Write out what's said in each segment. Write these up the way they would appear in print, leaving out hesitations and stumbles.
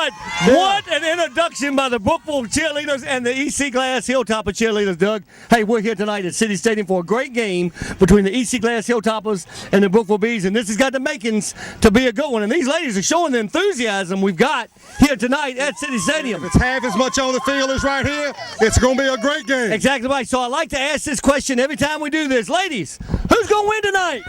What? Yeah. What an introduction by the Brookville cheerleaders and the EC Glass Hilltopper cheerleaders, Doug. Hey, we're here tonight at City Stadium for a great game between the EC Glass Hilltoppers and the Brookville Bees, and this has got the makings to be a good one. And these ladies are showing the enthusiasm we've got here tonight at City Stadium. If it's half as much on the field as right here, it's going to be a great game. Exactly right. So I like to ask this question every time we do this. Ladies, who's going to win tonight?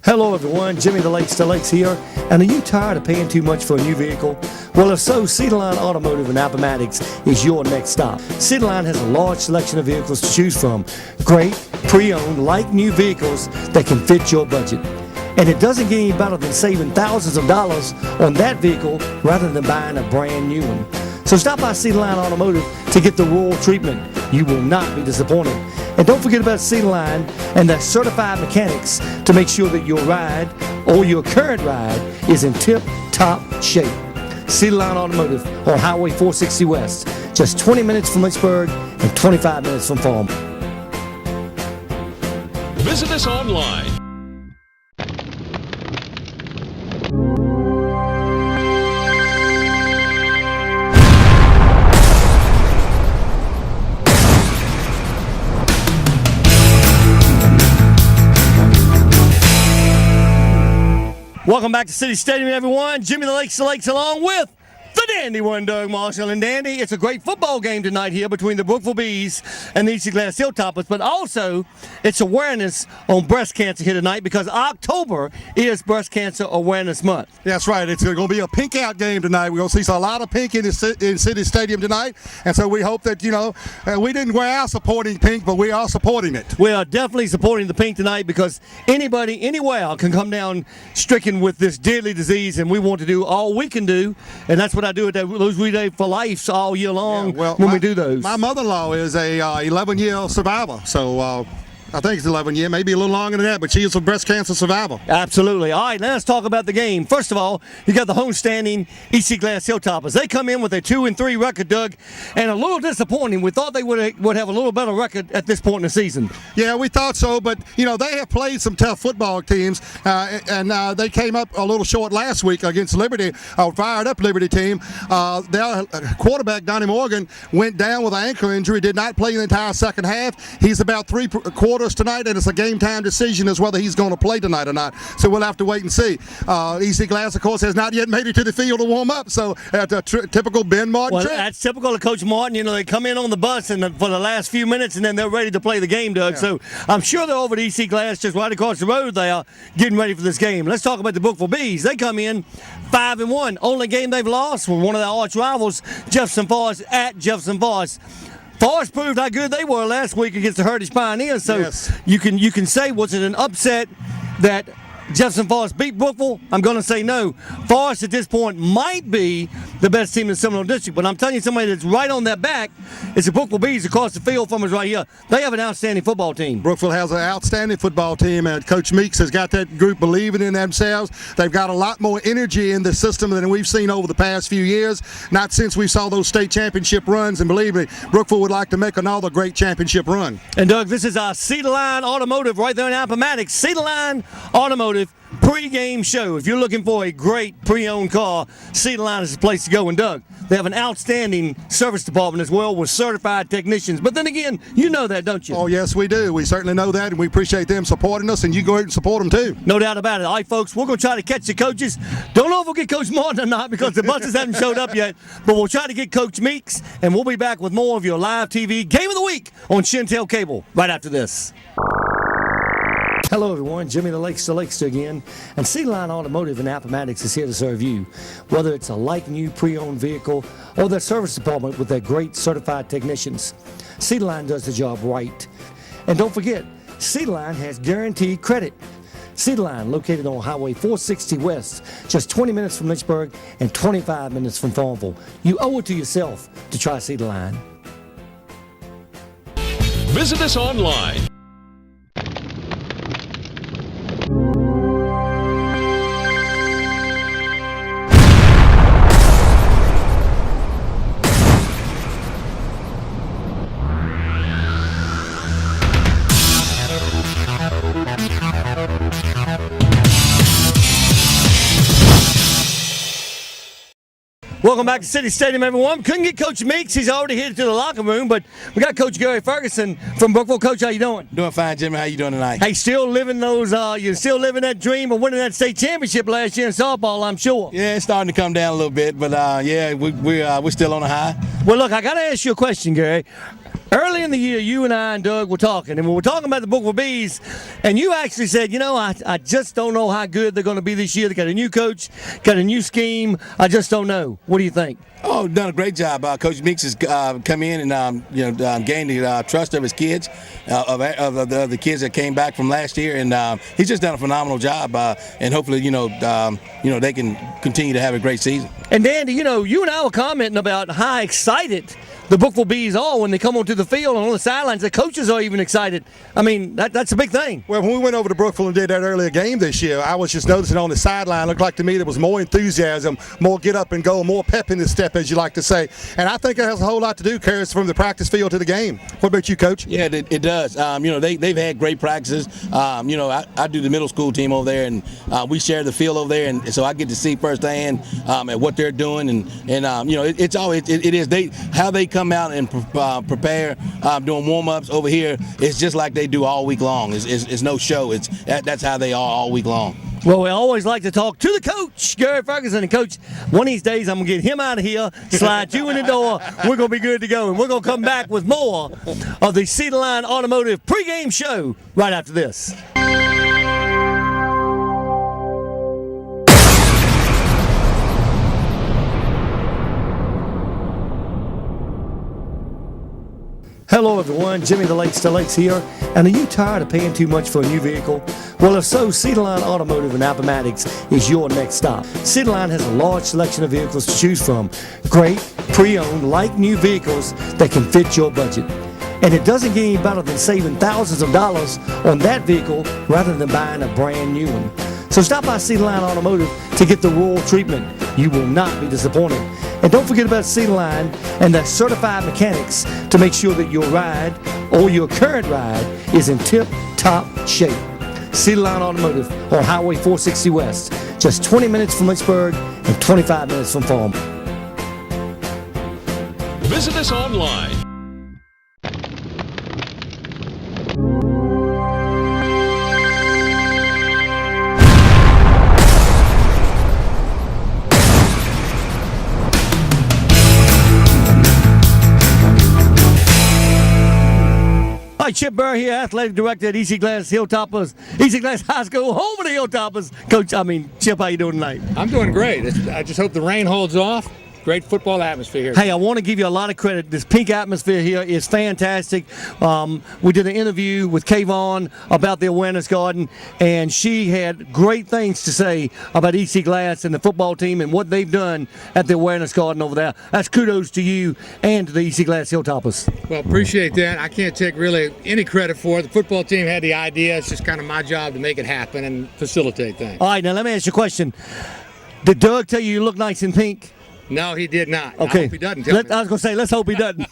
Hello everyone, Jimmy the Lakes here, and are you tired of paying too much for a new vehicle? Well, if so, Cedarline Automotive and Appomattox is your next stop. Cedarline has a large selection of vehicles to choose from. Great, pre-owned, like-new vehicles that can fit your budget. And it doesn't get any better than saving thousands of dollars on that vehicle rather than buying a brand new one. So stop by Cedarline Automotive to get the rural treatment. You will not be disappointed. And don't forget about Cedarline and their certified mechanics to make sure that your ride or your current ride is in tip-top shape. Cedarline Automotive on Highway 460 West, just 20 minutes from Lynchburg and 25 minutes from Farm. Visit us online. Welcome back to City Stadium, everyone. Jimmy the Lakes along with the Dandy one, Doug Marshall. And Dandy, it's a great football game tonight here between the Brookville Bees and the EC Glass Hilltoppers, but also it's awareness on breast cancer here tonight because October is Breast Cancer Awareness Month. That's right. It's going to be a pink out game tonight. We're going to see a lot of pink in City Stadium tonight, and so we hope that, we didn't wear our supporting pink, but we are supporting it. We are definitely supporting the pink tonight because anybody, anywhere can come down stricken with this deadly disease, and we want to do all we can do, and that's what I do at those We Day for Life all year long when we do those. My mother-in-law is a 11-year survivor, so I think it's 11 years, maybe a little longer than that, but she is a breast cancer survivor. Absolutely. All right, now let's talk about the game. First of all, you got the homestanding EC Glass Hilltoppers. They come in with a 2-3 record, Doug, and a little disappointing. We thought they would have a little better record at this point in the season. Yeah, we thought so, but, they have played some tough football teams, and they came up a little short last week against Liberty, a fired-up Liberty team. Their quarterback, Donnie Morgan, went down with an ankle injury, did not play the entire second half. He's about 3 quarters tonight, and it's a game time decision as whether he's going to play tonight or not. So we'll have to wait and see. EC Glass, of course, has not yet made it to the field to warm up. So at a typical Ben Martin trick. That's typical of Coach Martin. They come in on the bus and for the last few minutes, and then they're ready to play the game, Doug. Yeah. So I'm sure they're over at EC Glass, just right across the road. They are getting ready for this game. Let's talk about the Brookville Bees. They come in 5-1. Only game they've lost was one of their arch rivals, Jefferson Forest at Jefferson Forest. Forest proved how good they were last week against the Heritage Pioneers, so yes. You can say, was it an upset that Jefferson Forest beat Brookville? I'm going to say no. Forest at this point might be the best team in the Seminole District, but I'm telling you, somebody that's right on their back is the Brookville Bees across the field from us right here. They have an outstanding football team. Brookville has an outstanding football team, and Coach Meeks has got that group believing in themselves. They've got a lot more energy in the system than we've seen over the past few years, not since we saw those state championship runs, and believe me, Brookville would like to make another great championship run. And Doug, this is our Cedarline Automotive right there in Appomattox. Cedarline Automotive pre-game show. If you're looking for a great pre-owned car, Cedarline is the place to go. And Doug, they have an outstanding service department as well with certified technicians. But then again, you know that, don't you? Oh, yes, we do. We certainly know that, and we appreciate them supporting us, and you go ahead and support them too. No doubt about it. All right, folks, we're going to try to catch the coaches. Don't know if we'll get Coach Martin or not because the buses haven't showed up yet, but we'll try to get Coach Meeks, and we'll be back with more of your live TV Game of the Week on Shentel Cable right after this. Hello everyone, Jimmy the Lakes again, and Cedarline Automotive in Appomattox is here to serve you. Whether it's a like-new pre-owned vehicle or their service department with their great certified technicians, Cedarline does the job right. And don't forget, Cedarline has guaranteed credit. Cedarline, located on Highway 460 West, just 20 minutes from Lynchburg and 25 minutes from Farmville. You owe it to yourself to try Cedarline. Visit us online. Welcome back to City Stadium, everyone. Couldn't get Coach Meeks. He's already headed to the locker room, but we got Coach Gary Ferguson from Brookville. Coach, how you doing? Doing fine, Jimmy. How you doing tonight? Hey, still living those, you're still living that dream of winning that state championship last year in softball, I'm sure. Yeah, it's starting to come down a little bit, but yeah, we're still on a high. Well, look, I got to ask you a question, Gary. Early in the year, you and I and Doug were talking, and we were talking about the Brookville Bees, and you actually said, you know, I just don't know how good they're going to be this year. They got a new coach, got a new scheme. I just don't know. What do you think? Oh, done a great job. Coach Meeks has come in and gained the trust of his kids, of the kids that came back from last year, and he's just done a phenomenal job. And hopefully, they can continue to have a great season. And Dandy, you and I were commenting about how excited the Brookville Bees are when they come onto the field and on the sidelines. The coaches are even excited. I mean, that's a big thing. Well, when we went over to Brookville and did that earlier game this year, I was just noticing on the sideline, looked like to me there was more enthusiasm, more get up and go, more pep in the step, as you like to say. And I think it has a whole lot to do, carries from the practice field to the game. What about you, Coach? Yeah, it does. They've had great practices. I do the middle school team over there, and we share the field over there, and so I get to see firsthand at what they're doing, and it is how they come out and prepare doing warm-ups over here. It's just like they do all week long. It's no show. That's how they are all week long. Well, we always like to talk to the coach, Gary Ferguson. And, Coach, one of these days I'm going to get him out of here, slide you in the door. We're going to be good to go. And we're going to come back with more of the Cedar Line Automotive pregame show right after this. Hello everyone, Jimmy the Lakes to Lakes here. And are you tired of paying too much for a new vehicle? Well, if so, Cedar Line Automotive in Appomattox is your next stop. Cedar Line has a large selection of vehicles to choose from. Great, pre-owned, like-new vehicles that can fit your budget. And it doesn't get any better than saving thousands of dollars on that vehicle rather than buying a brand new one. So stop by Cedar Line Automotive to get the rural treatment. You will not be disappointed. And don't forget about Cedar Line and the certified mechanics to make sure that your ride or your current ride is in tip-top shape. Cedar Line Automotive on Highway 460 West, just 20 minutes from Lynchburg and 25 minutes from Farmville. Visit us online. Hi, Chip Burr here, athletic director at Easy Glass High School, home of the Hilltoppers. Coach, Chip, how you doing tonight? I'm doing great. I just hope the rain holds off. Great football atmosphere here. Hey, I want to give you a lot of credit. This pink atmosphere here is fantastic. We did an interview with Kayvon about the Awareness Garden, and she had great things to say about EC Glass and the football team and what they've done at the Awareness Garden over there. That's kudos to you and to the EC Glass Hilltoppers. Well, appreciate that. I can't take really any credit for it. The football team had the idea. It's just kind of my job to make it happen and facilitate things. All right, now let me ask you a question. Did Doug tell you look nice in pink? No, he did not. Okay. I hope he doesn't tell me. I was going to say, let's hope he doesn't.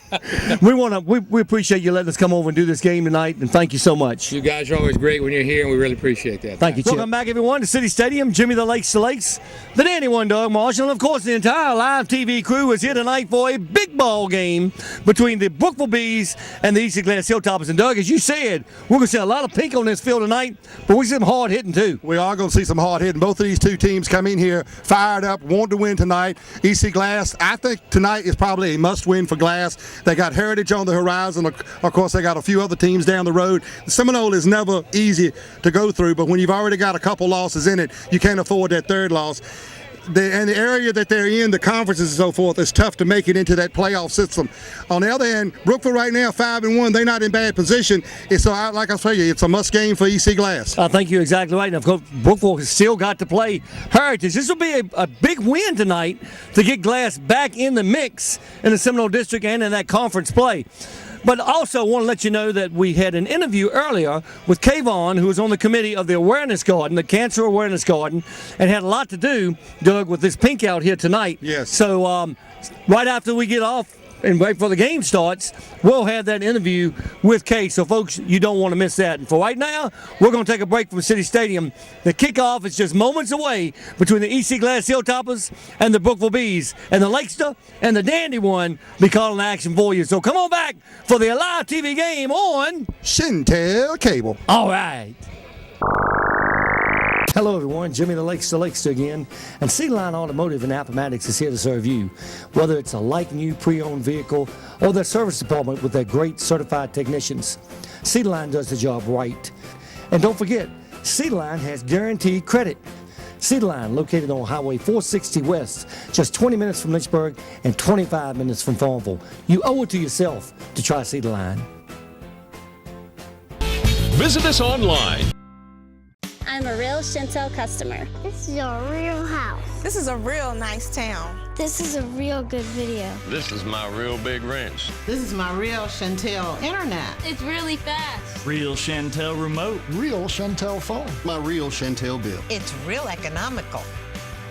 We appreciate you letting us come over and do this game tonight, and thank you so much. You guys are always great when you're here, and we really appreciate that. Thank you, Chip. Welcome back, everyone, to City Stadium. Jimmy the Lakes to Lakes, the Dandy One, Doug Marshall, and of course the entire live TV crew is here tonight for a big ball game between the Brookville Bees and the Easy Glass Hilltoppers. And Doug, as you said, we're going to see a lot of pink on this field tonight, but we see some hard hitting too. We are going to see some hard hitting. Both of these two teams come in here fired up, want to win tonight. EC Glass, I think tonight is probably a must-win for Glass. They got Heritage on the horizon. Of course, they got a few other teams down the road. The Seminole is never easy to go through, but when you've already got a couple losses in it, you can't afford that third loss. And the area that they're in, the conferences and so forth, it's tough to make it into that playoff system. On the other hand, Brookville right now, 5-1, they're not in bad position. So, like I say, it's a must game for EC Glass. I think you're exactly right. And of course, Brookville has still got to play Heritage. This will be a big win tonight to get Glass back in the mix in the Seminole District and in that conference play. But also want to let you know that we had an interview earlier with Kayvon, who was on the committee of the Awareness Garden, the Cancer Awareness Garden, and had a lot to do, Doug, with this pink out here tonight. Yes. So right after we get off and right before the game starts, we'll have that interview with Kay. So, folks, you don't want to miss that. And for right now, we're going to take a break from City Stadium. The kickoff is just moments away between the EC Glass Hilltoppers and the Brookville Bees. And the Lakester and the Dandy one be calling action for you. So come on back for the AliveTV game on Shentel Cable. All right. Hello everyone, Jimmy the Lakester again, and Cedarline Automotive and Appomattox is here to serve you. Whether it's a like-new pre-owned vehicle or their service department with their great certified technicians, Cedarline does the job right. And don't forget, Cedarline has guaranteed credit. Cedarline, located on Highway 460 West, just 20 minutes from Lynchburg and 25 minutes from Farmville. You owe it to yourself to try Cedarline. Visit us online. I'm a real Shentel customer. This is a real house. This is a real nice town. This is a real good video. This is my real big wrench. This is my real Shentel internet. It's really fast. Real Shentel remote. Real Shentel phone. My real Shentel bill. It's real economical.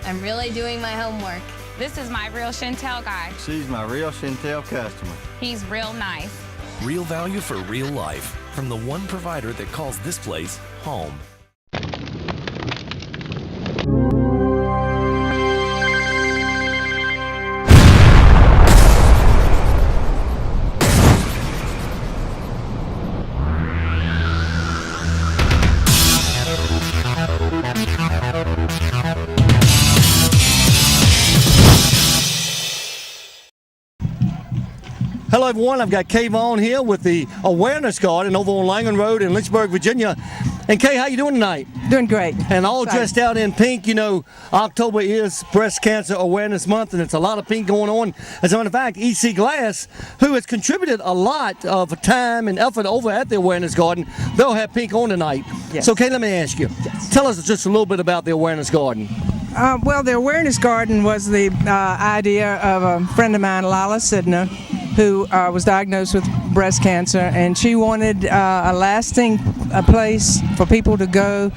I'm really doing my homework. This is my real Shentel guy. She's my real Shentel customer. He's real nice. Real value for real life from the one provider that calls this place home. Hello everyone, I've got Kay Vaughn here with the Awareness Garden over on Langan Road in Lynchburg, Virginia. And Kay, how you doing tonight? Doing great. And all dressed out in pink. You know, October is Breast Cancer Awareness Month, and it's a lot of pink going on. As a matter of fact, EC Glass, who has contributed a lot of time and effort over at the Awareness Garden, they'll have pink on tonight. Yes. So Kay, let me ask you, tell us just a little bit about the Awareness Garden. Well, the Awareness Garden was the idea of a friend of mine, Lala Sidner, who was diagnosed with breast cancer, and she wanted a lasting place for people to go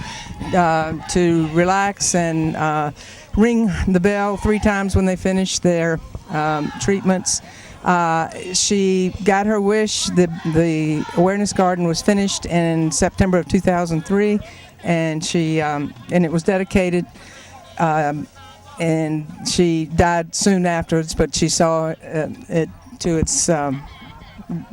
to relax and ring the bell 3 times when they finish their treatments. She got her wish. The Awareness Garden was finished in September of 2003, and it was dedicated. And she died soon afterwards, but she saw it to its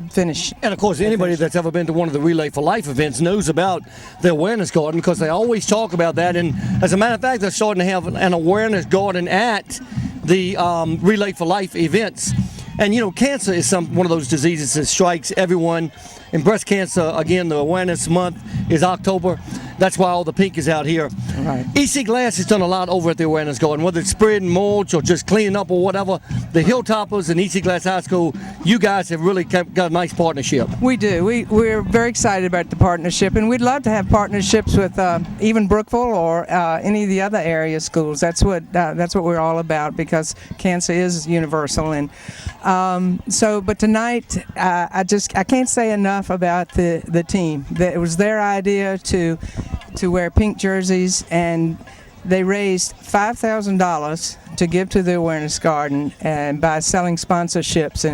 finish. And of course, anybody that's ever been to one of the Relay for Life events knows about the Awareness Garden, because they always talk about that. And as a matter of fact, they're starting to have an Awareness Garden at the Relay for Life events. And you know, cancer is one of those diseases that strikes everyone. And breast cancer, again, the Awareness Month is October. That's why all the pink is out here. Right. EC Glass has done a lot over at the Awareness Garden, whether it's spreading mulch or just cleaning up or whatever. The Hilltoppers and EC Glass High School, you guys have really got a nice partnership. We do. We're very excited about the partnership, and we'd love to have partnerships with even Brookville or any of the other area schools. That's what we're all about, because cancer is universal. And but tonight, I can't say enough about the team. It was their idea to wear pink jerseys, and they raised $5,000 to give to the Awareness Garden, and by selling sponsorships,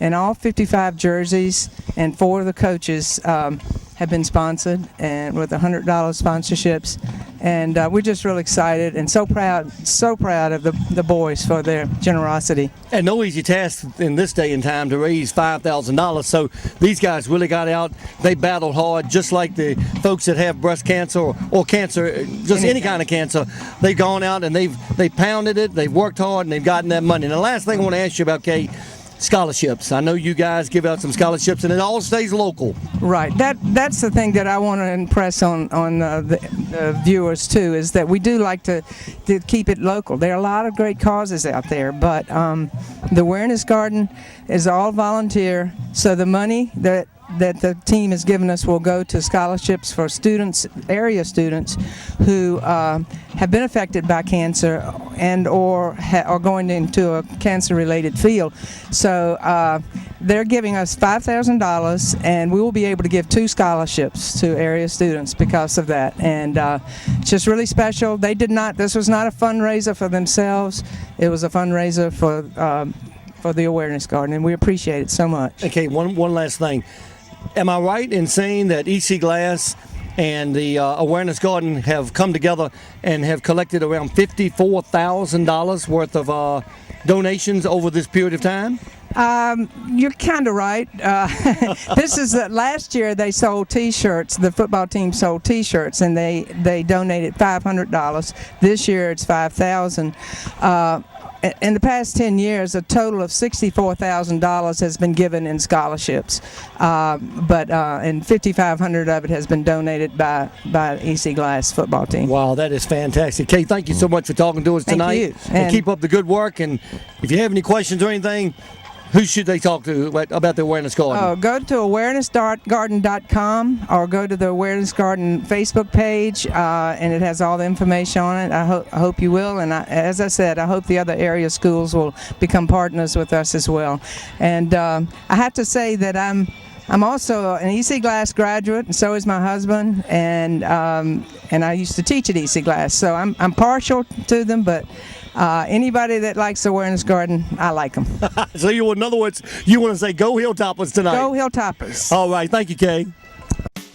and all 55 jerseys and 4 of the coaches have been sponsored, and with $100 sponsorships. And we're just really excited and so proud of the boys for their generosity. And no easy task in this day and time to raise $5,000. So these guys really got out. They battled hard, just like the folks that have breast cancer or cancer, just any kind of cancer. They've gone out and they've pounded it. They've worked hard and they've gotten that money. And the last thing I want to ask you about, Kate, scholarships. I know you guys give out some scholarships, and it all stays local. Right. That's the thing that I want to impress on the viewers too, is that we do like to keep it local. There are a lot of great causes out there, but the Awareness Garden is all volunteer, so the money that the team has given us will go to scholarships for students, area students, who have been affected by cancer and or are going into a cancer-related field. So they're giving us $5,000, and we will be able to give 2 scholarships to area students because of that. And it's just really special. This was not a fundraiser for themselves. It was a fundraiser for the awareness garden, and we appreciate it so much. Okay, one last thing. Am I right in saying that EC Glass and the Awareness Garden have come together and have collected around $54,000 worth of donations over this period of time? You're kind of right. This is last year they sold T-shirts. The football team sold T-shirts, and they donated $500. This year it's $5,000. In the past 10 years, a total of $64,000 has been given in scholarships, and $5,500 of it has been donated by EC Glass football team. Wow, that is fantastic. Kay, thank you so much for talking to us tonight. You. And keep up the good work. And if you have any questions or anything, who should they talk to about the Awareness Garden? Go to awarenessgarden.com or go to the Awareness Garden Facebook page, and it has all the information on it. I hope you will, and as I said, I hope the other area schools will become partners with us as well. And I have to say that I'm also an EC Glass graduate, and so is my husband, and I used to teach at EC Glass, so I'm partial to them, but anybody that likes the Awareness Garden, I like them. So in other words, you want to say go Hilltoppers tonight? Go Hilltoppers. All right, thank you, Kay.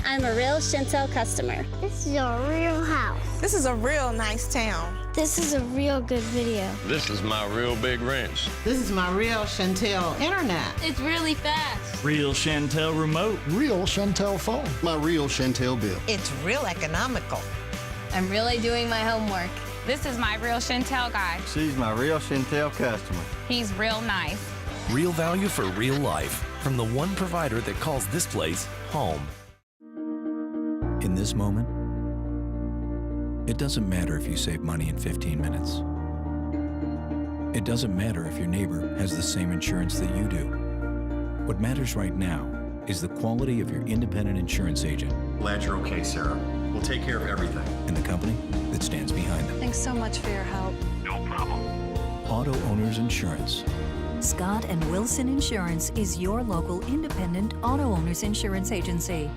I'm a real Shentel customer. This is a real house. This is a real nice town. This is a real good video. This is my real big wrench. This is my real Shentel internet. It's really fast. Real Shentel remote. Real Shentel phone. My real Shentel bill. It's real economical. I'm really doing my homework. This is my real Shentel guy. She's my real Shentel customer. He's real nice. Real value for real life from the one provider that calls this place home. In this moment, it doesn't matter if you save money in 15 minutes. It doesn't matter if your neighbor has the same insurance that you do. What matters right now is the quality of your independent insurance agent. Glad you're okay, Sarah. We'll take care of everything. And the company that stands behind them. Thanks so much for your help. No problem. Auto Owners Insurance. Scott and Wilson Insurance is your local independent auto owners insurance agency.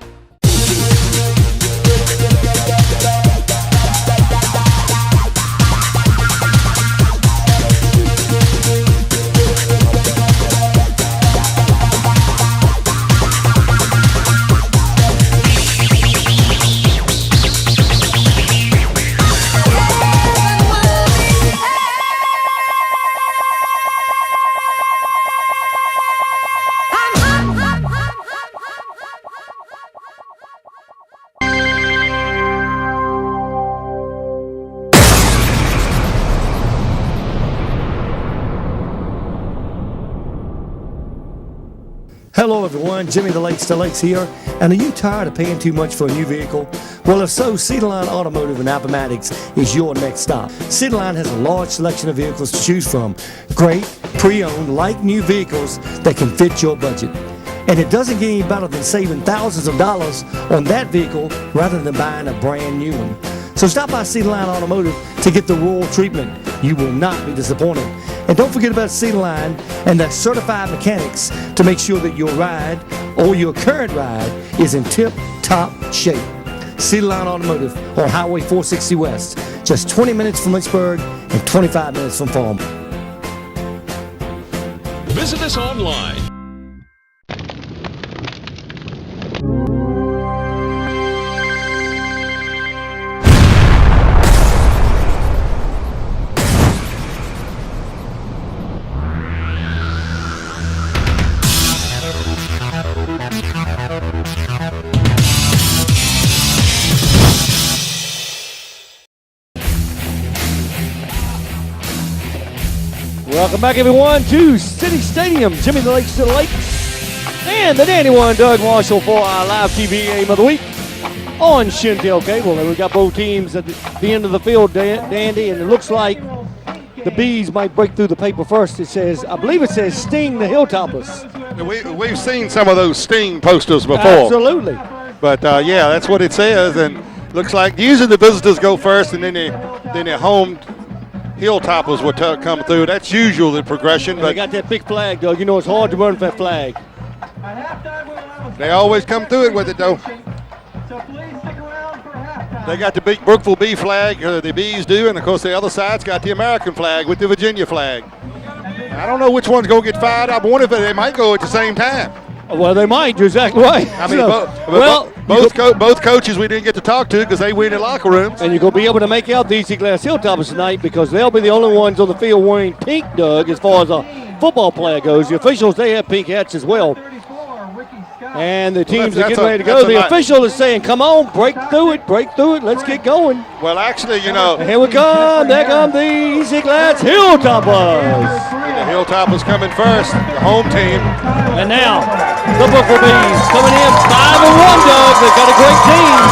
Hello everyone, Jimmy the Lakes here. And are you tired of paying too much for a new vehicle? Well, if so, Cedarline Automotive and Appomattox is your next stop. Cedarline has a large selection of vehicles to choose from. Great, pre-owned, like-new vehicles that can fit your budget. And it doesn't get any better than saving thousands of dollars on that vehicle rather than buying a brand new one. So stop by Cedarline Automotive to get the royal treatment. You will not be disappointed. And don't forget about Cedarline and their certified mechanics to make sure that your ride or your current ride is in tip-top shape. Cedarline Automotive on Highway 460 West, just 20 minutes from Lynchburg and 25 minutes from Farm. Visit us online. Welcome back, everyone, to City Stadium. Jimmy the Lakes to the Lake, and the Dandy One, Doug Marshall, for our live TV game of the week on Shentel Cable. And we got both teams at the end of the field, Dandy, and it looks like the Bees might break through the paper first. It says, I believe it says, Sting the Hilltoppers. We've seen some of those Sting posters before. Absolutely. But yeah, that's what it says, and looks like usually the visitors go first, and then the home Hilltoppers will come through. That's usual the progression. But they got that big flag, though. You know it's hard to run for that flag. They always come through it with it, though. They got the big Brookville Bee flag, the Bees do, and of course the other side's got the American flag with the Virginia flag. I don't know which one's going to get fired up. I wonder if they might go at the same time. Well, they might. You're exactly right. I mean, So, both coaches we didn't get to talk to because they were in the locker rooms. and you're going to be able to make out the EC Glass Hilltoppers tonight because they'll be the only ones on the field wearing pink, Doug, as far as a football player goes. The officials, they have pink hats as well. And the teams are getting ready to go. The official is saying, come on, break through it, let's get going. Well, actually, you know. And here we come. There come the EC Glass Hilltoppers. The Hilltoppers coming first, the home team. And now, the Brookville Bees coming in 5-1, Doug. They've got a great team.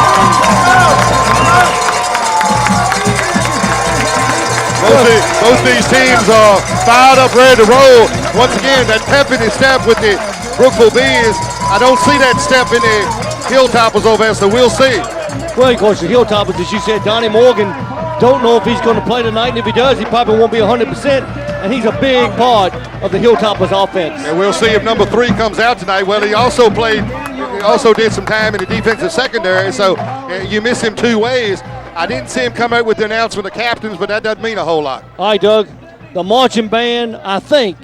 Both these teams are fired up, ready to roll. Once again, that pep in his step with the Brookville Bees. I don't see that step in the Hilltoppers over there, so we'll see. Well, of course, the Hilltoppers, as you said, Donnie Morgan, don't know if he's going to play tonight, and if he does, he probably won't be 100%, and he's a big part of the Hilltoppers offense. And we'll see if number 3 comes out tonight. Well, he also did some time in the defensive secondary, so you miss him 2 ways. I didn't see him come out with the announcement of captains, but that doesn't mean a whole lot. All right, Doug, the marching band, I think,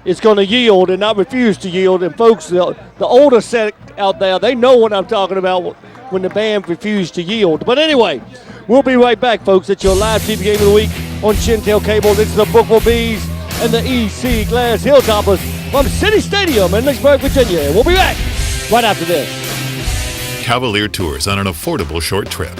is going to yield and not refuse to yield. And folks, the older set out there, they know what I'm talking about when the band refused to yield. But anyway, we'll be right back, folks, at your live TV game of the week on Shentel Cable. This is the Brookville Bees and the EC Glass Hilltoppers from City Stadium in Lynchburg, Virginia. We'll be back right after this. Cavalier Tours on an affordable short trip.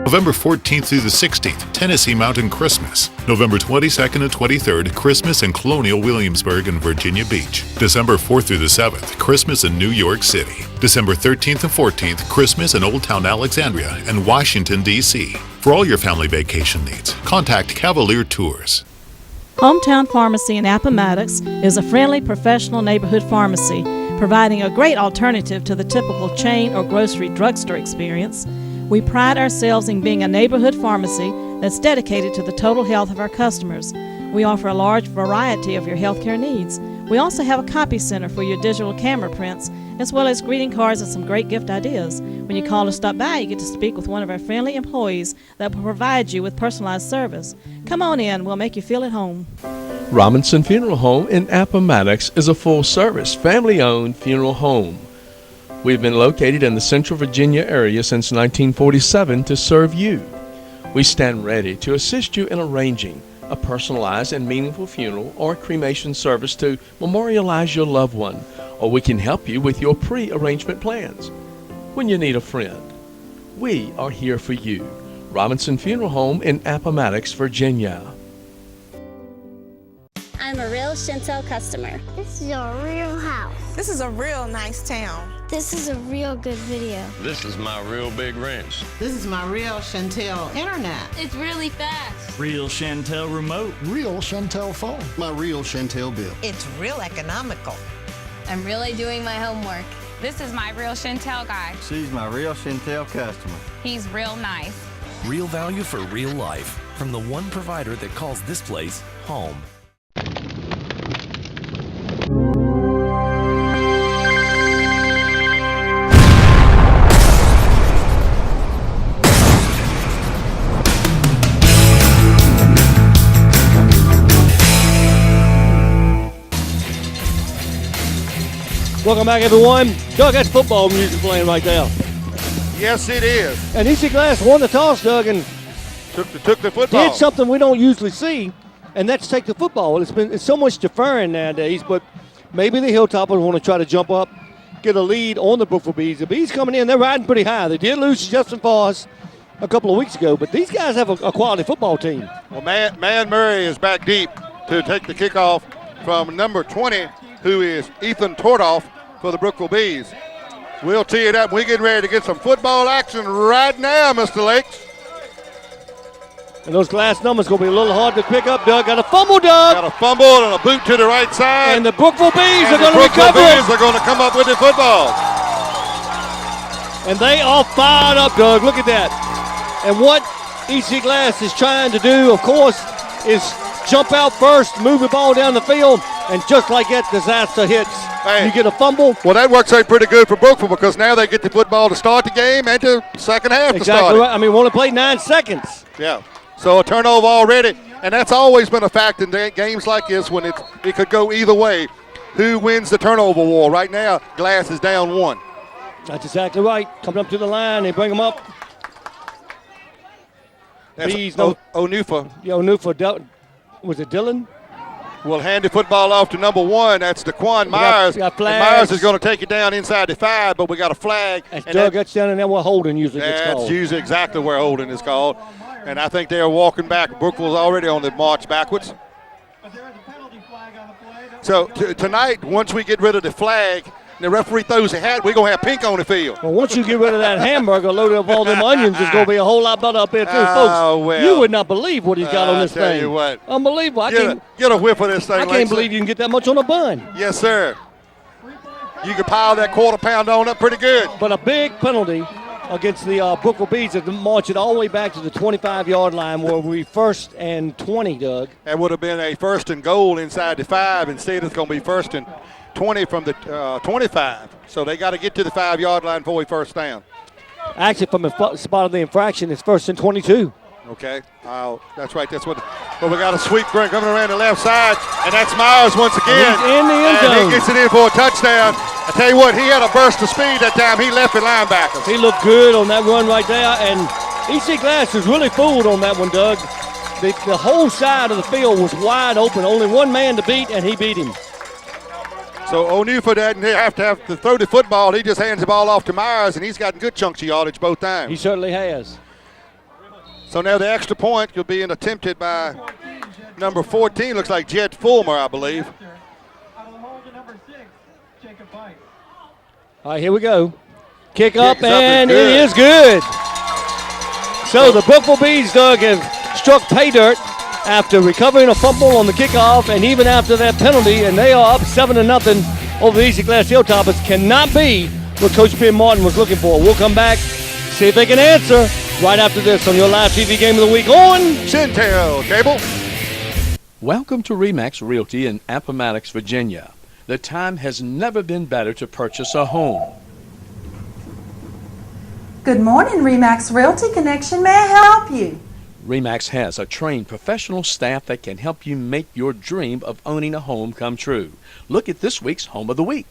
November 14th through the 16th, Tennessee Mountain Christmas. November 22nd and 23rd, Christmas in Colonial Williamsburg and Virginia Beach. December 4th through the 7th, Christmas in New York City. December 13th and 14th, Christmas in Old Town Alexandria and Washington, D.C. For all your family vacation needs, contact Cavalier Tours. Hometown Pharmacy in Appomattox is a friendly, professional neighborhood pharmacy, providing a great alternative to the typical chain or grocery drugstore experience. We pride ourselves in being a neighborhood pharmacy that's dedicated to the total health of our customers. We offer a large variety of your healthcare needs. We also have a copy center for your digital camera prints, as well as greeting cards and some great gift ideas. When you call or stop by, you get to speak with one of our friendly employees that will provide you with personalized service. Come on in, we'll make you feel at home. Robinson Funeral Home in Appomattox is a full-service, family-owned funeral home. We've been located in the Central Virginia area since 1947 to serve you. We stand ready to assist you in arranging a personalized and meaningful funeral or cremation service to memorialize your loved one, or we can help you with your pre-arrangement plans. When you need a friend, we are here for you. Robinson Funeral Home in Appomattox, Virginia. I'm a real Shentel customer. This is a real house. This is a real nice town. This is a real good video. This is my real big wrench. This is my real Shentel internet. It's really fast. Real Shentel remote. Real Shentel phone. My real Shentel bill. It's real economical. I'm really doing my homework. This is my real Shentel guy. She's my real Shentel customer. He's real nice. Real value for real life from the one provider that calls this place home. Welcome back, everyone. Doug, that's football music playing right there. Yes, it is. And EC Glass won the toss, Doug, and took the football. Did something we don't usually see, and that's take the football. It's so much deferring nowadays, but maybe the Hilltoppers want to try to jump up, get a lead on the Brookville Bees. The Bees coming in, they're riding pretty high. They did lose to Justin Foss a couple of weeks ago, but these guys have a quality football team. Well, Man Murray is back deep to take the kickoff from number 20, who is Ethan Tordoff for the Brookville Bees. We'll tee it up. We're getting ready to get some football action right now, Mr. Lakes. And those glass numbers going to be a little hard to pick up, Doug. Got a fumble, Doug. Got a fumble and a boot to the right side. And the Brookville Bees are going to recover. recover it. The Bees are going to come up with the football. And they are fired up, Doug. Look at that. And what EC Glass is trying to do, of course, is jump out first, move the ball down the field, and just like that, disaster hits. Hey, you get a fumble. Well, that works out pretty good for Brookville because now they get the football to start the game and to second half to start it. Right. I mean, we only played 9 seconds. Yeah. So a turnover already And that's always been a fact in games like this when it could go either way. Who wins the turnover war? Right now, Glass is down 1. That's exactly right. Coming up to the line, they bring them up. That's Bees, Onufa. Yeah, Onufa. Was it Dylan? Will hand the football off to number 1. That's DeQuan Myers. Got And Myers is going to take it down inside the 5, but we got a flag. That's Doug gets down, and then where holding usually gets called. That's usually exactly where holding is called. And I think they're walking back. Brookville's already on the march backwards. So tonight, once we get rid of the flag, the referee throws a hat, we're going to have pink on the field. Well, once you get rid of that hamburger loaded up all them onions, there's going to be a whole lot better up here, too. Folks, well. you would not believe what he's got on this I tell thing. you what. Unbelievable. Get a whiff of this thing. I can't believe you can get that much on a bun. Yes, sir. You can pile that quarter pound on up pretty good. But a big penalty against the Brookville Bees that march it all the way back to the 25-yard line where we 1st and 20, Doug. That would have been a 1st and goal inside the 5. Instead, it's going to be 1st and 20 from the 25. So they got to get to the 5-yard line before we first down. Actually, from the spot of the infraction, it's 1st and 22. Okay. That's right. That's what. But we got a sweep coming around the left side, and that's Myers once again. He's in the end zone. And he gets it in for a touchdown. I tell you what, he had a burst of speed that time. He left the linebackers. He looked good on that run right there, and EC Glass was really fooled on that one, Doug. The whole side of the field was wide open. Only one man to beat, and he beat him. So Onufa doesn't have to throw the football. He just hands the ball off to Myers, and he's gotten good chunks of yardage both times. He certainly has. So now the extra point will be attempted by number 14. Looks like Jed Fulmer, I believe. All right, here we go. Kick up, Kicks up and is it is good. So the Brookville Bees, Doug, have struck pay dirt after recovering a fumble on the kickoff, and even after that penalty, and they are up 7-0 over the Easy Glass Hilltoppers. Cannot be what Coach Penn Martin was looking for. We'll come back, see if they can answer right after this on your live TV game of the week on Shentel Cable. Welcome to RE/MAX Realty in Appomattox, Virginia. The time has never been better to purchase a home. Good morning, RE/MAX Realty Connection. May I help you? RE/MAX has a trained professional staff that can help you make your dream of owning a home come true. Look at this week's Home of the Week.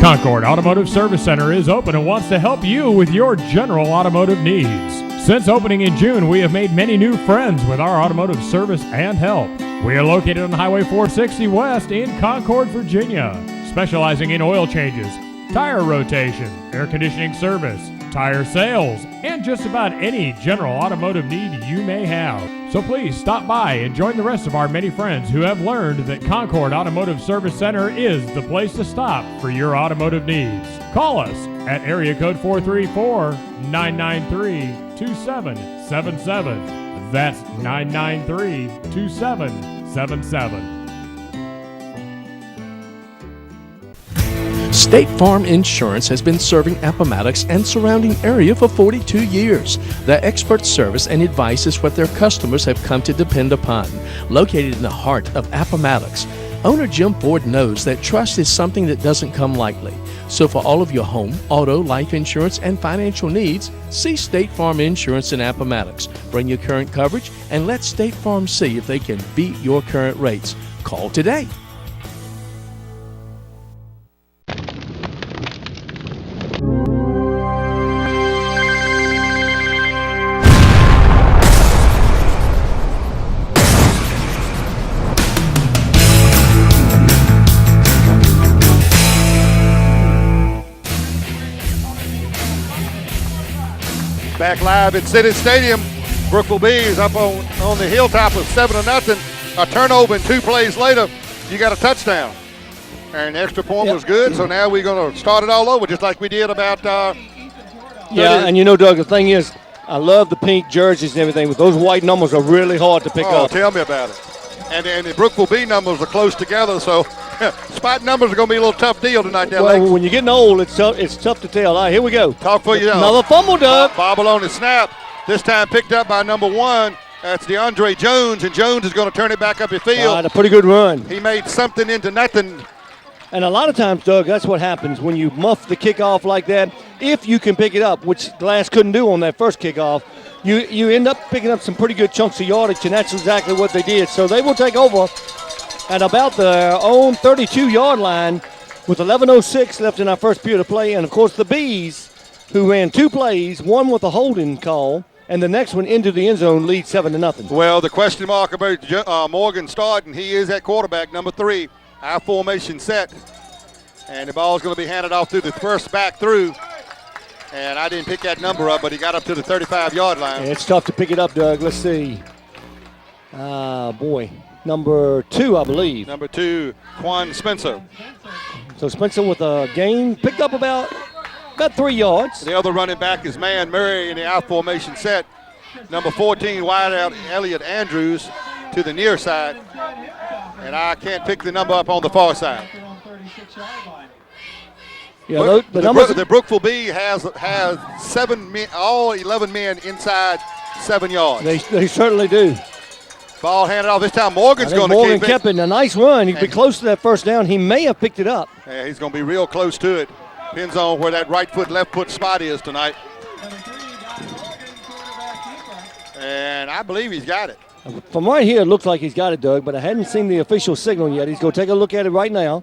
Concord Automotive Service Center is open and wants to help you with your general automotive needs. Since opening in June, we have made many new friends with our automotive service and help. We are located on Highway 460 West in Concord, Virginia, specializing in oil changes, tire rotation, air conditioning service, tire sales, and just about any general automotive need you may have. So please stop by and join the rest of our many friends who have learned that Concord Automotive Service Center is the place to stop for your automotive needs. Call us at area code 434-993-2777. That's 993-2777. State Farm Insurance has been serving Appomattox and surrounding area for 42 years. Their expert service and advice is what their customers have come to depend upon. Located in the heart of Appomattox, owner Jim Ford knows that trust is something that doesn't come lightly. So for all of your home, auto, life insurance, and financial needs, see State Farm Insurance in Appomattox. Bring your current coverage and let State Farm see if they can beat your current rates. Call today. Back live at City Stadium. Brookville Bees up on the hilltop of 7-0. A turnover and 2 plays later, you got a touchdown. And the extra point was good, so now we're going to start it all over just like we did about Yeah, and Doug, the thing is, I love the pink jerseys and everything, but those white numbers are really hard to pick up. Tell me about it. And the Brookville B numbers are close together, so spot numbers are going to be a little tough deal tonight. Well, when you're getting old, it's tough to tell. All right, here we go. Talk for you. Another fumble, Doug. Bobble on the snap. This time picked up by number 1. That's DeAndre Jones, and Jones is going to turn it back up the field. All right, a pretty good run. He made something into nothing. And a lot of times, Doug, that's what happens when you muff the kickoff like that. If you can pick it up, which Glass couldn't do on that first kickoff, you end up picking up some pretty good chunks of yardage, and that's exactly what they did. So they will take over at about their own 32-yard line with 11:06 left in our first period of play. And, of course, the Bees, who ran 2 plays, one with a holding call, and the next one into the end zone, lead 7-0. Well, the question mark about Morgan starting, he is at quarterback, number 3. Our formation set. And the ball is going to be handed off through the first back through. And I didn't pick that number up, but he got up to the 35-yard line. Yeah, it's tough to pick it up, Doug. Let's see. Boy, number 2, I believe. Number 2, Quan Spencer. So Spencer with a gain, picked up about 3 yards. The other running back is Man Murray in the out formation set. Number 14, wide out Elliott Andrews to the near side. And I can't pick the number up on the far side. Yeah, the Brookville B has 7 men, all 11 men inside 7 yards. They certainly do. Ball handed off. This time Morgan's going to Morgan keep kept it. A nice run. He'd be close to that first down. He may have picked it up. Yeah, he's going to be real close to it. Depends on where that right foot, left foot spot is tonight. And I believe he's got it. From right here, it looks like he's got it, Doug, but I hadn't seen the official signal yet. He's going to take a look at it right now.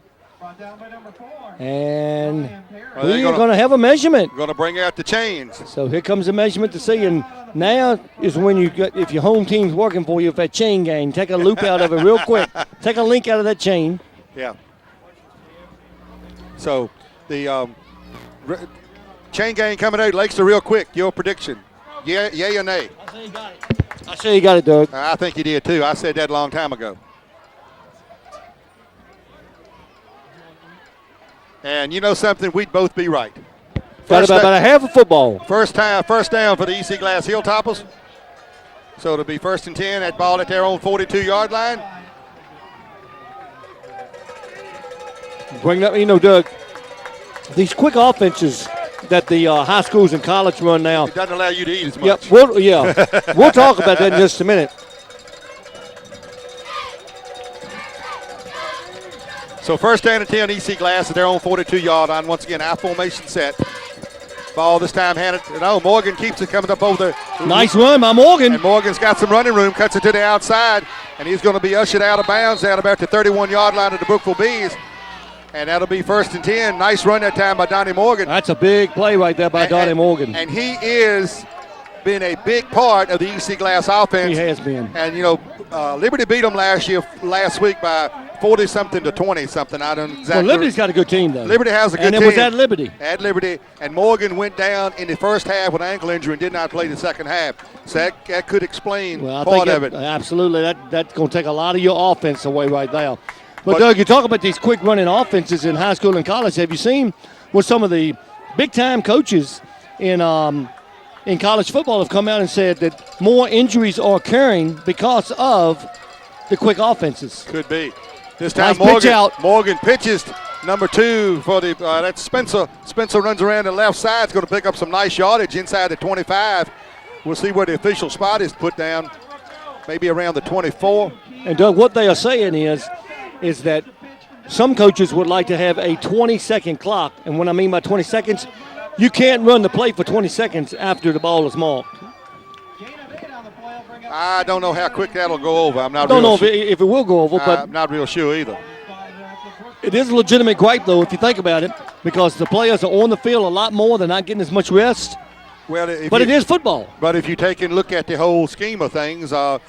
And we're going to have a measurement. Going to bring out the chains. So here comes the measurement to see. And now is when if your home team's working for you, if that chain gang, take a loop out of it real quick. Take a link out of that chain. Yeah. So the chain gang coming out, Lakester real quick. Your prediction. Yay or nay? I say you got it. I say you got it, Doug. I think you did too. I said that a long time ago. And you know something? We'd both be right. Got about a half a football. First down for the EC Glass Hilltoppers. So it'll be 1st and 10. That ball at their own 42-yard line. Bring up, Doug, these quick offenses that the high schools and college run now. It doesn't allow you to eat as much. We'll talk about that in just a minute. So 1st down and 10, EC Glass at their own 42-yard line. Once again, our formation set. Ball this time handed. Morgan keeps it coming up over there. Nice run by Morgan. And Morgan's got some running room, cuts it to the outside, and he's going to be ushered out of bounds down about the 31-yard line of the Brookville Bees. And that'll be 1st and 10. Nice run that time by Donnie Morgan. That's a big play right there by Donnie Morgan. And he is been a big part of the EC Glass offense. He has been. And, Liberty beat them last week by 40-something to 20-something. I don't exactly. Well, Liberty's got a good team, though. Liberty has a good team. And it was at Liberty. At Liberty. And Morgan went down in the first half with an ankle injury and did not play the second half. So that could explain part of it. Absolutely. That's going to take a lot of your offense away right there. But, Doug, you talk about these quick running offenses in high school and college. Have you seen what some of the big-time coaches in college football have come out and said that more injuries are occurring because of the quick offenses? Could be. This time nice Morgan pitches number 2 for that's Spencer. Spencer runs around the left side. It's going to pick up some nice yardage inside the 25. We'll see where the official spot is put down. Maybe around the 24. And, Doug, what they are saying is that some coaches would like to have a 20-second clock. And what I mean by 20 seconds, you can't run the play for 20 seconds after the ball is marked. I don't know how quick that'll go over. I'm not. I don't know if it will go over, but I'm not real sure either. It is a legitimate gripe, though, if you think about it, because the players are on the field a lot more. They're not getting as much rest. Well, but it is football. But if you take and look at the whole scheme of things, will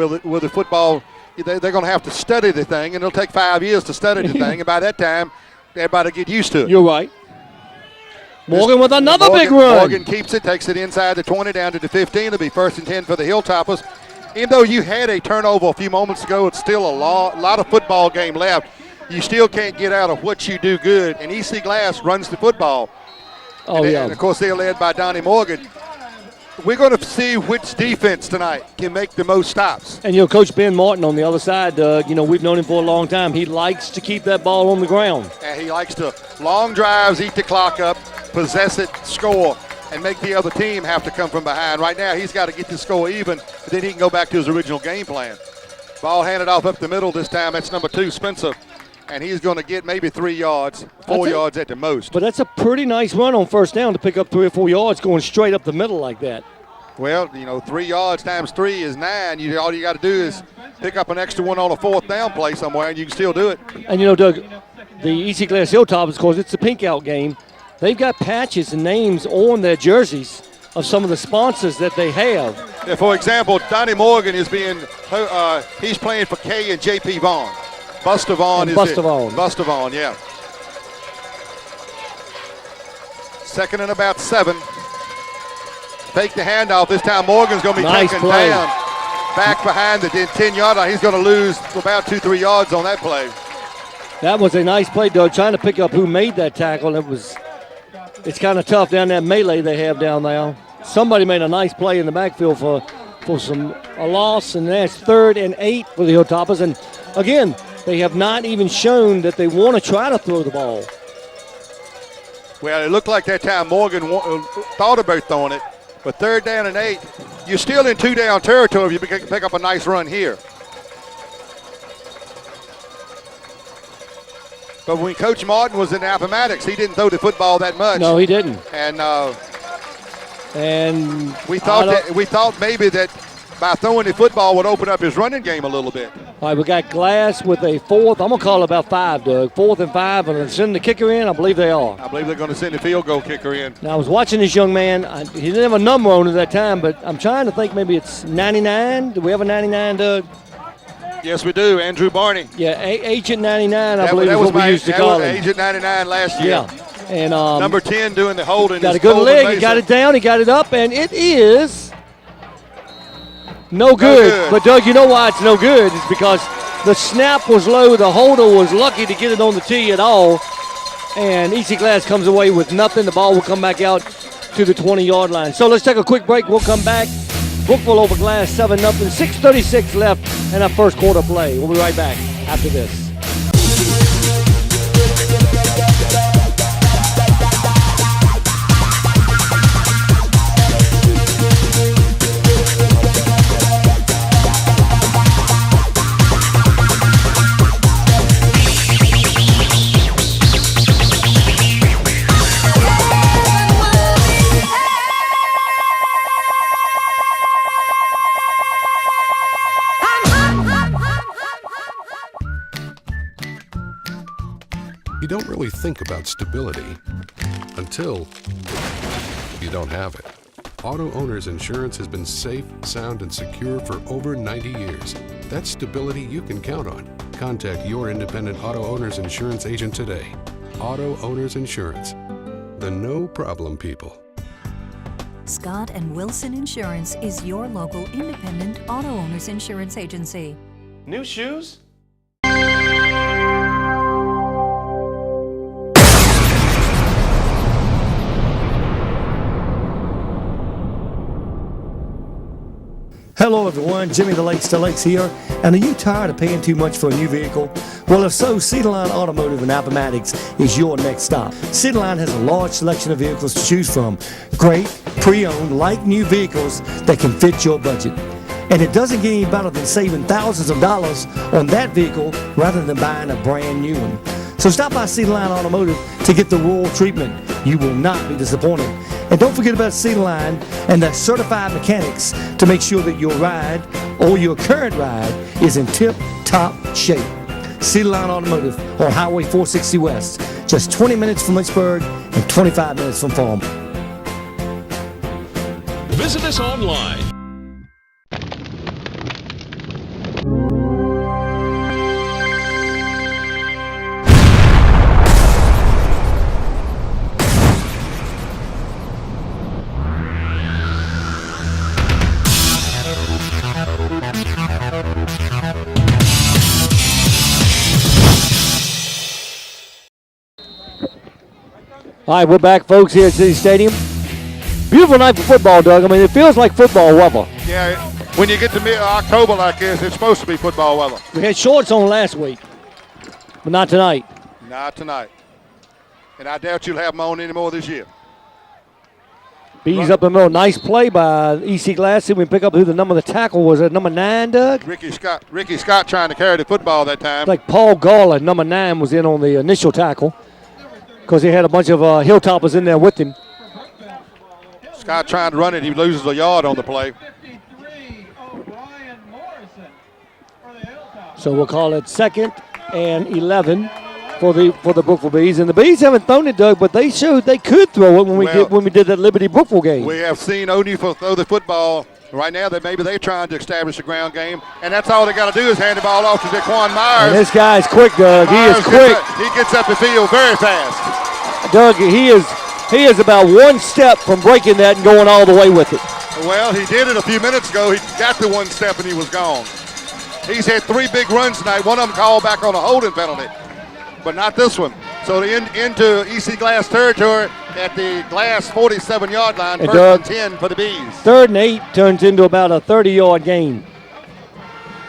the football? They're going to have to study the thing, and it'll take 5 years to study the thing. And by that time, everybody get used to it. You're right. Morgan with another big run. Morgan keeps it, takes it inside the 20 down to the 15. It'll be 1st and 10 for the Hilltoppers. Even though you had a turnover a few moments ago, it's still a lot of football game left. You still can't get out of what you do good, and EC Glass runs the football. And of course, they're led by Donnie Morgan. We're going to see which defense tonight can make the most stops. And, Coach Ben Martin on the other side, Doug, we've known him for a long time. He likes to keep that ball on the ground. And he likes to long drives, eat the clock up, possess it, score, and make the other team have to come from behind. Right now, he's got to get the score even, but then he can go back to his original game plan. Ball handed off up the middle this time. That's number 2, Spencer. And he's going to get maybe 3 yards, 4 yards at the most. But that's a pretty nice run on first down to pick up 3 or 4 yards going straight up the middle like that. Well, 3 yards times 3 is 9. All you got to do is pick up an extra one on a 4th down play somewhere, and you can still do it. And, Doug, the EC Glass Hilltops, of course, it's the pink out game. They've got patches and names on their jerseys of some of the sponsors that they have. Yeah, for example, Donnie Morgan is he's playing for K and JP Vaughn. Buster Vaughn is Buster it. Vaughn. Buster Vaughn, yeah. 2nd and about 7. Fake the handoff. This time Morgan's going to be taken down. Back behind the 10-yard line. He's going to lose about 2-3 yards on that play. That was a nice play, Doug, trying to pick up who made that tackle. It's kind of tough down that melee they have down there. Somebody made a nice play in the backfield for a loss, and that's 3rd and 8 for the Hilltoppers. And again, they have not even shown that they want to try to throw the ball. Well, it looked like that time Morgan thought about throwing it, but 3rd down and 8, you're still in 2-down territory if you can pick up a nice run here. But when Coach Martin was in Appomattox, he didn't throw the football that much. No, he didn't. And we thought maybe that by throwing the football would open up his running game a little bit. All right, we got Glass with a 4th. I'm going to call it about 5, Doug. 4th and 5, and they're sending the kicker in. I believe they are. I believe they're going to send the field goal kicker in. Now, I was watching this young man. He didn't have a number on it at that time, but I'm trying to think maybe it's 99. Do we have a 99, Doug? Yes, we do. Andrew Barney. Yeah, Agent 99, I believe is what we used to call him. Agent 99 last year. Yeah. And number 10 doing the holding. Got a good leg. He got it down. He got it up, and it is no good. But, Doug, you know why it's no good? It's because the snap was low. The holder was lucky to get it on the tee at all. And EC Glass comes away with nothing. The ball will come back out to the 20-yard line. So let's take a quick break. We'll come back. Brookville over Glass 7-0. 6:36 left in our first quarter play. We'll be right back after this. You don't really think about stability until you don't have it. Auto Owners Insurance has been safe, sound, and secure for over 90 years. That's stability you can count on. Contact your independent Auto Owners Insurance agent today. Auto Owners Insurance, the no-problem people. Scott and Wilson Insurance is your local independent auto owners insurance agency. New shoes? Hello everyone, Jimmy the Lakes to Lakes here. And are you tired of paying too much for a new vehicle? Well, if so, Cedarline Automotive in Appomattox is your next stop. Cedarline has a large selection of vehicles to choose from. Great, pre-owned, like-new vehicles that can fit your budget. And it doesn't get any better than saving thousands of dollars on that vehicle rather than buying a brand new one. So stop by Cedarline Automotive to get the rural treatment. You will not be disappointed. And don't forget about Cedarline and the certified mechanics to make sure that your ride or your current ride is in tip-top shape. Cedarline Automotive on Highway 460 West, just 20 minutes from Lynchburg and 25 minutes from Farmville. Visit us online. All right, we're back, folks, here at City Stadium. Beautiful night for football, Doug. I mean, it feels like football weather. Yeah, when you get to mid-October like this, it's supposed to be football weather. We had shorts on last week, but not tonight. Not tonight. And I doubt you'll have them on anymore this year. Bees up in the middle. Nice play by E.C. Glasson. We pick up who the number of the tackle was. At number 9, Doug? Ricky Scott trying to carry the football that time. Like Paul Garland, number 9, was in on the initial tackle because he had a bunch of Hilltoppers in there with him. Scott trying to run it. He loses a yard on the play. So we'll call it 2nd and 11 for the Brookville Bees. And the Bees haven't thrown it, Doug, but they showed they could throw it when we did that Liberty Brookville game. We have seen OU throw the football. Right now, that maybe they're trying to establish a ground game, and that's all they got to do is hand the ball off to Daquan Myers. And this guy's quick, Doug. He is quick. He gets up the field very fast. Doug, he is about one step from breaking that and going all the way with it. Well, he did it a few minutes ago. He got the one step and he was gone. He's had 3 big runs tonight. One of them called back on a holding penalty, but not this one. So into EC Glass territory at the Glass 47-yard line, and 1st and 10 for the Bees. 3rd and 8 turns into about a 30-yard gain.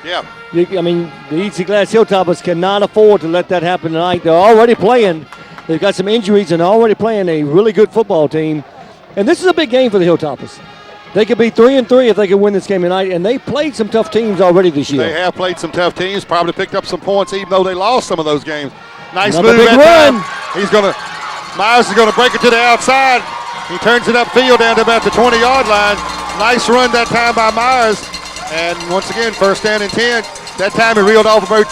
Yeah. I mean, the EC Glass Hilltoppers cannot afford to let that happen tonight. They're already playing. They've got some injuries and they're already playing a really good football team. And this is a big game for the Hilltoppers. They could be 3-3 if they can win this game tonight, and they played some tough teams already this year. They have played some tough teams, probably picked up some points even though they lost some of those games. Nice Another move big that run. time. Myers is going to break it to the outside. He turns it upfield down to about the 20-yard line. Nice run that time by Myers. And once again, 1st down and 10. That time he reeled off about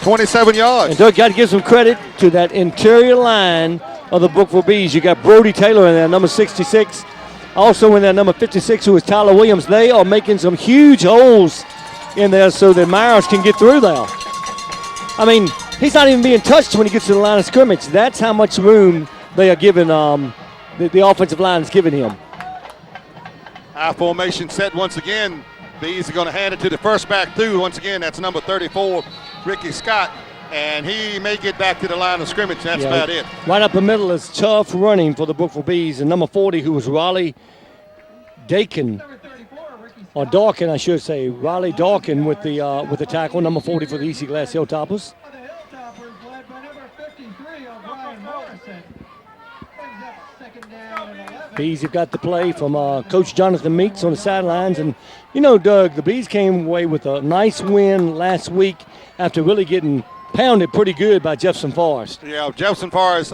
27 yards. And Doug, got to give some credit to that interior line of the Brookville Bees. You got Brody Taylor in there, number 66. Also in there, number 56, who is Tyler Williams. They are making some huge holes in there so that Myers can get through there. I mean, he's not even being touched when he gets to the line of scrimmage. That's how much room they are giving, the offensive line is giving him. High formation set once again. Bees are going to hand it to the first back through. Once again, that's number 34, Ricky Scott. And he may get back to the line of scrimmage. That's about it. Right up the middle is tough running for the Brookville Bees. And number 40, who was Raleigh Dakin, or Dawkin, I should say. Riley Dawkin with the tackle, number 40 for the EC Glass Hilltoppers. Bees have got the play from Coach Jonathan Meeks on the sidelines. And, you know, Doug, the Bees came away with a nice win last week after really getting pounded pretty good by Jefferson Forest. Yeah, Jefferson Forest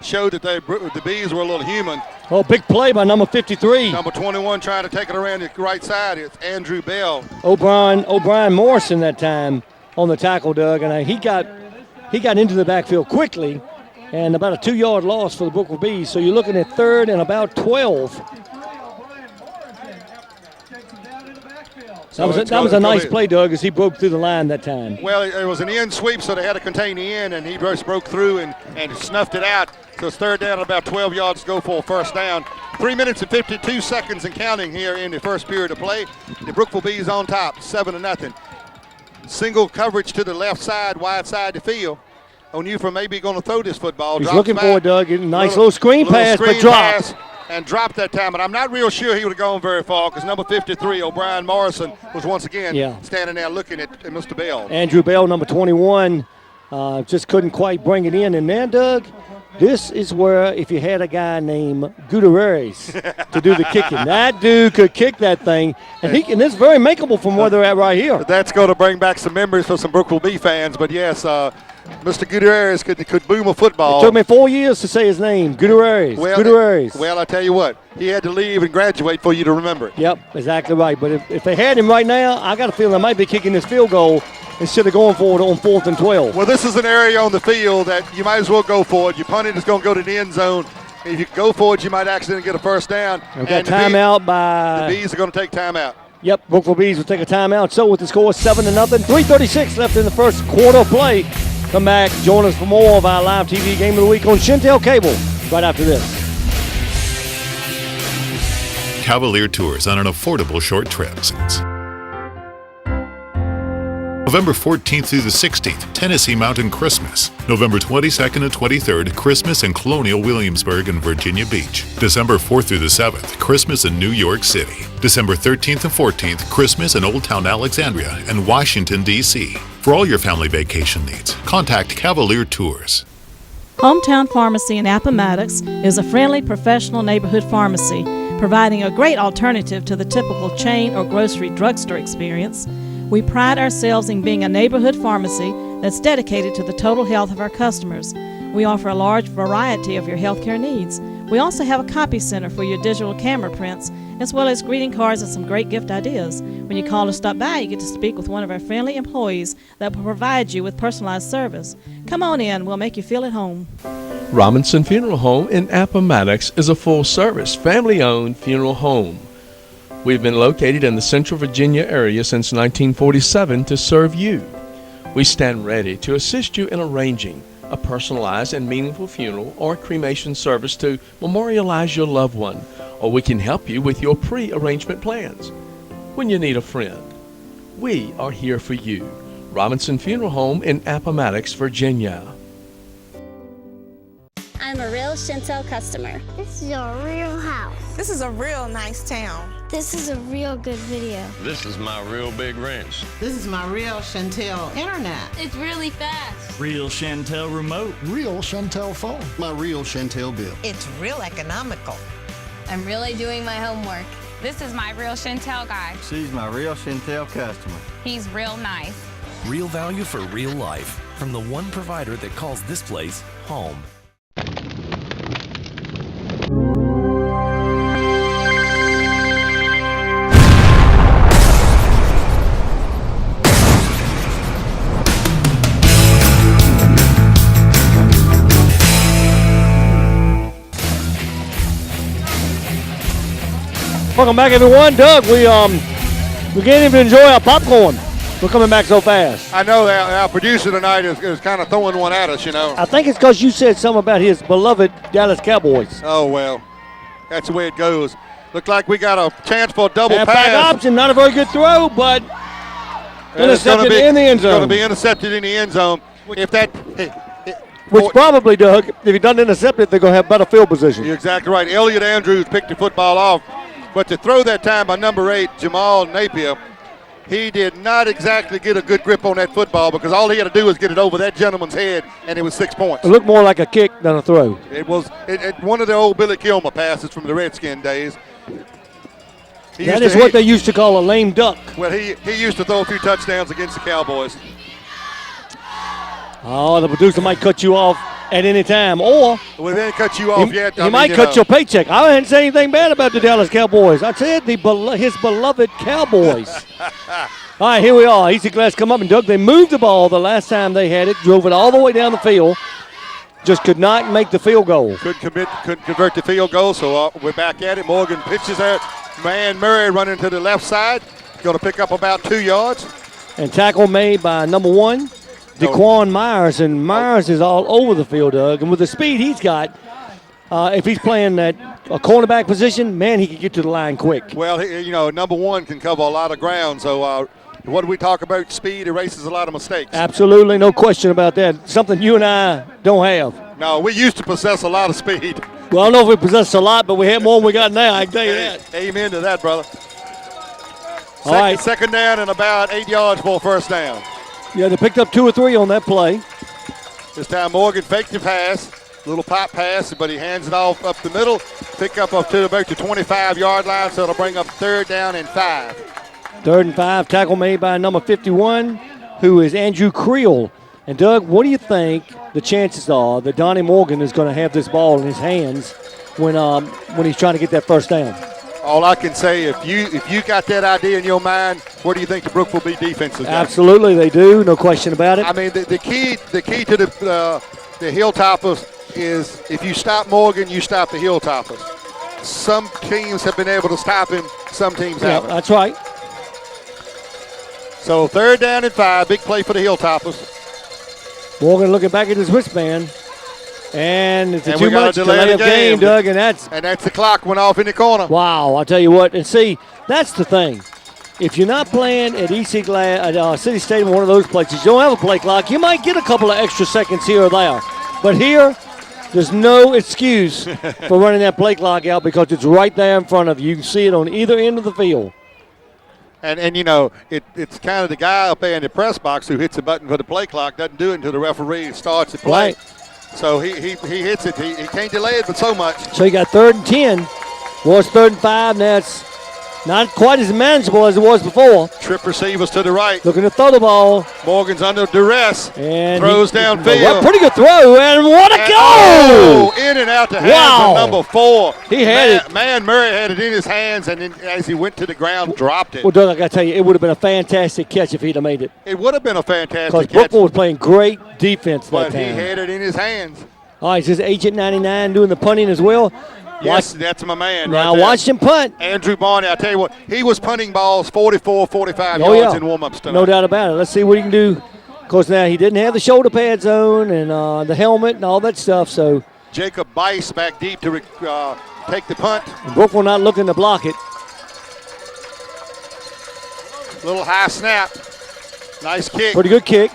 showed that the Bees were a little human. Oh, big play by number 53. Number 21 trying to take it around the right side. It's Andrew Bell. O'Brien Morrison that time on the tackle, Doug, and he got into the backfield quickly, and about a 2-yard loss for the Brookville Bees. So you're looking at 3rd and about 12. That was a nice play, Doug, as he broke through the line that time. Well, it was an end sweep, so they had to contain the end, and he just broke through and snuffed it out. So it's 3rd down, about 12 yards to go for a 1st down. 3 minutes and 52 seconds and counting here in the first period of play. The Brookville Bees on top, 7-0. Single coverage to the left side, wide side of the field. Onufra may be going to throw this football. He's looking for it, Doug. Nice little screen pass, but dropped. And dropped that time, but I'm not real sure he would have gone very far because number 53, O'Brien Morrison, was once again standing there looking at Mr. Bell. Andrew Bell, number 21, just couldn't quite bring it in. And then, Doug, this is where if you had a guy named Gutierrez to do the kicking, that dude could kick that thing, and it's very makeable from where they're at right here. That's going to bring back some memories for some Brookville Bee fans, but yes, Mr. Gutierrez could boom a football. It took me 4 years to say his name, Gutierrez. Well, I tell you what, he had to leave and graduate for you to remember it. Yep, exactly right. But if they had him right now, I got a feeling they might be kicking this field goal instead of going for it on 4th and 12. Well, this is an area on the field that you might as well go for it. You punt it, it's going to go to the end zone. If you go for it, you might accidentally get a 1st down. And timeout by... The Bees are going to take timeout. Yep, Brookville Bees will take a timeout. So with the score 7-0, 3:36 left in the first quarter of play. Come back, join us for more of our live TV game of the week on Shentel Cable right after this. Cavalier Tours on an affordable short trip. November 14th through the 16th, Tennessee Mountain Christmas. November 22nd and 23rd, Christmas in Colonial Williamsburg and Virginia Beach. December 4th through the 7th, Christmas in New York City. December 13th and 14th, Christmas in Old Town Alexandria and Washington, D.C. For all your family vacation needs, contact Cavalier Tours. Hometown Pharmacy in Appomattox is a friendly, professional neighborhood pharmacy, providing a great alternative to the typical chain or grocery drugstore experience. We pride ourselves in being a neighborhood pharmacy that's dedicated to the total health of our customers. We offer a large variety of your healthcare needs. We also have a copy center for your digital camera prints, as well as greeting cards and some great gift ideas. When you call or stop by, you get to speak with one of our friendly employees that will provide you with personalized service. Come on in, we'll make you feel at home. Robinson Funeral Home in Appomattox is a full-service, family-owned funeral home. We've been located in the Central Virginia area since 1947 to serve you. We stand ready to assist you in arranging a personalized and meaningful funeral or cremation service to memorialize your loved one, or we can help you with your pre-arrangement plans. When you need a friend, we are here for you. Robinson Funeral Home in Appomattox, Virginia. I'm a real Shentel customer. This is a real house. This is a real nice town. This is a real good video. This is my real big wrench. This is my real Shentel internet. It's really fast. Real Shentel remote. Real Shentel phone. My real Shentel bill. It's real economical. I'm really doing my homework. This is my real Shentel guy. She's my real Shentel customer. He's real nice. Real value for real life from the one provider that calls this place home. Welcome back, everyone. Doug, we can't even enjoy our popcorn. We're coming back so fast. I know that our producer tonight is kind of throwing one at us, you know. I think it's because you said something about his beloved Dallas Cowboys. Oh, well, that's the way it goes. Looked like we got a chance for a double Halfback pass. option, not a very good throw, but intercepted It's in the end zone. going to be intercepted in the end zone. If that, Which probably, Doug, if he doesn't intercept it, they're going to have better field position. You're exactly right. Elliott Andrews picked the football off. But to throw that time by number 8, Jamal Napier, he did not exactly get a good grip on that football because all he had to do was get it over that gentleman's head, and it was 6 points. It looked more like a kick than a throw. It was one of the old Billy Kilmer passes from the Redskin days. That is what they used to call a lame duck. Well, he used to throw a few touchdowns against the Cowboys. Oh, the producer might cut you off at any time, or well, they didn't cut you off yet. He might cut your paycheck. I didn't say anything bad about the Dallas Cowboys. I said his beloved Cowboys. All right, here we are. Easy Glass come up, and Doug, they moved the ball the last time they had it, drove it all the way down the field, just could not make the field goal. Couldn't convert the field goal, so we're back at it. Morgan pitches there. Man Murray running to the left side. Going to pick up about 2 yards. And tackle made by number 1, DeQuan Myers, and Myers is all over the field, Doug. And with the speed he's got, if he's playing a cornerback position, man, he can get to the line quick. Well, number 1 can cover a lot of ground. So what do we talk about? Speed erases a lot of mistakes. Absolutely, no question about that. Something you and I don't have. No, we used to possess a lot of speed. Well, I don't know if we possess a lot, but we have more than we got now, I can tell you that. Amen to that, brother. All right. Second down and about 8 yards for a first down. Yeah, they picked up 2 or 3 on that play. This time Morgan faked the pass, little pop pass, but he hands it off up the middle. Pick up to about the 25-yard line, so it'll bring up 3rd down and 5. 3rd and 5, tackle made by number 51, who is Andrew Creel. And Doug, what do you think the chances are that Donnie Morgan is going to have this ball in his hands when he's trying to get that first down? All I can say, if you got that idea in your mind, where do you think the Brookville B defense is? Absolutely, they do. No question about it. I mean, the key to the Hilltoppers is if you stop Morgan, you stop the Hilltoppers. Some teams have been able to stop him. Some teams haven't. That's right. So 3rd down and 5, big play for the Hilltoppers. Morgan looking back at his wristband. And it's too much delay of game, Doug, and that's the clock went off in the corner. Wow, I tell you what, and see, that's the thing. if you're not playing at City Stadium, one of those places, you don't have a play clock, you might get a couple of extra seconds here or there. But here, there's no excuse for running that play clock out because it's right there in front of you. You can see it on either end of the field. And you know, it's kind of the guy up there in the press box who hits the button for the play clock, doesn't do it until the referee starts the play. Right. So he hits it. He can't delay it but so much. So you got 3rd and 10. Was 3rd and 5. Now it's not quite as manageable as it was before. Trip receivers to the right. Looking to throw the ball. Morgan's under duress. And throws downfield. Well, pretty good throw, and what a goal! Oh, in and out the hands of number 4. He had it. Man Murray had it in his hands, and then as he went to the ground, dropped it. Well, Doug, I got to tell you, it would have been a fantastic catch if he'd have made it. It would have been a fantastic because catch. Brookville was playing great defense that But time. he had it in his hands. All right, this is Agent 99 doing the punting as well. Yes, that's my man. Now right there. watch him punt. Andrew Barney, I tell you what, he was punting balls 44, 45 Oh, yards yeah. in warm-ups tonight. No doubt about it. Let's see what he can do. Of course, now he didn't have the shoulder pads on and the helmet and all that stuff. So Jacob Bice back deep to take the punt. Brookville not looking to block it. Little high snap. Nice kick. Pretty good kick.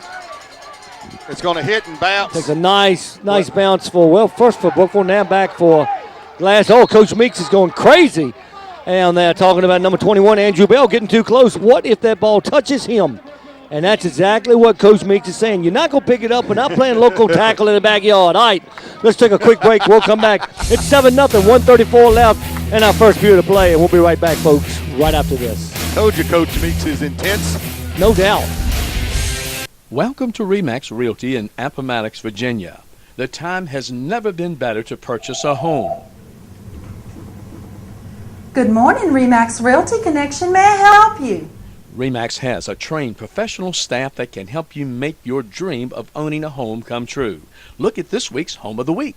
It's going to hit and bounce. Takes a nice bounce first for Brookville, now back for Glass. Oh, Coach Meeks is going crazy. And they're talking about number 21, Andrew Bell, getting too close. What if that ball touches him? And that's exactly what Coach Meeks is saying. You're not going to pick it up. We're not playing local tackle in the backyard. All right, let's take a quick break. We'll come back. It's 7-0, 1:34 left, and our first period of play. And we'll be right back, folks, right after this. Told you Coach Meeks is intense. No doubt. Welcome to RE/MAX Realty in Appomattox, Virginia. The time has never been better to purchase a home. Good morning, RE/MAX Realty Connection. May I help you? RE/MAX has a trained professional staff that can help you make your dream of owning a home come true. Look at this week's Home of the Week.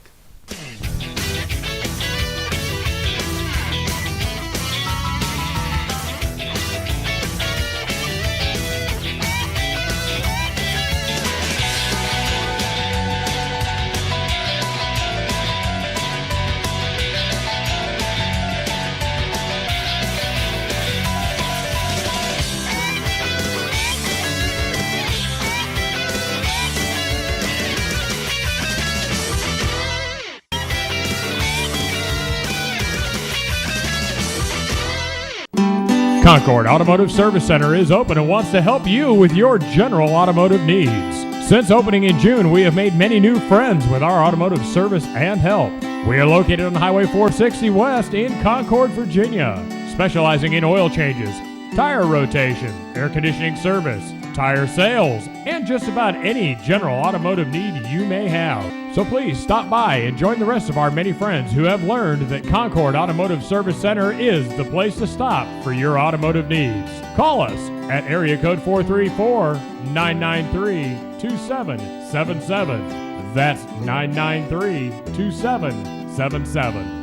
Concord Automotive Service Center is open and wants to help you with your general automotive needs. Since opening in June, we have made many new friends with our automotive service and help. We are located on Highway 460 West in Concord, Virginia, specializing in oil changes, tire rotation, air conditioning service, tire sales, and just about any general automotive need you may have. So please stop by and join the rest of our many friends who have learned that Concord Automotive Service Center is the place to stop for your automotive needs. Call us at area code 434-993-2777. That's 993-2777.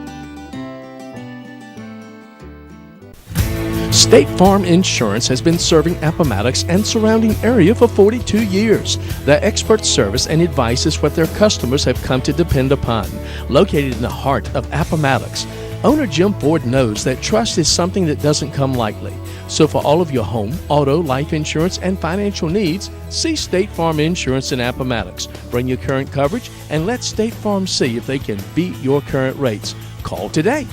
State Farm Insurance has been serving Appomattox and surrounding area for 42 years. Their expert service and advice is what their customers have come to depend upon. Located in the heart of Appomattox, owner Jim Ford knows that trust is something that doesn't come lightly. So for all of your home, auto, life insurance, and financial needs, see State Farm Insurance in Appomattox. Bring your current coverage and let State Farm see if they can beat your current rates. Call today.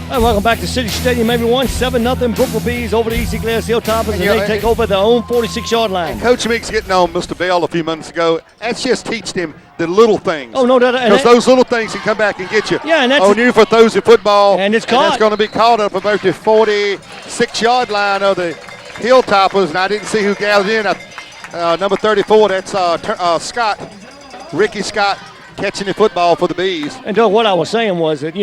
Hey, welcome back to City Stadium, everyone. 7-0 Brookville Bees over the Easy Glass Hilltoppers, and they take over their own 46-yard line. Coach Meeks getting on Mr. Bell a few months ago. That's just teaching him the little things. Oh, no doubt. Because those little things can come back and get you. Yeah, and that's Onufah throws the football. And it's caught. And that's going to be caught up about the 46-yard line of the Hilltoppers, and I didn't see who gathered in. Number 34, that's Scott, Ricky Scott, catching the football for the Bees. And Doug, what I was saying was that,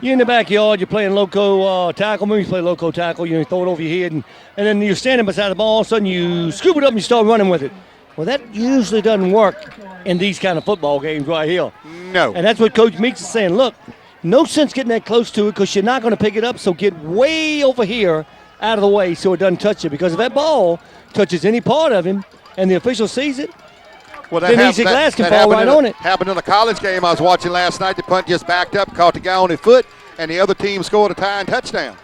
you're in the backyard, you're playing loco tackle. Maybe you play loco tackle, you throw it over your head, and then you're standing beside the ball. All of a sudden, you scoop it up and you start running with it. Well, that usually doesn't work in these kind of football games right here. No. And that's what Coach Meeks is saying. Look, no sense getting that close to it because you're not going to pick it up, so get way over here out of the way so it doesn't touch it. Because if that ball touches any part of him and the official sees it, well, then easy glass can fall right on it. Happened in a college game I was watching last night. The punt just backed up, caught the guy on his foot, and the other team scored a tying touchdown.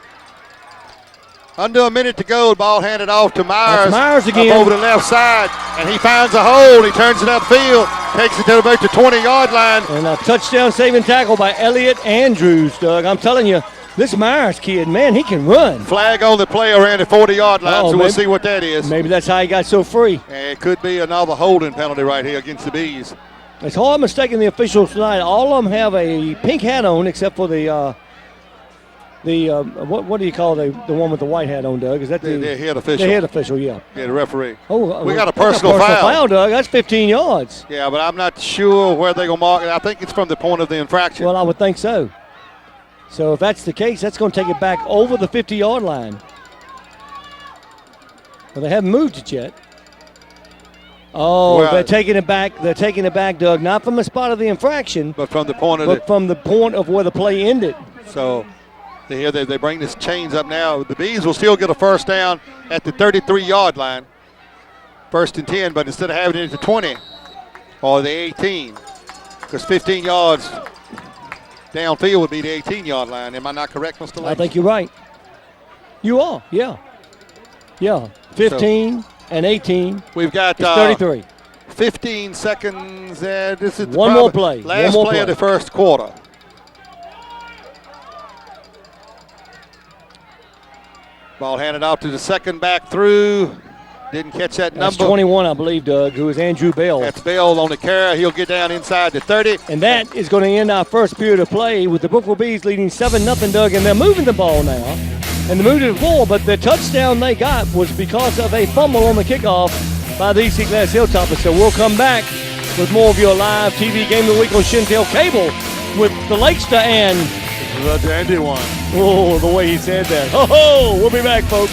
Under a minute to go, the ball handed off to Myers. That's Myers again. Up over the left side, and he finds a hole. He turns it upfield, takes it to about the 20-yard line. And a touchdown saving tackle by Elliott Andrews, Doug. I'm telling you, this Myers kid, man, he can run. Flag on the play around the 40-yard line, so we'll see what that is. Maybe that's how he got so free. And it could be another holding penalty right here against the Bees. It's hard mistaking the officials tonight. All of them have a pink hat on except for the what do you call the one with the white hat on, Doug? Is that the head official? The head official, yeah. Yeah, the referee. Oh, we got a personal foul, Doug. That's 15 yards. Yeah, but I'm not sure where they're going to mark it. I think it's from the point of the infraction. Well, I would think so. So if that's the case, that's going to take it back over the 50-yard line. Well, they haven't moved it yet. Oh, well, they're taking it back. They're taking it back, Doug. Not from the spot of the infraction, but from the point of from the point of where the play ended. So they bring this chains up now. The Bees will still get a first down at the 33-yard line. 1st and 10, but instead of having it at the 20 or the 18, because 15 yards downfield would be the 18-yard line. Am I not correct, Mr. Lake? I think you're right. You are, yeah. Yeah, 15 and 18. We've got 33. 15 seconds. This is one more play. Last play of the first quarter. Ball handed off to the second back through. Didn't catch that number. That's 21, I believe, Doug, who is Andrew Bell. That's Bell on the carry. He'll get down inside the 30. And that is going to end our first period of play with the Brookville Bees leading 7-0, Doug. And they're moving the ball now. And they're moving the ball, but the touchdown they got was because of a fumble on the kickoff by the Easy Glass Hilltoppers. So we'll come back with more of your live TV Game of the Week on Shentel Cable with the Lakester and the Dandy One. Oh, the way he said that. Ho-ho! We'll be back, folks.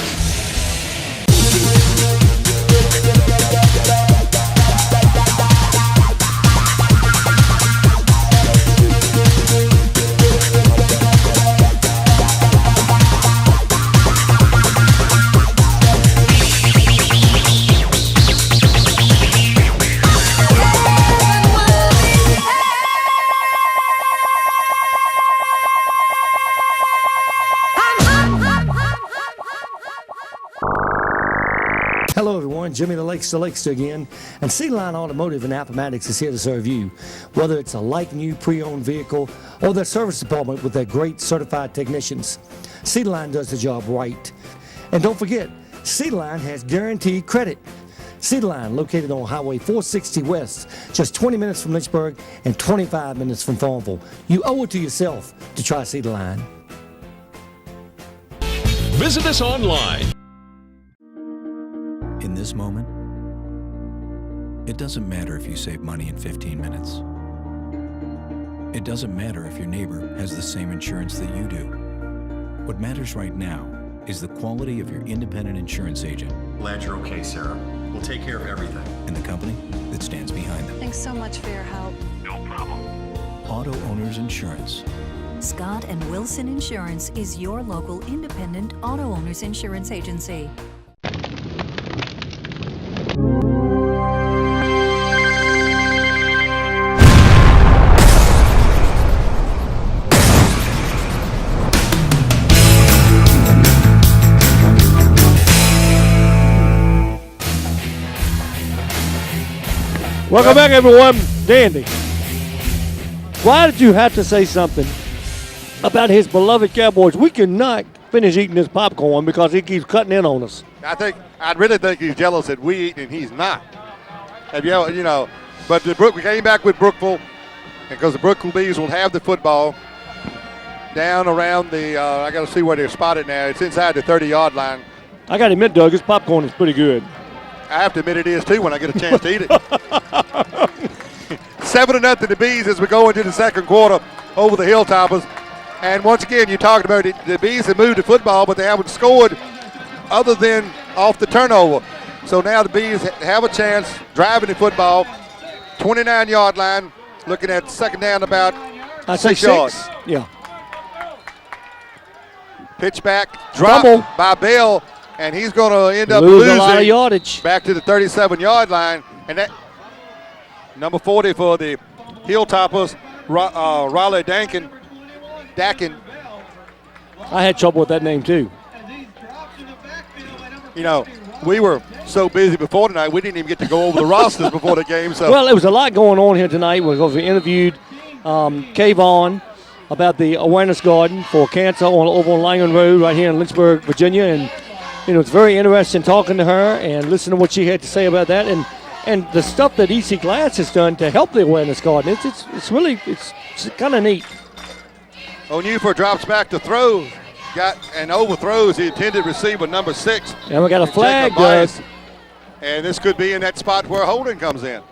Hello, everyone. Jimmy the Lakester again. And C-Line Automotive and Appomattox is here to serve you. Whether it's a like-new pre-owned vehicle or their service department with their great certified technicians, C-Line does the job right. And don't forget, C-Line has guaranteed credit. C-Line, located on Highway 460 West, just 20 minutes from Lynchburg and 25 minutes from Farmville. You owe it to yourself to try C-Line. Visit us online. In this moment, it doesn't matter if you save money in 15 minutes. It doesn't matter if your neighbor has the same insurance that you do. What matters right now is the quality of your independent insurance agent. Glad you're okay, Sarah. We'll take care of everything. And the company that stands behind them. Thanks so much for your help. No problem. Auto Owners Insurance. Scott and Wilson Insurance is your local independent auto owners insurance agency. Welcome back, everyone. Dandy, why did you have to say something about his beloved Cowboys? We cannot finish eating this popcorn because he keeps cutting in on us. I really think he's jealous that we eat and he's not. Have you know? But we came back with Brookville because the Brookville Bees will have the football down around the. I got to see where they're spotted now. It's inside the 30-yard line. I got to admit, Doug, this popcorn is pretty good. I have to admit it is too when I get a chance to eat it. 7-0 the Bees as we go into the second quarter over the Hilltoppers. And once again, you talked about it. The Bees have moved the football, but they haven't scored other than off the turnover. So now the Bees have a chance driving the football, 29-yard line, looking at second down about 6 yards. Yeah. Pitch back, drop by Bell, and he's going to end up Lose losing a lot of yardage. back to the 37-yard line. And that number 40 for the Hilltoppers, Raleigh Dakin. I had trouble with that name too. You know, we were so busy before tonight, we didn't even get to go over the rosters before the game. So Well, there was a lot going on here tonight. We interviewed Kay Vaughn about the awareness garden for cancer over on Langham Road right here in Lynchburg, Virginia. And, you know, it's very interesting talking to her and listening to what she had to say about that. And the stuff that EC Glass has done to help the awareness garden, it's really kind of neat. Onyefer drops back to throw, and overthrows the intended receiver, number 6. And we got a flag, and this could be in that spot where holding comes in.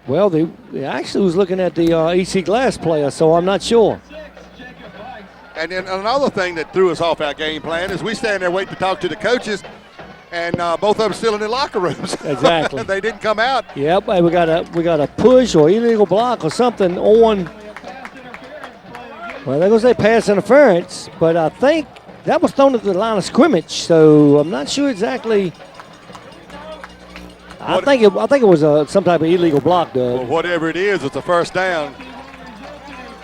Well, they actually was looking at the EC Glass player, so I'm not sure. And then another thing that threw us off our game plan is we stand there waiting to talk to the coaches, and both of them still in the locker rooms. Exactly. They didn't come out. Yep, and we got a push or illegal block or something on. Well, they're going to say pass interference, but I think that was thrown at the line of scrimmage, so I'm not sure exactly. I think it was some type of illegal block, Doug. Well, whatever it is, it's a first down.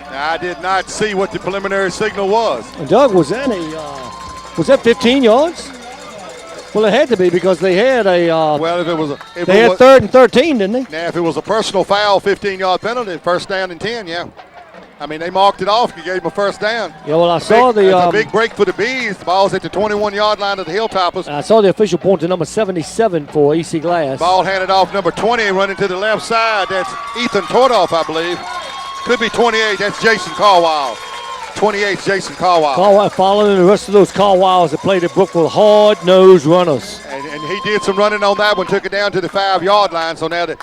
I did not see what the preliminary signal was. And Doug, was that 15 yards? Well, it had to be because they had a. Well, if it was, they had 3rd and 13, didn't they? Now, if it was a personal foul, 15-yard penalty, first down and 10, yeah. I mean, they marked it off. You gave them a first down. Yeah, well, I saw a big break for the Bees. The ball's at the 21-yard line of the Hilltoppers. I saw the official point to number 77 for EC Glass. Ball handed off number 20, running to the left side. That's Ethan Tordoff, I believe. Could be 28. That's Jason Carwile. 28 Jason Carwile. Carwile following the rest of those Carwiles that played at Brookville, hard-nosed runners. And he did some running on that one, took it down to the 5-yard line. So now the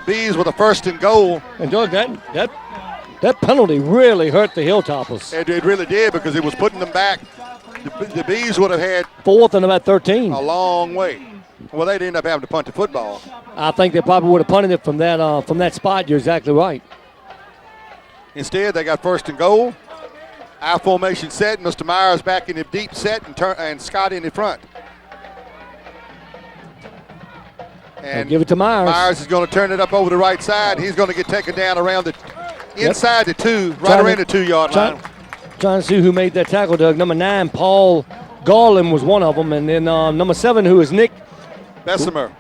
Bees with a 1st and goal. And Doug, that penalty really hurt the Hilltoppers. It really did because it was putting them back. The Bees would have had 4th and about 13. A long way. Well, they'd end up having to punt the football. I think they probably would have punted it from that spot. You're exactly right. Instead, they got 1st and goal. I formation set. Mr. Myers back in the deep set and Scott in the front. And give it to Myers. Myers is going to turn it up over the right side. He's going to get taken down around the inside the 2, right around the 2-yard line. Trying to see who made that tackle, Doug. Number 9, Paul Garland was one of them. And then number 7, who is Nick Bessemer.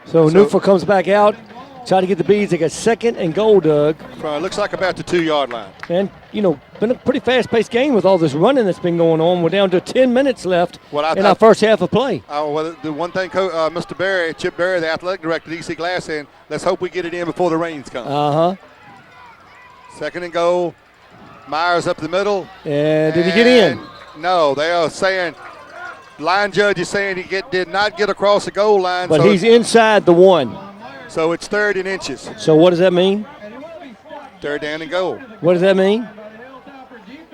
So Newford comes back out, try to get the Bees. They got 2nd and goal, Doug. Looks like about the 2-yard line. And, you know, been a pretty fast-paced game with all this running that's been going on. We're down to 10 minutes left in our first half of play. Well, the one thing Mr. Berry, Chip Berry, the athletic director at EC Glass, saying, let's hope we get it in before the rains come. 2nd and goal. Myers up the middle. And did he get in? No, they are saying, line judge is saying he did not get across the goal line. But he's inside the 1. So it's 3rd and inches. So what does that mean? 3rd down and goal. What does that mean?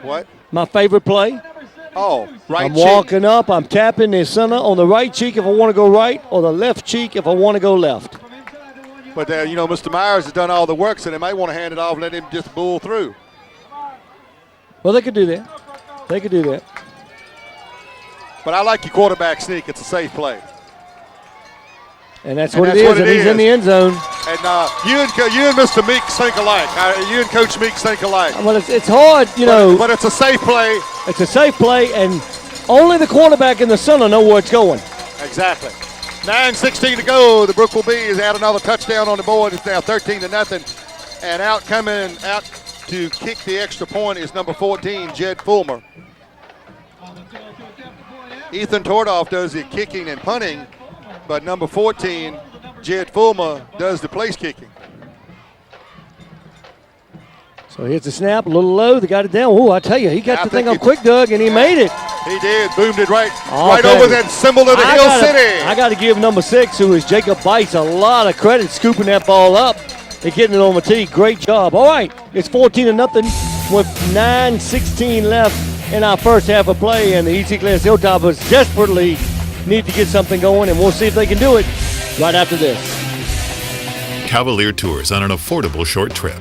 What? My favorite play. Oh, right I'm cheek. walking up. I'm tapping the center on the right cheek if I want to go right, or the left cheek if I want to go left. But, you know, Mr. Myers has done all the work, so they might want to hand it off and let him just bull through. Well, they could do that. They could do that. But I like your quarterback sneak. It's a safe play. And that's what it is, and he's in the end zone. And you and Mr. Meeks think alike. You and Coach Meeks think alike. Well, it's hard, you know. But it's a safe play. It's a safe play, and only the quarterback and the center know where it's going. Exactly. 9:16 to go. The Brookville Bees add another touchdown on the board. It's now 13-0. And out to kick the extra point is number 14, Jed Fulmer. Ethan Tordoff does the kicking and punting, but number 14, Jed Fulmer, does the place kicking. So here's the snap, a little low. They got it down. Oh, I tell you, he got the thing up quick, Doug, and he made it. He did. Boomed it right over that symbol of the Hill City. I got to give number 6, who is Jacob Bites, a lot of credit scooping that ball up and getting it on the tee. Great job. All right, it's 14-0. with 9:16 left in our first half of play, and the EC Class Hilltoppers desperately need to get something going, and we'll see if they can do it right after this. Cavalier Tours on an affordable short trip.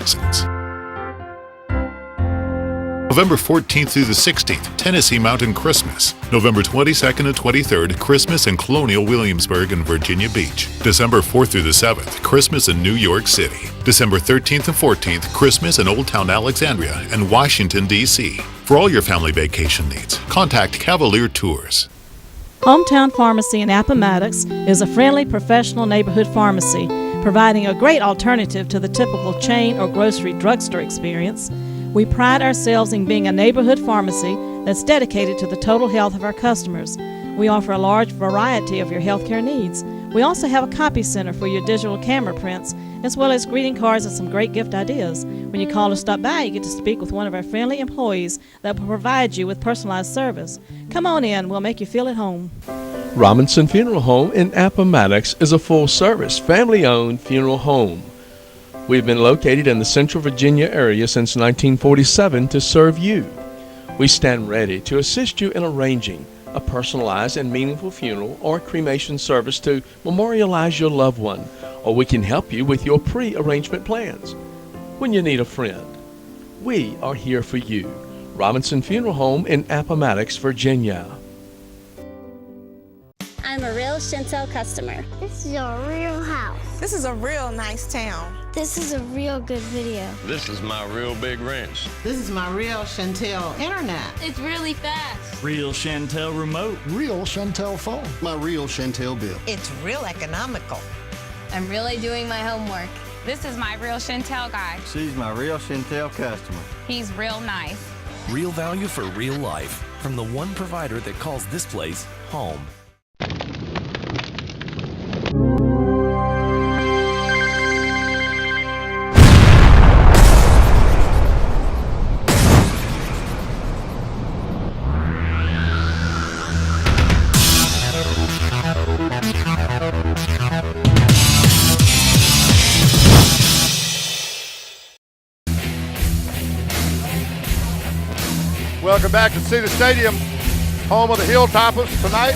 November 14th through the 16th, Tennessee Mountain Christmas. November 22nd and 23rd, Christmas in Colonial Williamsburg and Virginia Beach. December 4th through the 7th, Christmas in New York City. December 13th and 14th, Christmas in Old Town Alexandria and Washington, D.C. For all your family vacation needs, contact Cavalier Tours. Hometown Pharmacy in Appomattox is a friendly, professional neighborhood pharmacy, providing a great alternative to the typical chain or grocery drugstore experience. We pride ourselves in being a neighborhood pharmacy that's dedicated to the total health of our customers. We offer a large variety of your healthcare needs. We also have a copy center for your digital camera prints, as well as greeting cards and some great gift ideas. When you call or stop by, you get to speak with one of our friendly employees that will provide you with personalized service. Come on in, we'll make you feel at home. Robinson Funeral Home in Appomattox is a full-service, family-owned funeral home. We've been located in the Central Virginia area since 1947 to serve you. We stand ready to assist you in arranging a personalized and meaningful funeral or cremation service to memorialize your loved one, or we can help you with your pre-arrangement plans. When you need a friend, we are here for you. Robinson Funeral Home in Appomattox, Virginia. I'm a real Shentel customer. This is your real house. This is a real nice town. This is a real good video. This is my real big wrench. This is my real Shentel internet. It's really fast. Real Shentel remote. Real Shentel phone. My real Shentel bill. It's real economical. I'm really doing my homework. This is my real Shentel guy. She's my real Shentel customer. He's real nice. Real value for real life from the one provider that calls this place home. Welcome back to Cedar Stadium, home of the Hilltoppers tonight,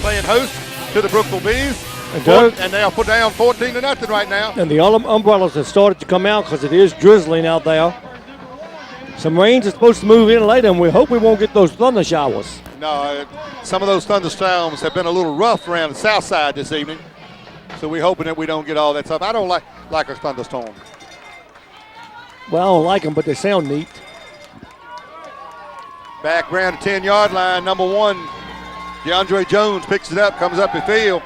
playing host to the Brookville Bees. And they'll put down 14-0 right now. And the umbrellas have started to come out because it is drizzling out there. Some rains are supposed to move in later, and we hope we won't get those thunder showers. No, some of those thunderstorms have been a little rough around the south side this evening. So we're hoping that we don't get all that stuff. I don't like a thunderstorm. Well, I don't like them, but they sound neat. Back around the 10-yard line, number 1, DeAndre Jones picks it up, comes up the field,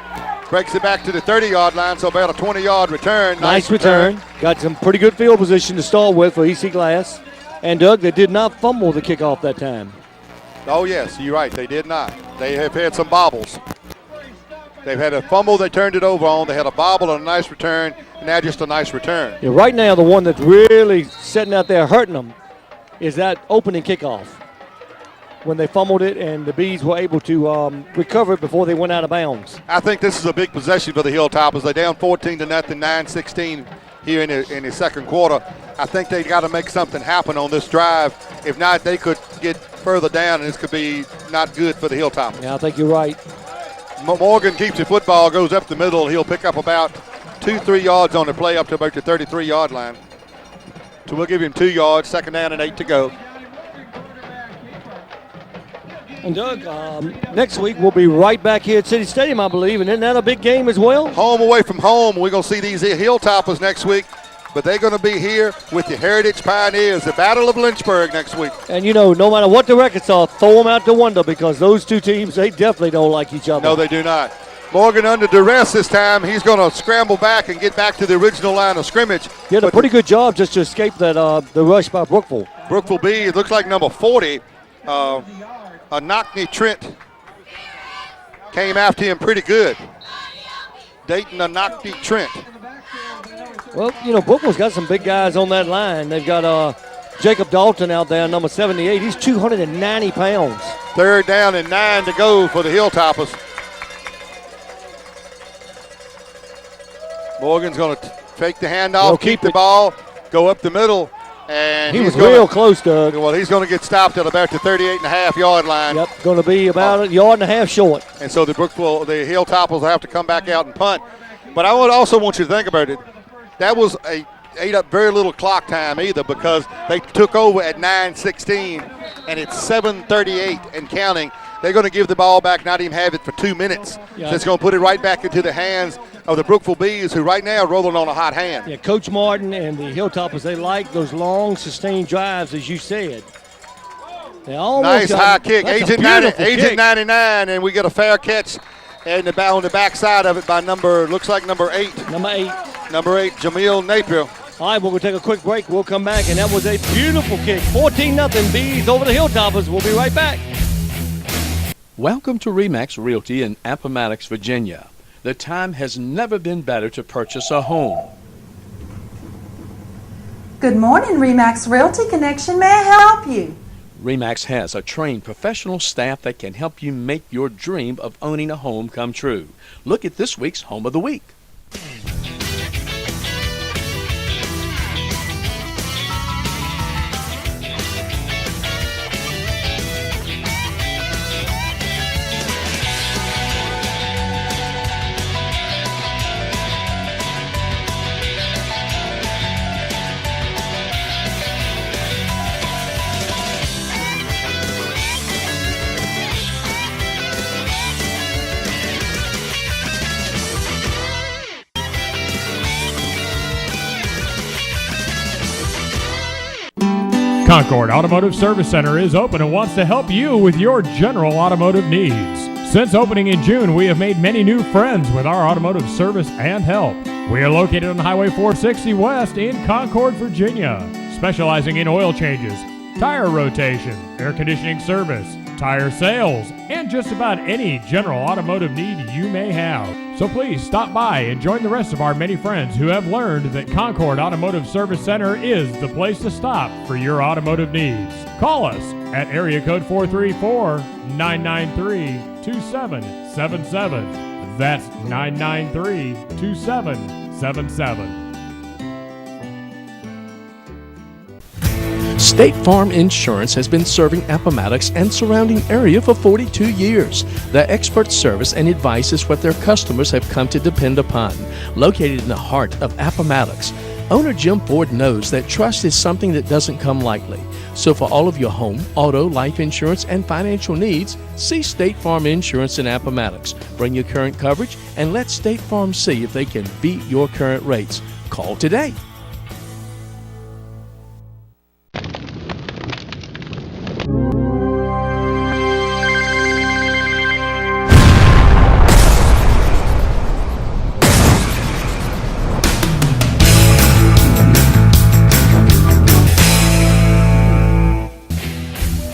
breaks it back to the 30-yard line, so about a 20-yard return. Nice return. Got some pretty good field position to start with for EC Glass. And, Doug, they did not fumble the kickoff that time. Oh, yes, you're right. They did not. They have had some bobbles. They've had a fumble they turned it over on. They had a bobble and a nice return, and now just a nice return. Yeah, right now, the one that's really sitting out there hurting them is that opening kickoff, when they fumbled it and the Bees were able to recover it before they went out of bounds. I think this is a big possession for the Hilltoppers. They're down 14-0, 9-16 here in the second quarter. I think they got to make something happen on this drive. If not, they could get further down, and this could be not good for the Hilltoppers. Yeah, I think you're right. Morgan keeps the football, goes up the middle. He'll pick up about 2-3 yards on the play up to about the 33-yard line. So we'll give him 2 yards, second down and 8 to go. And Doug, next week we'll be right back here at City Stadium, I believe, and isn't that a big game as well? Home away from home. We're going to see these Hilltoppers next week, but they're going to be here with the Heritage Pioneers, the Battle of Lynchburg next week. And, you know, no matter what the records are, throw them out the window because those two teams, they definitely don't like each other. No, they do not. Morgan under duress this time. He's going to scramble back and get back to the original line of scrimmage. Did a pretty good job just to escape that the rush by Brookville. Brookville B, it looks like number 40, Knockney Trent came after him pretty good. Dayton Knockney Trent. Well, you know, Brookville's got some big guys on that line. They've got Jacob Dalton out there, number 78. He's 290 pounds. Third down and 9 to go for the Hilltoppers. Morgan's going to fake the handoff, keep the ball, go up the middle. And He was gonna, real close, Doug. Well, he's going to get stopped at about the 38.5-yard line. Yep, going to be about a yard and a half short. And so the Hilltoppers will have to come back out and punt. But I would also want you to think about it. That was ate up very little clock time either, because they took over at 9:16, and it's 7:38 and counting. They're going to give the ball back, not even have it for 2 minutes. Yeah. So it's going to put it right back into the hands of the Brookville Bees, who right now are rolling on a hot hand. Yeah, Coach Martin and the Hilltoppers, they like those long, sustained drives, as you said. They almost Nice high kick. Agent 99, and we get a fair catch and on the backside of it by looks like number 8. Number 8. Number 8, Jamil Napier. All right, we're going to take a quick break. We'll come back, and that was a beautiful kick. 14-0 Bees over the Hilltoppers. We'll be right back. Welcome to RE/MAX Realty in Appomattox, Virginia. The time has never been better to purchase a home. Good morning, RE/MAX Realty Connection. May I help you? RE/MAX has a trained professional staff that can help you make your dream of owning a home come true. Look at this week's Home of the Week. Concord Automotive Service Center is open and wants to help you with your general automotive needs. Since opening in June, we have made many new friends with our automotive service and help. We are located on Highway 460 West in Concord, Virginia, specializing in oil changes, tire rotation, air conditioning service, tire sales, and just about any general automotive need you may have. So please stop by and join the rest of our many friends who have learned that Concord Automotive Service Center is the place to stop for your automotive needs. Call us at area code 434-993-2777. That's 993-2777. State Farm Insurance has been serving Appomattox and surrounding area for 42 years. Their expert service and advice is what their customers have come to depend upon. Located in the heart of Appomattox, owner Jim Ford knows that trust is something that doesn't come lightly. So for all of your home, auto, life insurance, and financial needs, see State Farm Insurance in Appomattox. Bring your current coverage and let State Farm see if they can beat your current rates. Call today.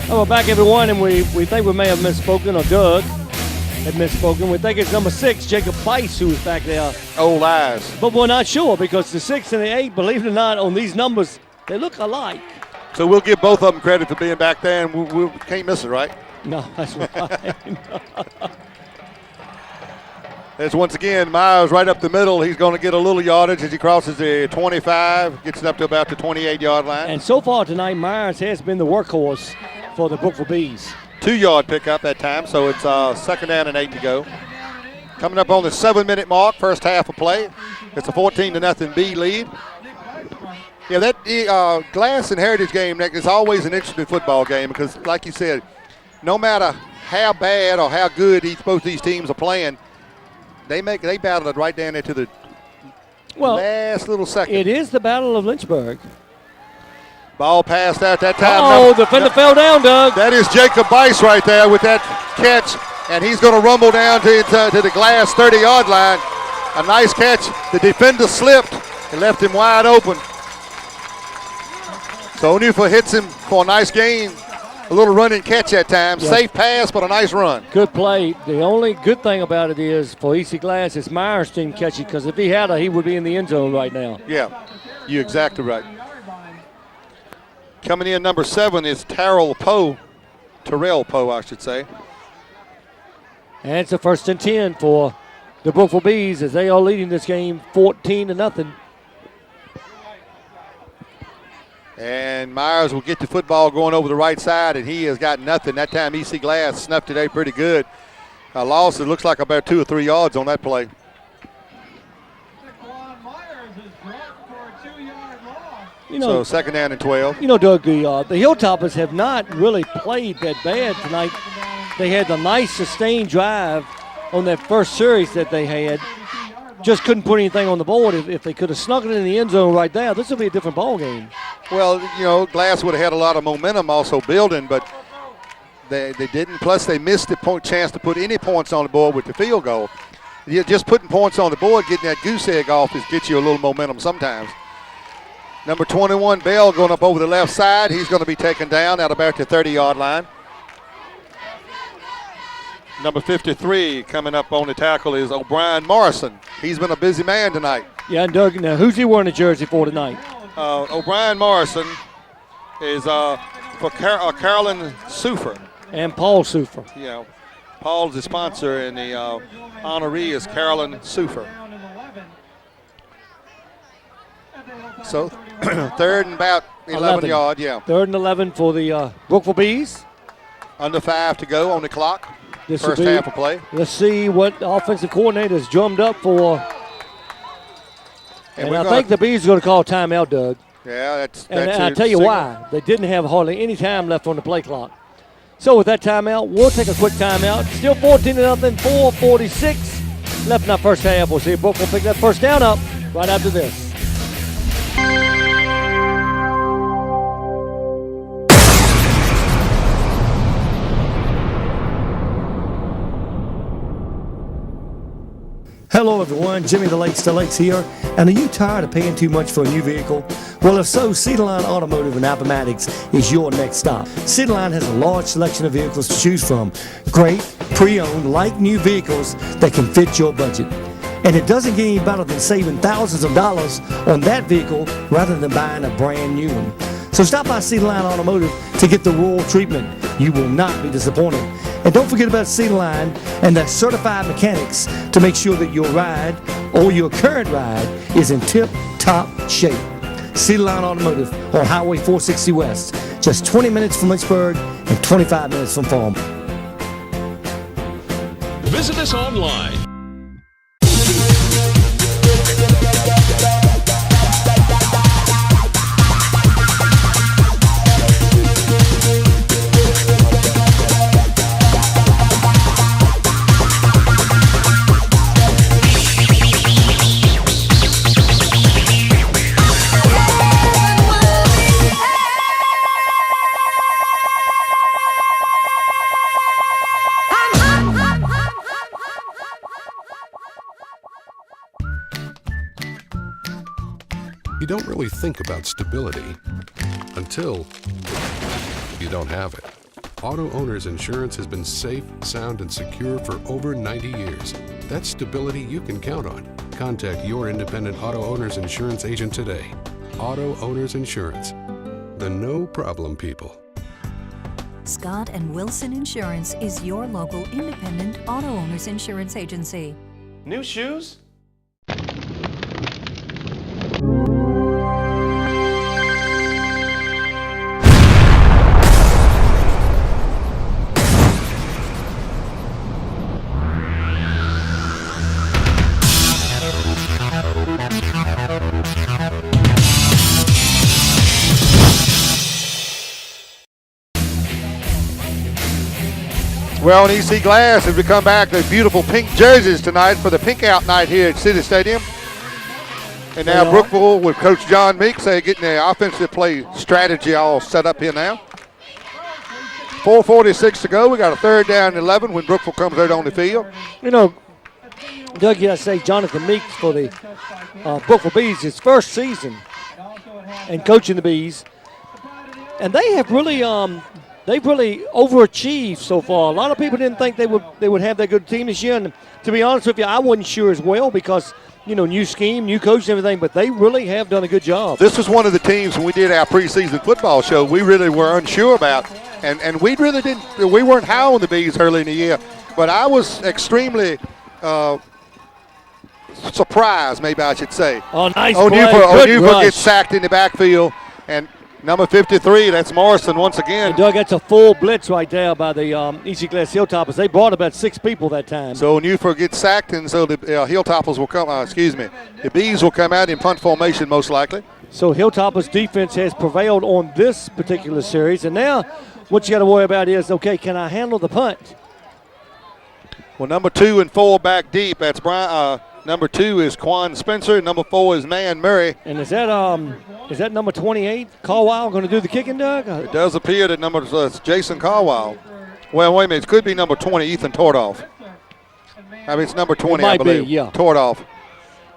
We're back, everyone, and we think we may have misspoken, or Doug had misspoken. We think it's number 6, Jacob Price, who is back there. Old eyes. But we're not sure, because the 6 and the 8, believe it or not, on these numbers, they look alike. So we'll give both of them credit for being back there, and we can't miss it, right? No, that's right. There's once again Myers right up the middle. He's going to get a little yardage as he crosses the 25, gets it up to about the 28-yard line. And so far tonight, Myers has been the workhorse for the Brookville Bees. 2-yard pickup that time, so it's 2nd down and 8 to go. Coming up on the 7-minute mark, first half of play. It's a 14-0 Bee lead. Yeah, that Glass and Heritage game is always an interesting football game because, like you said, no matter how bad or how good both these teams are playing, they battle it right down there to the last little second. It is the Battle of Lynchburg. Ball passed out that time. Oh, the defender fell down, Doug. That is Jacob Bice right there with that catch, and he's going to rumble down to the Glass 30-yard line. A nice catch. The defender slipped and left him wide open. So Onufa hits him for a nice gain. A little running catch that time. Yep. Safe pass, but a nice run. Good play. The only good thing about it is for EC Glass is Myers didn't catch it, because if he had it, he would be in the end zone right now. Yeah, you're exactly right. Coming in number 7 is Terrell Poe, I should say. And it's a 1st and 10 for the Brookville Bees as they are leading this game 14-0. And Myers will get the football going over the right side, and he has got nothing. That time EC Glass snuffed it out pretty good. A loss, it looks like about 2 or 3 yards on that play. So second down and 12. You know, Doug, the Hilltoppers have not really played that bad tonight. They had the nice sustained drive on that first series that they had. Just couldn't put anything on the board. If they could have snuck it in the end zone right there, this would be a different ball game. Well, you know, Glass would have had a lot of momentum also building, but they didn't. Plus, they missed the chance to put any points on the board with the field goal. Just putting points on the board, getting that goose egg off, gets you a little momentum sometimes. Number 21, Bell, going up over the left side. He's going to be taken down at about the 30-yard line. Number 53 coming up on the tackle is O'Brien Morrison. He's been a busy man tonight. Yeah, and Doug, now who's he wearing a jersey for tonight? O'Brien Morrison is for Carolyn Sufer. And Paul Sufer. Yeah, Paul's the sponsor, and the honoree is Carolyn Sufer. So third and about 11 yard, yeah. Third and 11 for the Brookville Bees. Under 5 to go on the clock. First half of play. Let's see what the offensive coordinator has drummed up for. And I think the Bees are going to call timeout, Doug. Yeah, that's and I'll tell you why. They didn't have hardly any time left on the play clock. So with that timeout, we'll take a quick timeout. Still 14-0, 4:46 left in our first half. We'll see if Brookville pick that first down up right after this. Hello everyone, Jimmy the Lakes here. And are you tired of paying too much for a new vehicle? Well, if so, Cedarline Automotive and Appomattox is your next stop. Cedarline has a large selection of vehicles to choose from. Great, pre-owned, like new vehicles that can fit your budget. And it doesn't get any better than saving thousands of dollars on that vehicle rather than buying a brand new one. So stop by Cedarline Automotive to get the rural treatment. You will not be disappointed. And don't forget about Cedarline and their certified mechanics to make sure that your ride or your current ride is in tip-top shape. Cedarline Automotive on Highway 460 West, just 20 minutes from Lynchburg and 25 minutes from Farm. Visit us online. You don't really think about stability until you don't have it. Auto Owners Insurance has been safe, sound, and secure for over 90 years. That's stability you can count on. Contact your independent Auto Owners Insurance agent today. Auto Owners Insurance, the no-problem people. Scott and Wilson Insurance is your local independent auto owners insurance agency. New shoes? Well, on EC Glass, as we come back, the beautiful pink jerseys tonight for the pink out night here at City Stadium. And now Brookville with Coach John Meeks getting the offensive play strategy all set up here now. 4:46 to go. We got a third down and 11 when Brookville comes out on the field. You know, Doug, you got to say Jonathan Meeks for the Brookville Bees, his first season and coaching the Bees. And they have really they've really overachieved so far. A lot of people didn't think they would have that good team this year. And to be honest with you, I wasn't sure as well because, you know, new scheme, new coach and everything, but they really have done a good job. This was one of the teams when we did our preseason football show we really were unsure about. And we really didn't, we weren't high on the Bees early in the year. But I was extremely surprised, maybe I should say. Oh, nice Onyefa play. gets sacked in the backfield. And Number 53, that's Morrison once again. And Doug, that's a full blitz right there by the Easy Glass Hilltoppers. They brought about 6 people that time. So Newford gets sacked, and so the Hilltoppers will come, the Bees will come out in punt formation most likely. So Hilltoppers defense has prevailed on this particular series, and now what you got to worry about is, okay, can I handle the punt? Well, number 2 and 4 back deep. That's Brian. Number 2 is Quan Spencer. Number 4 is Man Murray. And is that number 28, Carwile, going to do the kicking, Doug? It does appear that Jason Carwile. Well, wait a minute. It could be number 20, Ethan Tordoff. I mean, it's number 20, I believe. Yeah. Tordoff.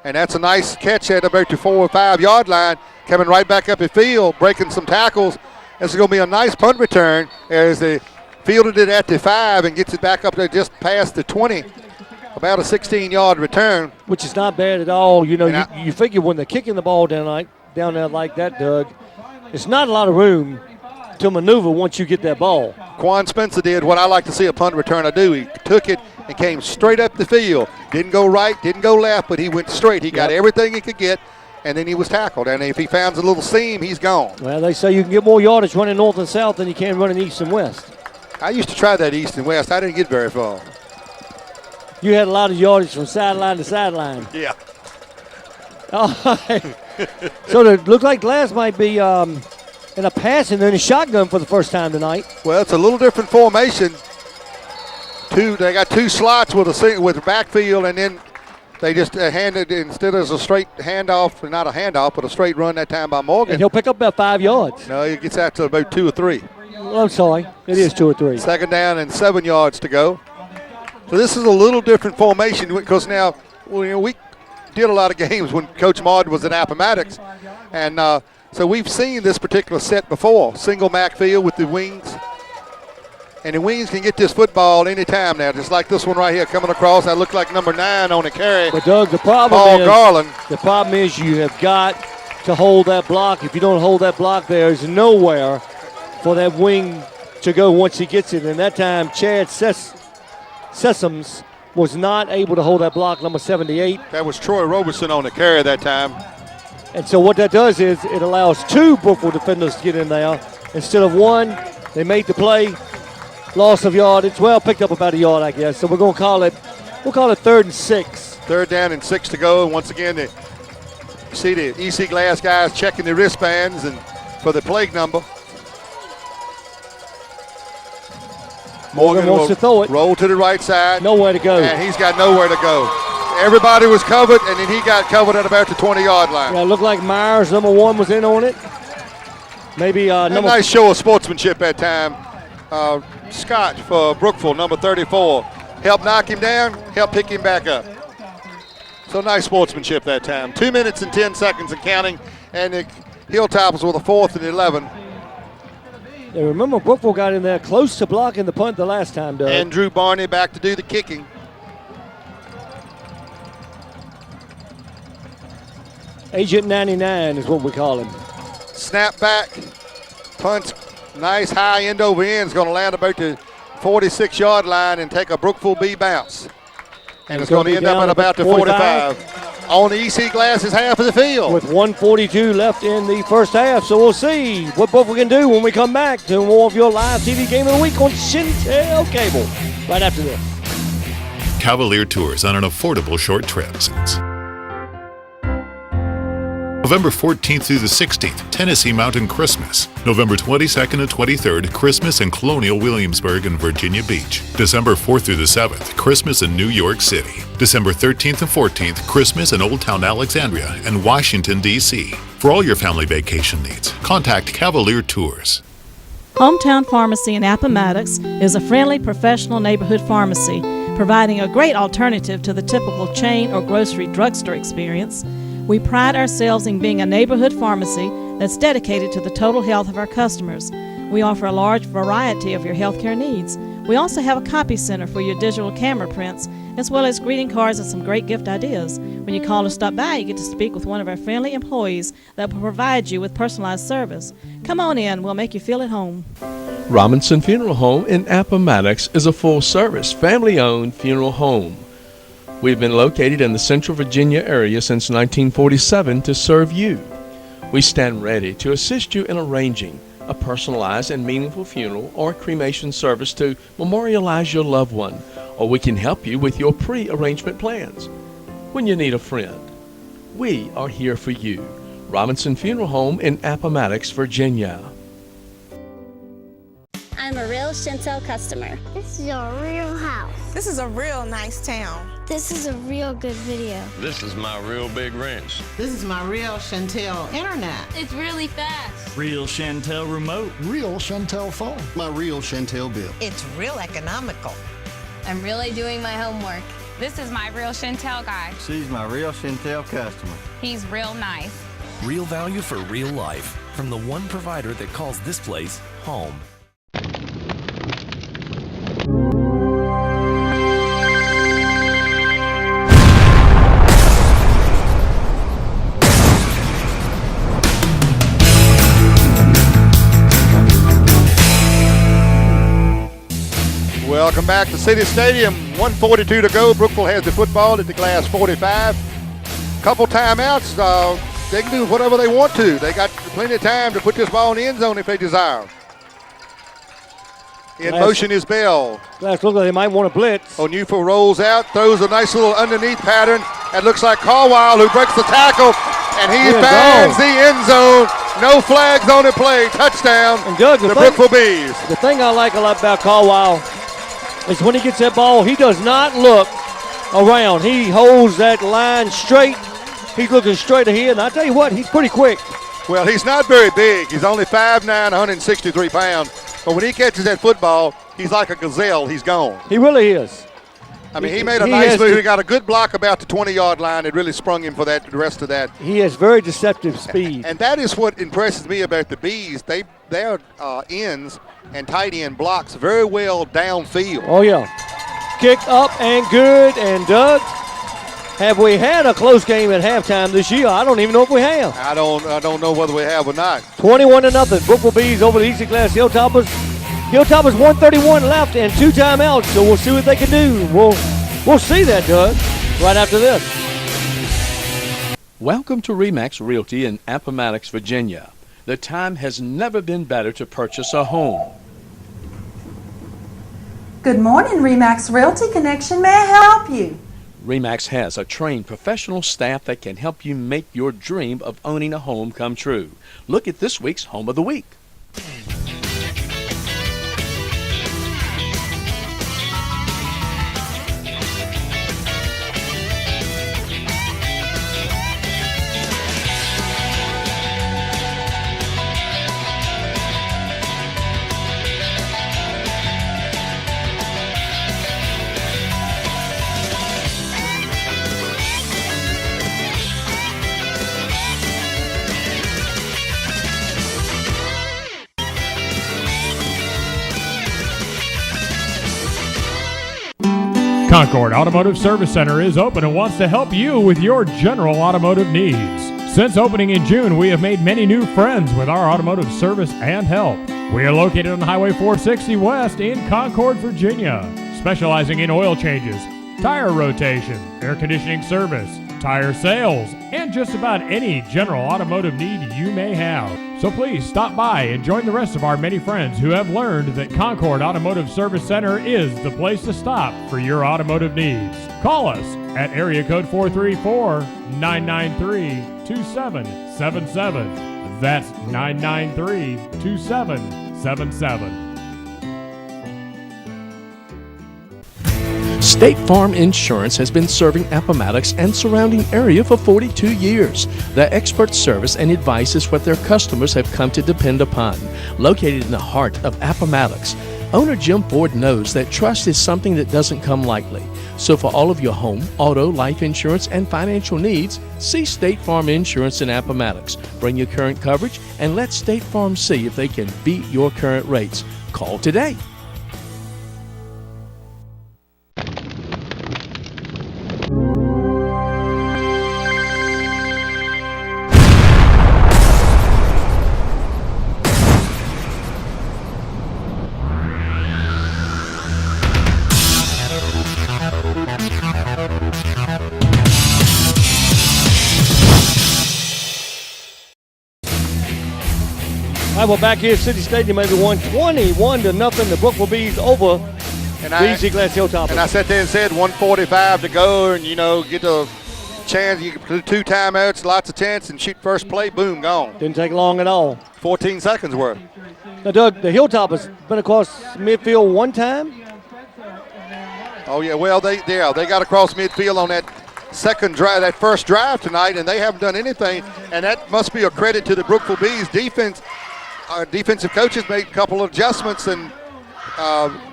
And that's a nice catch at about the 4 or 5 yard line, coming right back up the field, breaking some tackles. This is going to be a nice punt return as they fielded it at the 5 and gets it back up there just past the 20. About a 16-yard return. Which is not bad at all. You know, you figure when they're kicking the ball down there like that, Doug, it's not a lot of room to maneuver once you get that ball. Quan Spencer did what I like to see a punt returner do. He took it and came straight up the field. Didn't go right, didn't go left, but he went straight. He got everything he could get, and then he was tackled. And if he finds a little seam, he's gone. Well, they say you can get more yardage running north and south than you can running east and west. I used to try that east and west. I didn't get very far. You had a lot of yardage from sideline to sideline. Yeah. All right. So it looked like Glass might be in a passing and a shotgun for the first time tonight. Well, it's a little different formation. They got 2 slots with a backfield, and then they just handed instead of a straight handoff, not a handoff, but a straight run that time by Morgan. And he'll pick up about 5 yards. No, he gets out to about 2 or 3. Oh, I'm sorry. It is 2 or 3. Second down and 7 yards to go. So this is a little different formation because now we did a lot of games when Coach Mard was at Appomattox. And so we've seen this particular set before. Single backfield with the wings. And the wings can get this football anytime now, just like this one right here coming across. That looked like number 9 on the carry. But, Doug, the problem is you have got to hold that block. If you don't hold that block, there's nowhere for that wing to go once he gets it. And that time, Chad Sessoms was not able to hold that block, number 78. That was Troy Roberson on the carry that time. And so what that does is it allows 2 Brookville defenders to get in there. Instead of 1, they made the play. Loss of yardage. Well, picked up about a yard, I guess. So we'll call it 3rd and 6. 3rd down and 6 to go. And once again, you see the EC Glass guys checking the wristbands and for the plague number. Morgan wants to throw it. Roll to the right side. Nowhere to go. And he's got nowhere to go. Everybody was covered, and then he got covered at about the 20-yard line. Yeah, it looked like Myers, number 1, was in on it. Maybe a nice show of sportsmanship that time. Scott for Brookville, number 34. Helped knock him down, helped pick him back up. So nice sportsmanship that time. 2 minutes and 10 seconds and counting, and the Hilltoppers with a 4th and 11. Yeah, remember, Brookville got in there close to blocking the punt the last time, Doug. And Drew Barney back to do the kicking. Agent 99 is what we call him. Snap back, punch, nice high end over end. Is going to land about the 46-yard line and take a Brookville B bounce. And it's going to end up at about the 45. On the EC Glass's half of the field. With 1:42 left in the first half. So we'll see what Brookville can do when we come back to more of your live TV game of the week on Shentel Cable. Right after this. Cavalier Tours on an affordable short trip. November 14th through the 16th, Tennessee Mountain Christmas. November 22nd and 23rd, Christmas in Colonial Williamsburg and Virginia Beach. December 4th through the 7th, Christmas in New York City. December 13th and 14th, Christmas in Old Town Alexandria and Washington, D.C. For all your family vacation needs, contact Cavalier Tours. Hometown Pharmacy in Appomattox is a friendly, professional neighborhood pharmacy, providing a great alternative to the typical chain or grocery drugstore experience. We pride ourselves in being a neighborhood pharmacy that's dedicated to the total health of our customers. We offer a large variety of your healthcare needs. We also have a copy center for your digital camera prints, as well as greeting cards and some great gift ideas. When you call or stop by, you get to speak with one of our friendly employees that will provide you with personalized service. Come on in, we'll make you feel at home. Robinson Funeral Home in Appomattox is a full-service, family-owned funeral home. We've been located in the Central Virginia area since 1947 to serve you. We stand ready to assist you in arranging a personalized and meaningful funeral or cremation service to memorialize your loved one, or we can help you with your pre-arrangement plans. When you need a friend, we are here for you. Robinson Funeral Home in Appomattox, Virginia. I'm a real Shentel customer. This is a real house. This is a real nice town. This is a real good video. This is my real big wrench. This is my real Shentel internet. It's really fast. Real Shentel remote. Real Shentel phone. My real Shentel bill. It's real economical. I'm really doing my homework. This is my real Shentel guy. She's my real Shentel customer. He's real nice. Real value for real life from the one provider that calls this place home. Welcome back to City Stadium. 1:42 to go. Brookville has the football at the Glass 45. Couple timeouts. They can do whatever they want to. They got plenty of time to put this ball in the end zone if they desire. In motion is Bell. Glass looks like they might want to blitz. Onufo rolls out, throws a nice little underneath pattern. It looks like Caldwell who breaks the tackle, and he finds the end zone. No flags on the play. Touchdown. And Doug, the Brookville Bees. The thing I like a lot about Caldwell is when he gets that ball, he does not look around. He holds that line straight. He's looking straight ahead, and I tell you what, he's pretty quick. Well, he's not very big. He's only 5'9", 163 pounds. But when he catches that football, he's like a gazelle. He's gone. He really is. I mean, he made a nice move. He got a good block about the 20-yard line. It really sprung him for the rest of that. He has very deceptive speed. And that is what impresses me about the Bees. Their ends and tight end blocks very well downfield. Oh, yeah. Kick up and good. And, Doug, have we had a close game at halftime this year? I don't even know if we have. I don't know whether we have or not. 21-0. Brookville Bees over the Easy Glass Hilltoppers. Hilltoppers 131 left and 2 timeouts, so we'll see what they can do. We'll see that, Doug, right after this. Welcome to RE/MAX Realty in Appomattox, Virginia. The time has never been better to purchase a home. Good morning, RE/MAX Realty Connection. May I help you? RE/MAX has a trained professional staff that can help you make your dream of owning a home come true. Look at this week's Home of the Week. Concord Automotive Service Center is open and wants to help you with your general automotive needs. Since opening in June, we have made many new friends with our automotive service and help. We are located on Highway 460 West in Concord, Virginia, specializing in oil changes, tire rotation, air conditioning service, tire sales, and just about any general automotive need you may have. So please stop by and join the rest of our many friends who have learned that Concord Automotive Service Center is the place to stop for your automotive needs. Call us at area code 434-993-2777. That's 993-2777. State Farm Insurance has been serving Appomattox and surrounding area for 42 years. Their expert service and advice is what their customers have come to depend upon. Located in the heart of Appomattox, owner Jim Ford knows that trust is something that doesn't come lightly. So for all of your home, auto, life insurance, and financial needs, see State Farm Insurance in Appomattox. Bring your current coverage and let State Farm see if they can beat your current rates. Call today. right, well, back here at City Stadium, maybe won 21-0. The Brookville Bees over the Easy Glass Hilltoppers. And I sat there and said 1:45 to go, and get a chance. You can do 2 timeouts, lots of chance, and shoot first play. Boom, gone. Didn't take long at all. 14 seconds worth. Now, Doug, the Hilltoppers been across midfield one time. Oh yeah, well they got across midfield on that first drive tonight, and they haven't done anything. And that must be a credit to the Brookville Bees defense. Our defensive coaches made a couple of adjustments, and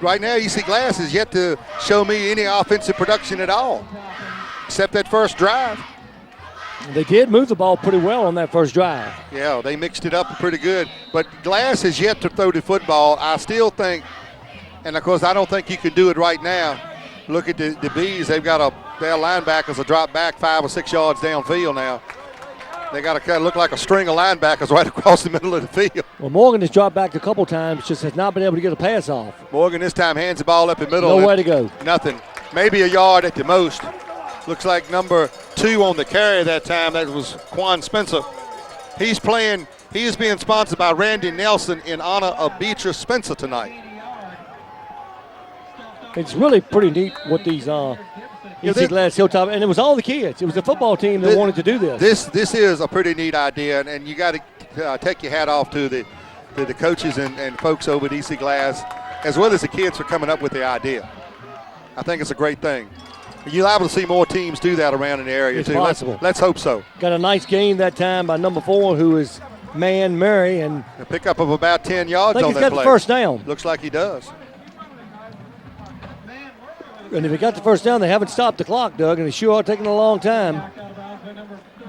right now EC Glass is yet to show me any offensive production at all, except that first drive. They did move the ball pretty well on that first drive. Yeah, they mixed it up pretty good. But Glass has yet to throw the football. I still think, and of course I don't think you can do it right now. Look at the Bees. They've got their linebackers will drop back 5 or 6 yards downfield now. They got to kind of look like a string of linebackers right across the middle of the field. Well, Morgan has dropped back a couple times, just has not been able to get a pass off. Morgan this time hands the ball up the middle. Nowhere to go. Nothing. Maybe a yard at the most. Looks like number 2 on the carry that time. That was Quan Spencer. He is being sponsored by Randy Nelson in honor of Beatrice Spencer tonight. It's really pretty neat what these EC Glass Hilltop, and it was all the kids. It was the football team that wanted to do this. This is a pretty neat idea, and you got to take your hat off to the coaches and folks over at EC Glass, as well as the kids for coming up with the idea. I think it's a great thing. You're liable to see more teams do that around in the area, it's too. Possible. Let's hope so. Got a nice gain that time by number 4, who is Man Murray, and a pickup of about 10 yards on that play. I think he's got the first down. Looks like he does. And if he got the first down, they haven't stopped the clock, Doug, and they sure are taking a long time.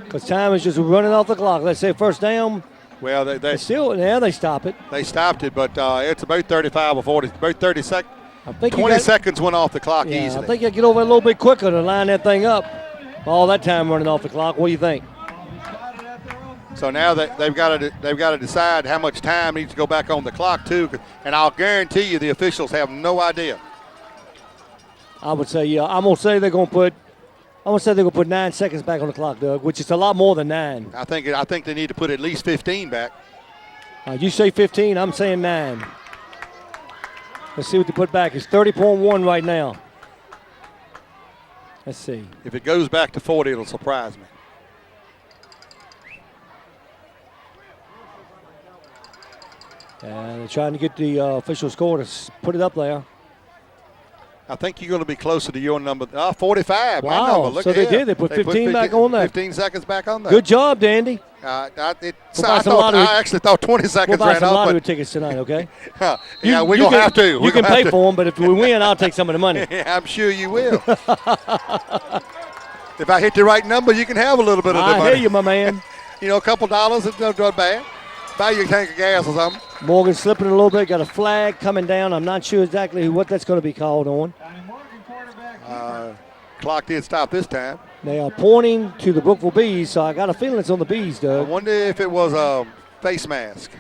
Because time is just running off the clock. Let's say first down. Well, they stop it. They stopped it, but it's about 35 or 40, about 30 seconds. 20 seconds went off the clock easily. I think you get over a little bit quicker to line that thing up. All that time running off the clock. What do you think? So now they've got to decide how much time needs to go back on the clock too, and I'll guarantee you the officials have no idea. I would say, yeah. I'm gonna say they're gonna put 9 seconds back on the clock, Doug, which is a lot more than 9. I think they need to put at least 15 back. You say 15. I'm saying 9. Let's see what they put back. It's 30.1 right now. Let's see. If it goes back to 40, it'll surprise me. And they're trying to get the official score to put it up there. I think you're going to be closer to your number. 45. Wow. My number. Look so at they him. did. They put 15 back on there. 15 seconds back on there. Good job, Dandy. I actually thought 20 seconds we'll buy ran some off. lottery tickets tonight, okay? Yeah, we're going to have to. You can pay for them, but if we win, I'll take some of the money. Yeah, I'm sure you will. If I hit the right number, you can have a little bit of the money. I hear you, my man. A couple dollars, it's not bad. Buy you a tank of gas or something. Morgan slipping a little bit. Got a flag coming down. I'm not sure exactly what that's going to be called on. Clock did stop this time. They are pointing to the Brookville Bees, so I got a feeling it's on the Bees, Doug. I wonder if it was a face mask.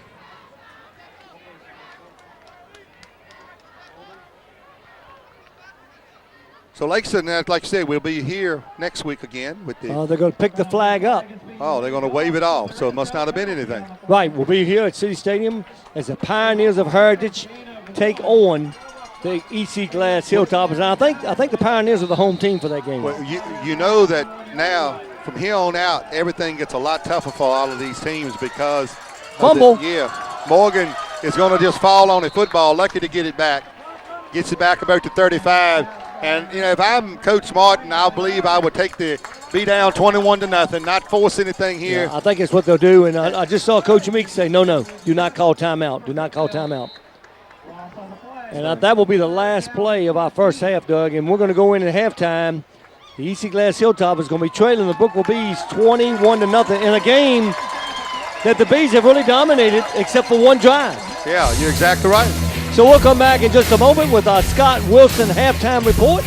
So Lakeson, like you said, we'll be here next week again with the. They're going to pick the flag up. Oh, they're going to wave it off. So it must not have been anything. Right, we'll be here at City Stadium as the Pioneers of Heritage take on the EC Glass Hilltoppers. And I think the Pioneers are the home team for that game. Well, you know that now from here on out, everything gets a lot tougher for all of these teams because. Fumble. Morgan is going to just fall on the football. Lucky to get it back. Gets it back about to 35. And, if I'm Coach Martin, I believe I would be down 21-0, not force anything here. Yeah, I think it's what they'll do. And I just saw Coach Meek say, no, do not call timeout. Do not call timeout. And that will be the last play of our first half, Doug. And we're going to go in at halftime. The EC Glass Hilltop is going to be trailing the Brookville Bees 21-0 in a game that the Bees have really dominated except for one drive. Yeah, you're exactly right. So we'll come back in just a moment with our Scott Wilson halftime report.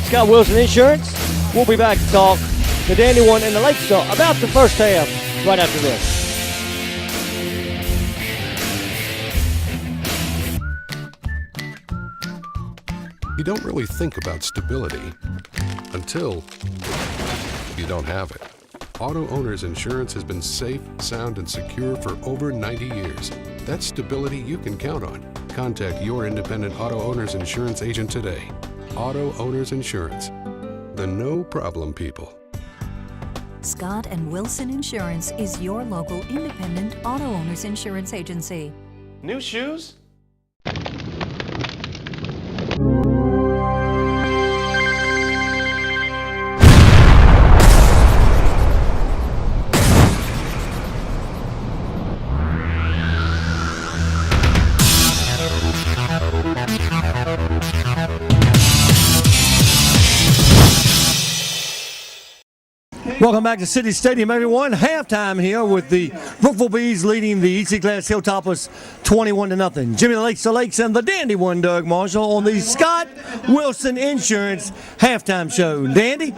Scott Wilson Insurance. We'll be back to talk to Danny One and the Lake Star about the first half right after this. You don't really think about stability until you don't have it. Auto Owners Insurance has been safe, sound, and secure for over 90 years. That's stability you can count on. Contact your independent Auto Owners Insurance agent today. Auto Owners Insurance, the no problem people. Scott and Wilson Insurance is your local independent auto owners insurance agency. New shoes? Welcome back to City Stadium, everyone. Halftime here with the Brookville Bees leading the EC Glass Hilltoppers 21-0. Jimmy Lakes the Lakes and the Dandy one, Doug Marshall, on the Scott Wilson Insurance halftime show. Dandy,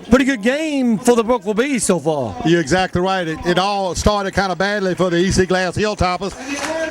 pretty good game for the Brookville Bees so far. You're exactly right. It all started kind of badly for the EC Glass Hilltoppers.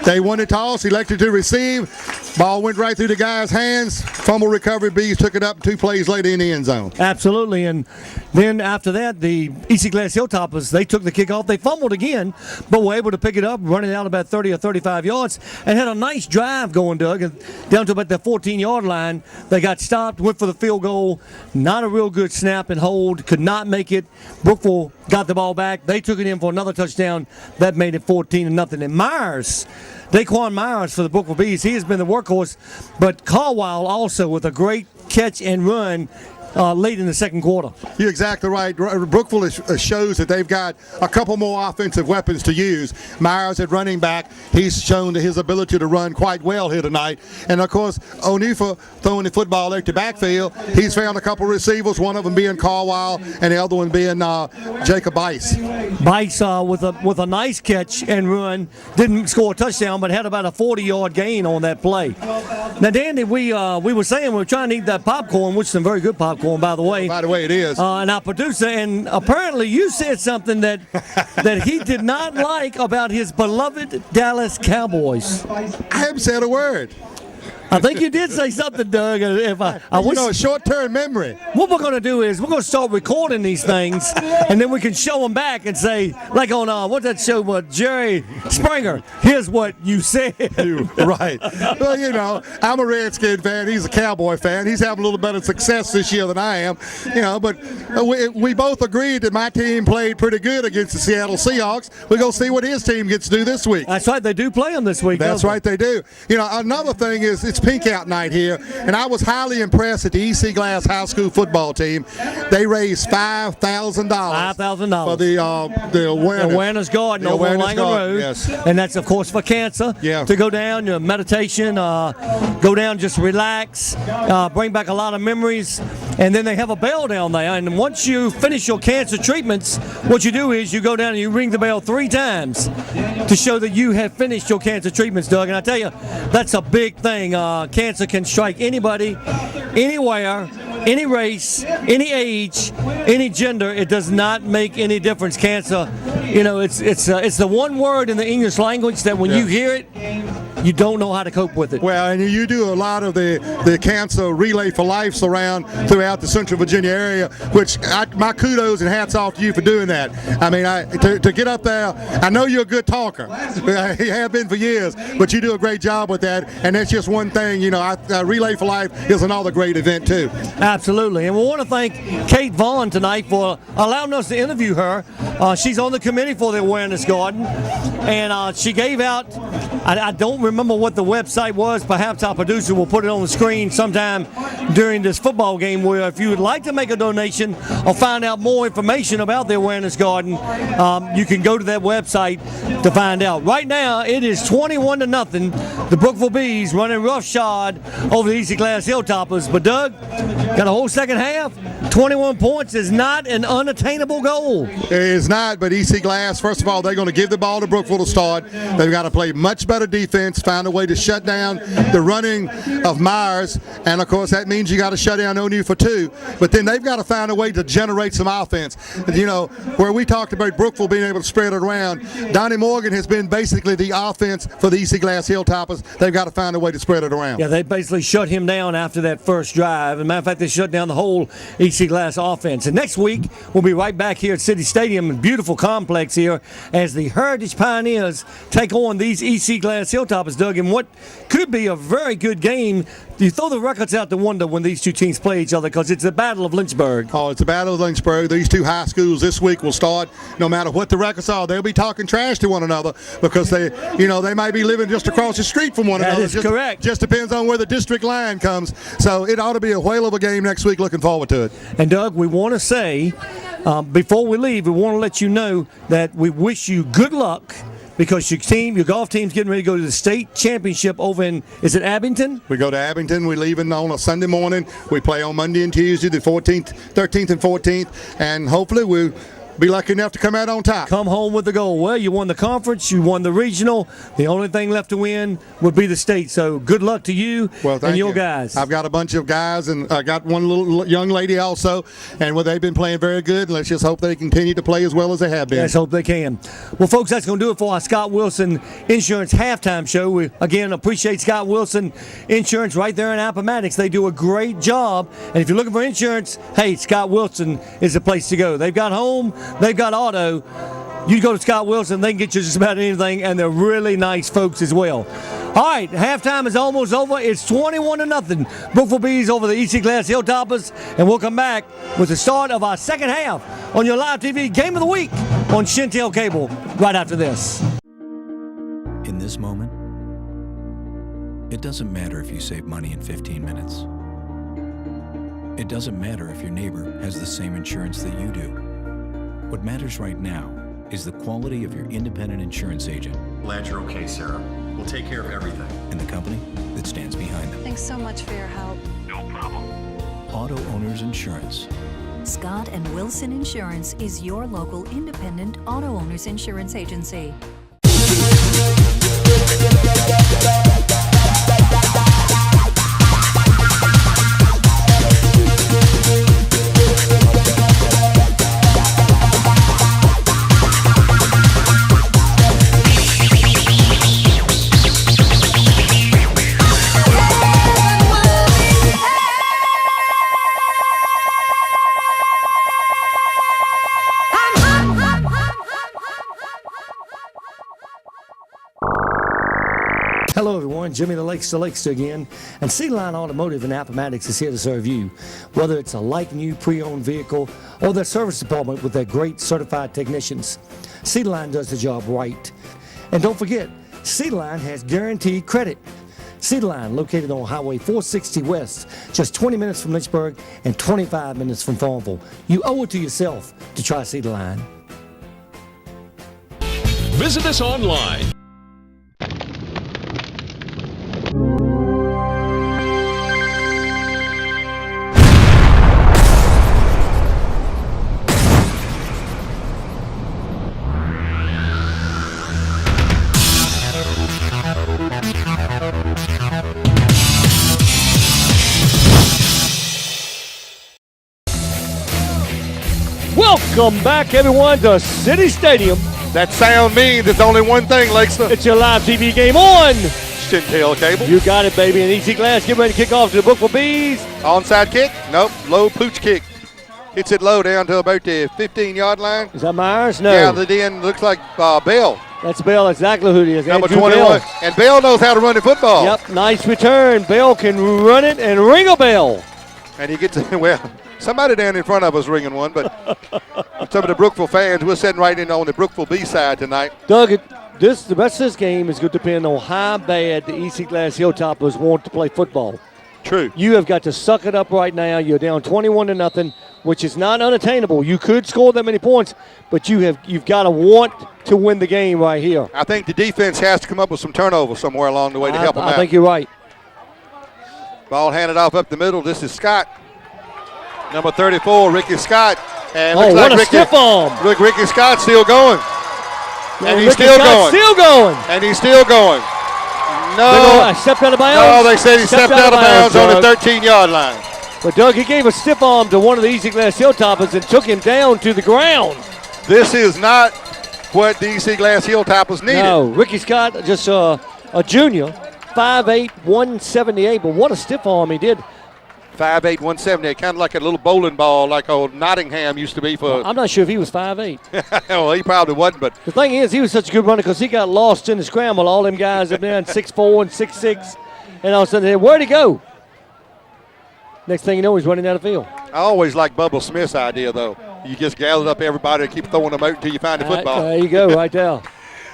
They won the toss, elected to receive. Ball went right through the guy's hands. Fumble recovery, Bees took it up 2 plays later in the end zone. Absolutely, and then after that, the EC Glass Hilltoppers, they took the kickoff. They fumbled again, but were able to pick it up, running out about 30 or 35 yards, and had a nice drive going, Doug, and down to about the 14-yard line. They got stopped, went for the field goal. Not a real good snap and hold, could not make it. Brookville got the ball back. They took it in for another touchdown. That made it 14-0. And Myers, Daquan Myers for the Brookville Bees, he has been the workhorse, but Carwile also with a great catch and run late in the second quarter. You're exactly right. Brookville shows that they've got a couple more offensive weapons to use. Myers at running back, he's shown his ability to run quite well here tonight. And of course, Onifa throwing the football out to backfield. He's found a couple receivers, one of them being Carwile and the other one being Jacob Bice. Bice with a nice catch and run, didn't score a touchdown, but had about a 40-yard gain on that play. Now, Dandy, we were saying we were trying to eat that popcorn, which is some very good popcorn, by the way. By the way, it is. And our producer, and apparently you said something that he did not like about his beloved Dallas Cowboys. I haven't said a word. I think you did say something, Doug. If I wish, short-term memory. What we're going to do is we're going to start recording these things, and then we can show them back and say, like on what's that show with Jerry Springer? Here's what you said. Right. Well, I'm a Redskin fan. He's a Cowboy fan. He's having a little better success this year than I am. But we both agreed that my team played pretty good against the Seattle Seahawks. We're going to see what his team gets to do this week. That's right. They do play them this week. That's right. They do. Another thing is it's pink out night here, and I was highly impressed at the EC Glass High School football team. They raised $5,000 for the awareness garden over on Langham Road. Yes. And that's, of course, for cancer. Yeah. To go down, meditation, go down, just relax, bring back a lot of memories. And then they have a bell down there. And once you finish your cancer treatments, what you do is you go down and you ring the bell 3 times to show that you have finished your cancer treatments, Doug. And I tell you, that's a big thing. Cancer can strike anybody, anywhere, any race, any age, any gender. It does not make any difference. Cancer, it's the one word in the English language that when you hear it, you don't know how to cope with it. Well, and you do a lot of the cancer relay for life around throughout the Central Virginia area, which my kudos and hats off to you for doing that. I mean, to get up there, I know you're a good talker. You have been for years, but you do a great job with that, and that's just one thing. Relay for Life is another great event, too. Absolutely, and we want to thank Kate Vaughn tonight for allowing us to interview her. She's on the committee for the Awareness Garden, and she gave out, I don't remember what the website was. Perhaps our producer will put it on the screen sometime during this football game, where if you would like to make a donation or find out more information about the Awareness Garden, you can go to that website to find out. Right now, it is 21-0. The Brookville Bees running roughshod over the EC Glass Hilltoppers. But Doug, got a whole second half. 21 points is not an unattainable goal. It is not, but EC Glass, first of all, they're going to give the ball to Brookville to start. They've got to play much better defense. to find a way to shut down the running of Myers, and of course that means you got to shut down O'Neal for 2. But then they've got to find a way to generate some offense. You know, where we talked about Brookville being able to spread it around, Donnie Morgan has been basically the offense for the EC Glass Hilltoppers. They've got to find a way to spread it around. Yeah, they basically shut him down after that first drive. As a matter of fact, they shut down the whole EC Glass offense. And next week, we'll be right back here at City Stadium, a beautiful complex here, as the Heritage Pioneers take on these EC Glass Hilltoppers, Doug, in what could be a very good game. You throw the records out the window when these two teams play each other, because it's a battle of Lynchburg. Oh, it's a battle of Lynchburg. These two high schools this week will start, no matter what the records are, they'll be talking trash to one another, because they might be living just across the street from one another. That is correct. Just depends on where the district line comes. So it ought to be a whale of a game next week. Looking forward to it. And Doug, we want to say, before we leave, we want to let you know that we wish you good luck, because your golf team's getting ready to go to the state championship over in, is it Abington? We go to Abington. We're leaving on a Sunday morning. We play on Monday and Tuesday, the 14th, 13th, and 14th, and hopefully we'll be lucky enough to come out on top. Come home with the gold. Well, you won the conference, you won the regional. The only thing left to win would be the state. So good luck to you and your guys. I've got a bunch of guys, and I got one little young lady also, and they've been playing very good. Let's just hope they continue to play as well as they have been. Let's hope they can. Well, folks, that's going to do it for our Scott Wilson Insurance halftime show. We, again, appreciate Scott Wilson Insurance right there in Appomattox. They do a great job. And if you're looking for insurance, hey, Scott Wilson is the place to go. They've got home, they've got auto. You go to Scott Wilson, they can get you just about anything, and they're really nice folks as well. All right, halftime is almost over. It's 21-0. Brookville Bees over the EC Glass Hilltoppers, and we'll come back with the start of our second half on your live TV Game of the Week on Shentel Cable right after this. In this moment, it doesn't matter if you save money in 15 minutes. It doesn't matter if your neighbor has the same insurance that you do. What matters right now is the quality of your independent insurance agent. Glad you're okay, Sarah. We'll take care of everything. And the company that stands behind them. Thanks so much for your help. No problem. Auto Owners Insurance. Scott and Wilson Insurance is your local independent auto owners insurance agency. Hello everyone, Jimmy the Lakester again, and Cedar Line Automotive in Appomattox is here to serve you. Whether it's a like-new pre-owned vehicle or their service department with their great certified technicians, Cedar Line does the job right. And don't forget, Cedar Line has guaranteed credit. Cedar Line, located on Highway 460 West, just 20 minutes from Lynchburg and 25 minutes from Farmville. You owe it to yourself to try Cedar Line. Visit us online. Welcome back, everyone, to City Stadium. That sound means it's only one thing, Lakester. It's your live TV game on Shentel Cable. You got it, baby. And EC Glass getting ready to kick off to the Brookville Bees. Onside kick? Nope. Low pooch kick. Hits it low down to about the 15-yard line. Is that Myers? No. Yeah, the end looks like Bell. That's Bell. That's exactly who it is. Number Andrew 21. Bell. And Bell knows how to run the football. Yep, nice return. Bell can run it and ring a bell. And he gets well. Somebody down in front of us ringing one, but some of the Brookville fans, we're sitting right in on the Brookville B side tonight. Doug, the rest of this game is going to depend on how bad the EC Glass Hilltoppers want to play football. True. You have got to suck it up right now. You're down 21-0, which is not unattainable. You could score that many points, but you've got to want to win the game right here. I think the defense has to come up with some turnovers somewhere along the way to help them out. I think you're right. Ball handed off up the middle. This is Scott. Number 34, Ricky Scott. And looks what like a stiff arm. Look, Ricky Scott's still going. And he's still going. And he's still going. No. Stepped out of bounds? No, they said he stepped out of bounds on the 13-yard line. But, Doug, he gave a stiff arm to one of the Easy Glass Hilltoppers and took him down to the ground. This is not what the Easy Glass Hilltoppers needed. No, Ricky Scott, just a junior, 5'8", 178, but what a stiff arm he did. 5'8", 178, kind of like a little bowling ball like old Nottingham used to be for. I'm not sure if he was 5'8". Well, he probably wasn't, but. The thing is, he was such a good runner because he got lost in the scramble. All them guys up there in 6'4" and 6'6", and all of a sudden, where'd he go? Next thing you know, he's running out of field. I always like Bubba Smith's idea, though. You just gather up everybody and keep throwing them out until you find the football. There you go, right there.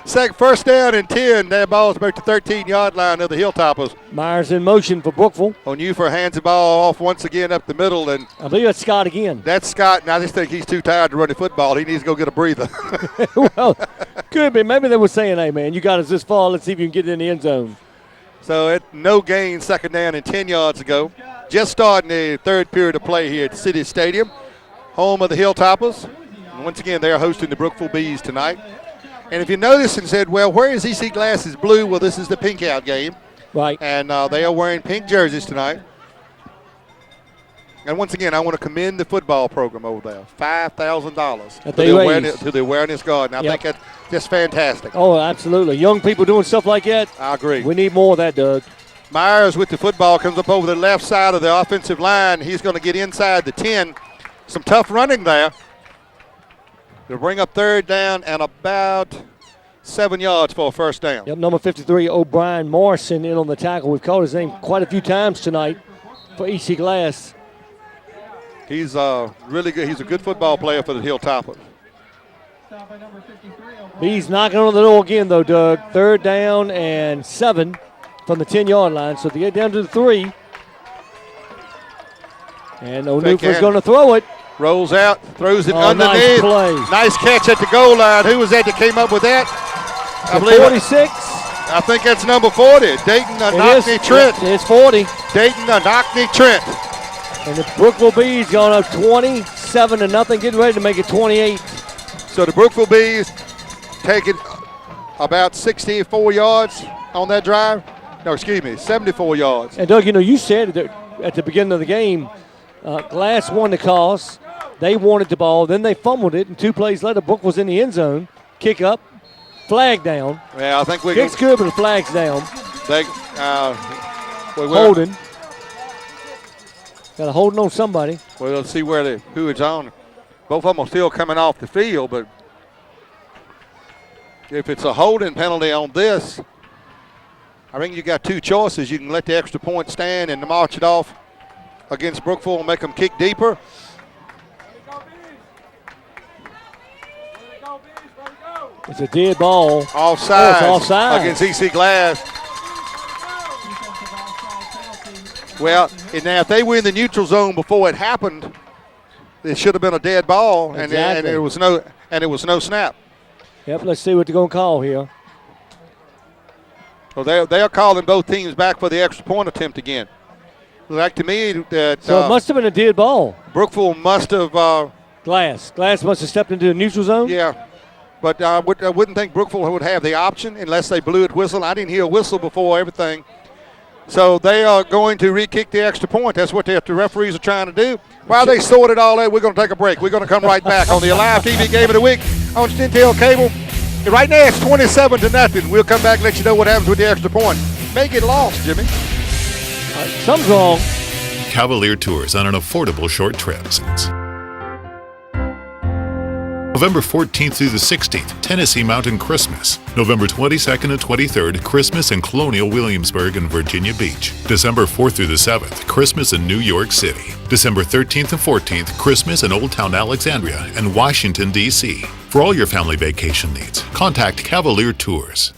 First down and 10. That ball's about the 13-yard line of the Hilltoppers. Myers in motion for Brookville. O'Neifer hands the ball off once again up the middle. And I believe that's Scott again. That's Scott, and I just think he's too tired to run the football. He needs to go get a breather. Well, could be. Maybe they were saying, hey, man, you got us this far. Let's see if you can get it in the end zone. So at no gain, second down and 10 yards ago. Just starting the third period of play here at City Stadium, home of the Hilltoppers. And once again, they're hosting the Brookville Bees tonight. And if you notice and said, well, where is EC Glass's blue? Well, this is the pink out game. Right. And they are wearing pink jerseys tonight. And once again, I want to commend the football program over there. $5,000 to the Awareness Guard. And I think that's just fantastic. Oh, absolutely. Young people doing stuff like that. I agree. We need more of that, Doug. Myers with the football comes up over the left side of the offensive line. He's going to get inside the 10. Some tough running there. They'll bring up third down and about 7 yards for a first down. Yep, number 53, O'Brien Morrison in on the tackle. We've called his name quite a few times tonight for EC Glass. He's really good. He's a good football player for the Hilltoppers. He's knocking on the door again, though, Doug. Third down and 7 from the 10-yard line. So they get down to the 3. And O'Neifer's going to throw it. Rolls out, throws it underneath. Nice play. Nice catch at the goal line. Who was that came up with that? I believe 46. I think that's number 40. Dayton Anockney Trent. It's 40. Dayton Anockney Trent. And the Brookville Bees going up 27-0, getting ready to make it 28. So the Brookville Bees take it about 64 yards on that drive. No, excuse me, 74 yards. And Doug, you said that at the beginning of the game, Glass won the toss. They wanted the ball. Then they fumbled it, and 2 plays later, Brook was in the end zone. Kick up, flag down. Yeah, I think we kick's good, but the flag's down. Holding. Got a holding on somebody. Well, let's see who it's on. Both of them are still coming off the field, but if it's a holding penalty on this, I think you got 2 choices. You can let the extra point stand and march it off against Brookville and make them kick deeper. It's a dead ball. Offside. Oh, it's offside against EC Glass. Well, now if they were in the neutral zone before it happened, it should have been a dead ball, exactly. and it was no snap. Yep. Let's see what they're going to call here. Well, they are calling both teams back for the extra point attempt again. Like to me that. So it must have been a dead ball. Brookville must have. Glass must have stepped into the neutral zone. Yeah, but I wouldn't think Brookville would have the option unless they blew it whistle. I didn't hear a whistle before everything. So they are going to re-kick the extra point. That's what the referees are trying to do. While they sort it all out, we're going to take a break. We're going to come right back on the AliveTV Game of the Week on Shentel Cable. And right now it's 27-0. We'll come back and let you know what happens with the extra point. May get lost, Jimmy. Something's wrong. Cavalier Tours on an affordable short trip. November 14th through the 16th, Tennessee Mountain Christmas. November 22nd and 23rd, Christmas in Colonial Williamsburg and Virginia Beach. December 4th through the 7th, Christmas in New York City. December 13th and 14th, Christmas in Old Town Alexandria and Washington, D.C. For all your family vacation needs, contact Cavalier Tours.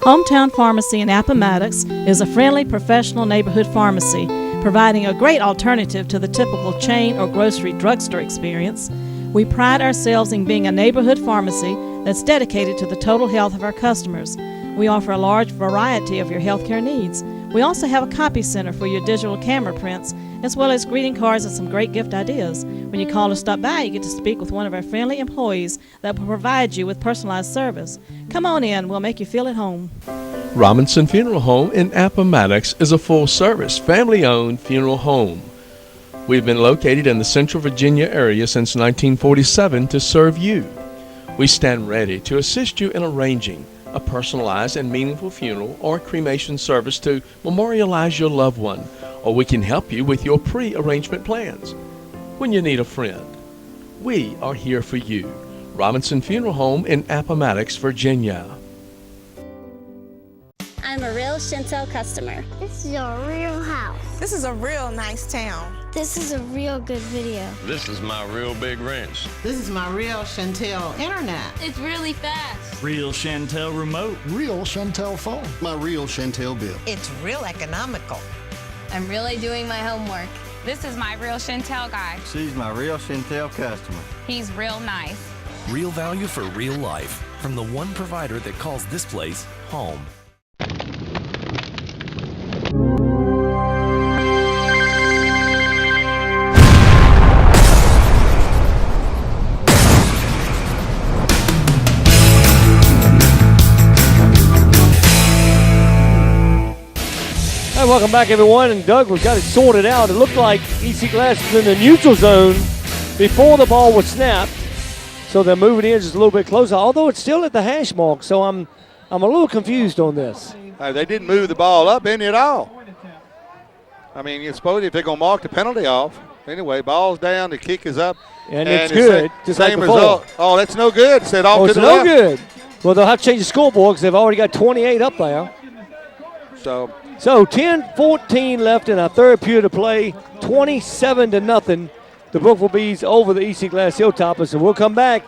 Hometown Pharmacy in Appomattox is a friendly, professional neighborhood pharmacy, providing a great alternative to the typical chain or grocery drugstore experience. We pride ourselves in being a neighborhood pharmacy that's dedicated to the total health of our customers. We offer a large variety of your healthcare needs. We also have a copy center for your digital camera prints, as well as greeting cards and some great gift ideas. When you call or stop by, you get to speak with one of our friendly employees that will provide you with personalized service. Come on in, we'll make you feel at home. Robinson Funeral Home in Appomattox is a full-service, family-owned funeral home. We've been located in the Central Virginia area since 1947 to serve you. We stand ready to assist you in arranging a personalized and meaningful funeral or cremation service to memorialize your loved one, or we can help you with your pre-arrangement plans. When you need a friend, we are here for you. Robinson Funeral Home in Appomattox, Virginia. I'm a real Shentel customer. This is a real house. This is a real nice town. This is a real good video. This is my real big wrench. This is my real Shentel internet. It's really fast. Real Shentel remote. Real Shentel phone. My real Shentel bill. It's real economical. I'm really doing my homework. This is my real Shentel guy. She's my real Shentel customer. He's real nice. Real value for real life from the one provider that calls this place home. Hey, welcome back, everyone. And Doug, we've got it sorted out. It looked like EC Glass was in the neutral zone before the ball was snapped. So they're moving in just a little bit closer, although it's still at the hash mark. So I'm a little confused on this. They didn't move the ball up any at all. I mean, you suppose if they're going to mark the penalty off. Anyway, ball's down, the kick is up. And it's good, just like same before. result. Oh, that's no good. Said off to the left. It's no good. Well, they'll have to change the scoreboard because they've already got 28 up there. So 10-14 left in our third period of play, 27-0. The Brookville Bees over the EC Glass Hilltoppers. So we'll come back,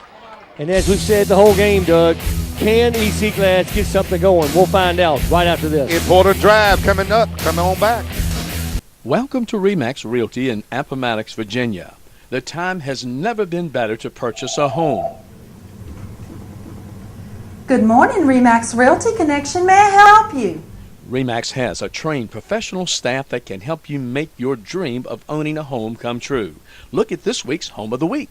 and as we've said the whole game, Doug, can EC Glass get something going? We'll find out right after this. Important drive coming up. Come on back. Welcome to RE/MAX Realty in Appomattox, Virginia. The time has never been better to purchase a home. Good morning, RE/MAX Realty Connection. May I help you? RE/MAX has a trained professional staff that can help you make your dream of owning a home come true. Look at this week's Home of the Week.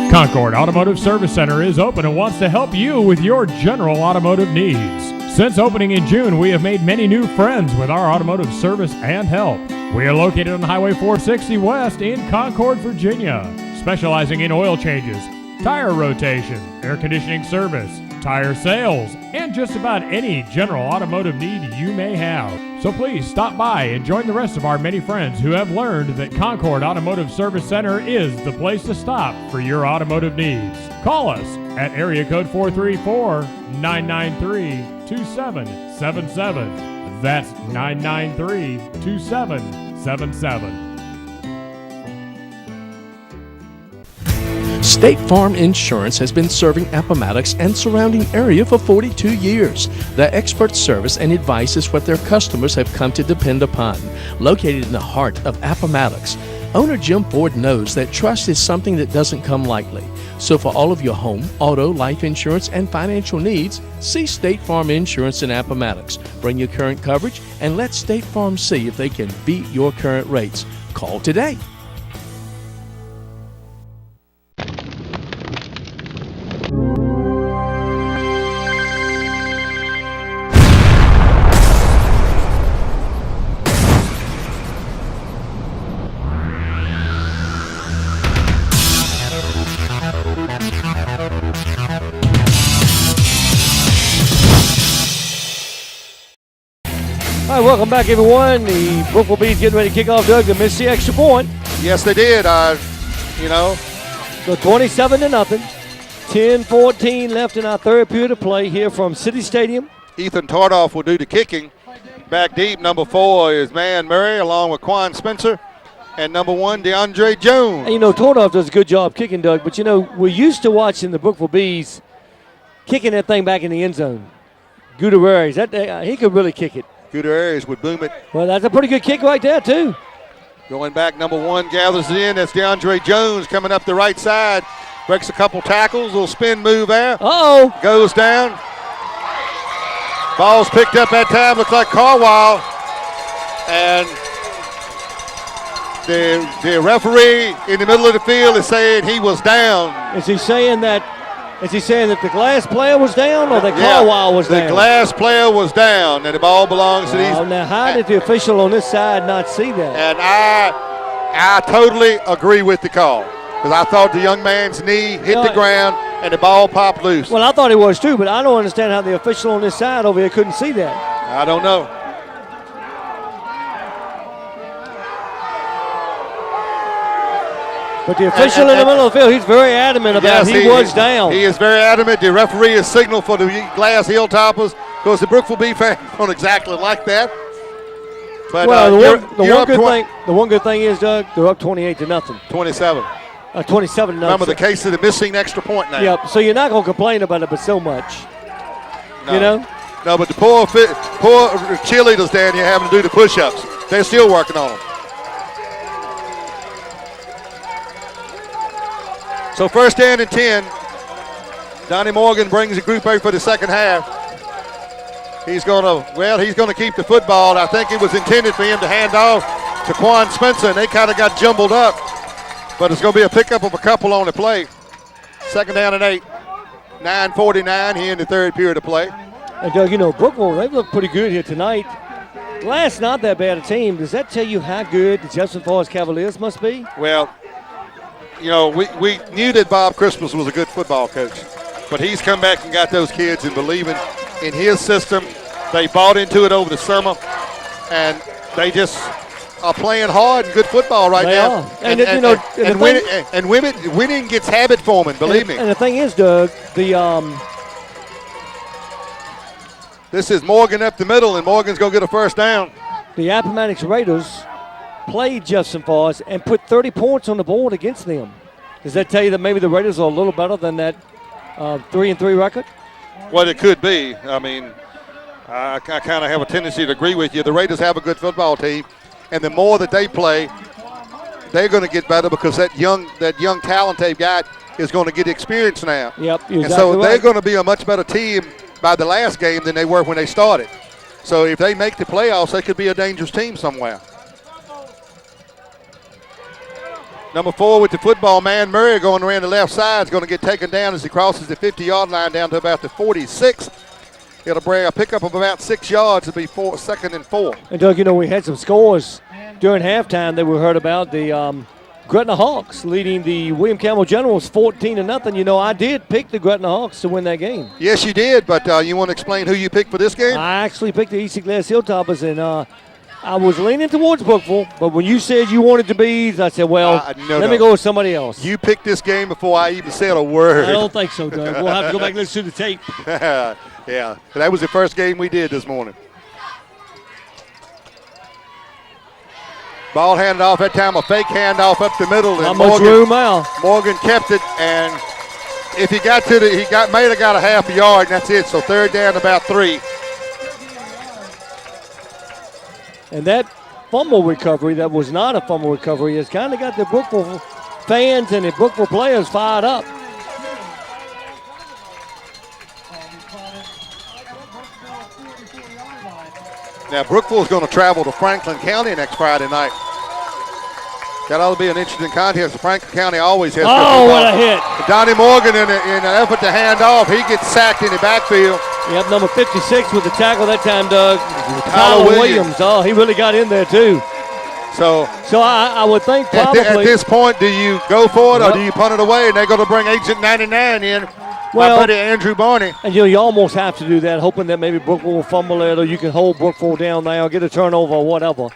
Concord Automotive Service Center is open and wants to help you with your general automotive needs. Since opening in June, we have made many new friends with our automotive service and help. We are located on Highway 460 West in Concord, Virginia, specializing in oil changes, tire rotation, air conditioning service, tire sales, and just about any general automotive need you may have. So please stop by and join the rest of our many friends who have learned that Concord Automotive Service Center is the place to stop for your automotive needs. Call us at area code 434-993-2777. That's 993-2777. State Farm Insurance has been serving Appomattox and surrounding area for 42 years. Their expert service and advice is what their customers have come to depend upon. Located in the heart of Appomattox, owner Jim Ford knows that trust is something that doesn't come lightly. So for all of your home, auto, life insurance, and financial needs, see State Farm Insurance in Appomattox. Bring your current coverage and let State Farm see if they can beat your current rates. Call today. All right, welcome back, everyone. The Brookville Bees getting ready to kick off, Doug. They missed the extra point. Yes, they did. So 27-0. 10-14 left in our third period of play here from City Stadium. Ethan Tardoff will do the kicking. Back deep, number 4 is Man Murray along with Quan Spencer. and number 1, DeAndre Jones. And, Tordoff does a good job kicking, Doug, but, we're used to watching the Brookville Bees kicking that thing back in the end zone. Gutierrez, he could really kick it. Gutierrez would boom it. Well, that's a pretty good kick right there, too. Going back, number 1 gathers it in. That's DeAndre Jones coming up the right side. Breaks a couple tackles, little spin move there. Uh-oh. Goes down. Ball's picked up that time, looks like Carwile. And the referee in the middle of the field is saying he was down. Is he saying that the glass player was down or that Carwile was down? The glass player was down, and the ball belongs to these. Now, how did the official on this side not see that? And I totally agree with the call, because I thought the young man's knee hit the ground and the ball popped loose. Well, I thought it was too, but I don't understand how the official on this side over here couldn't see that. I don't know. But the official in the middle of the field, he's very adamant about he was down. He is very adamant. The referee has signaled for the glass Hilltoppers, because the Brookville Bee fans don't exactly like that. But the one good thing is, Doug, they're up 28-0. 27. 27-0. Remember the case of the missing extra point now. Yep. So you're not going to complain about it, but so much. No. No, but the poor cheerleaders down here having to do the push-ups. They're still working on them. So first down and 10. Donnie Morgan brings the group out for the second half. He's going to keep the football. I think it was intended for him to hand off to Quan Spencer, and they kind of got jumbled up. But it's going to be a pickup of a couple on the play. Second down and 8. 9:49 here in the third period of play. And Doug, Brookville, they've looked pretty good here tonight. Glass not that bad a team. Does that tell you how good the Jefferson Falls Cavaliers must be? Well, we knew that Bob Christmas was a good football coach, but he's come back and got those kids and believing in his system. They bought into it over the summer, and they just are playing hard and good football right now. And winning gets habit forming, believe me. And the thing is, Doug, this is Morgan up the middle, and Morgan's going to get a first down. The Appomattox Raiders played Jefferson Falls and put 30 points on the board against them. Does that tell you that maybe the Raiders are a little better than that 3-3 record? Well, it could be. I mean, I kind of have a tendency to agree with you. The Raiders have a good football team, and the more that they play, they're going to get better, because that young talent they've got is going to get experience now. Yep, exactly. And so right. they're going to be a much better team by the last game than they were when they started. So if they make the playoffs, they could be a dangerous team somewhere. Number 4 with the football, Man Murray, going around the left side, is going to get taken down as he crosses the 50-yard line down to about the 46. It'll bring a pickup of about 6 yards. It'll be 2nd and 4. And Doug, we had some scores during halftime that we heard about. The Gretna Hawks leading the William Campbell Generals 14-0. I did pick the Gretna Hawks to win that game. Yes, you did, but you want to explain who you picked for this game? I actually picked the Easy Glass Hilltoppers, and I was leaning towards Brookville, but when you said you wanted the Bees, I said, let me go with somebody else. You picked this game before I even said a word. I don't think so, Doug. We'll have to go back and listen to the tape. Yeah, that was the first game we did this morning. Ball handed off that time, a fake handoff up the middle. Not much room out. Morgan kept it, and if he got to may have got a half a yard, and that's it. So third down, about 3. And that fumble recovery that was not a fumble recovery has kind of got the Brookville fans and the Brookville players fired up. Now, Brookville is going to travel to Franklin County next Friday night. That ought to be an interesting contest. Franklin County always has. Oh, what a hit. Donnie Morgan, in an effort to hand off, he gets sacked in the backfield. Yep, number 56 with the tackle that time, Doug. Tyler Williams. Oh, he really got in there, too. So I would think probably. At this point, do you go for it or do you punt it away? And they're going to bring Agent 99 in. Well, my buddy Andrew Barney. And you almost have to do that, hoping that maybe Brookville will fumble it, or you can hold Brookville down there, or get a turnover or whatever.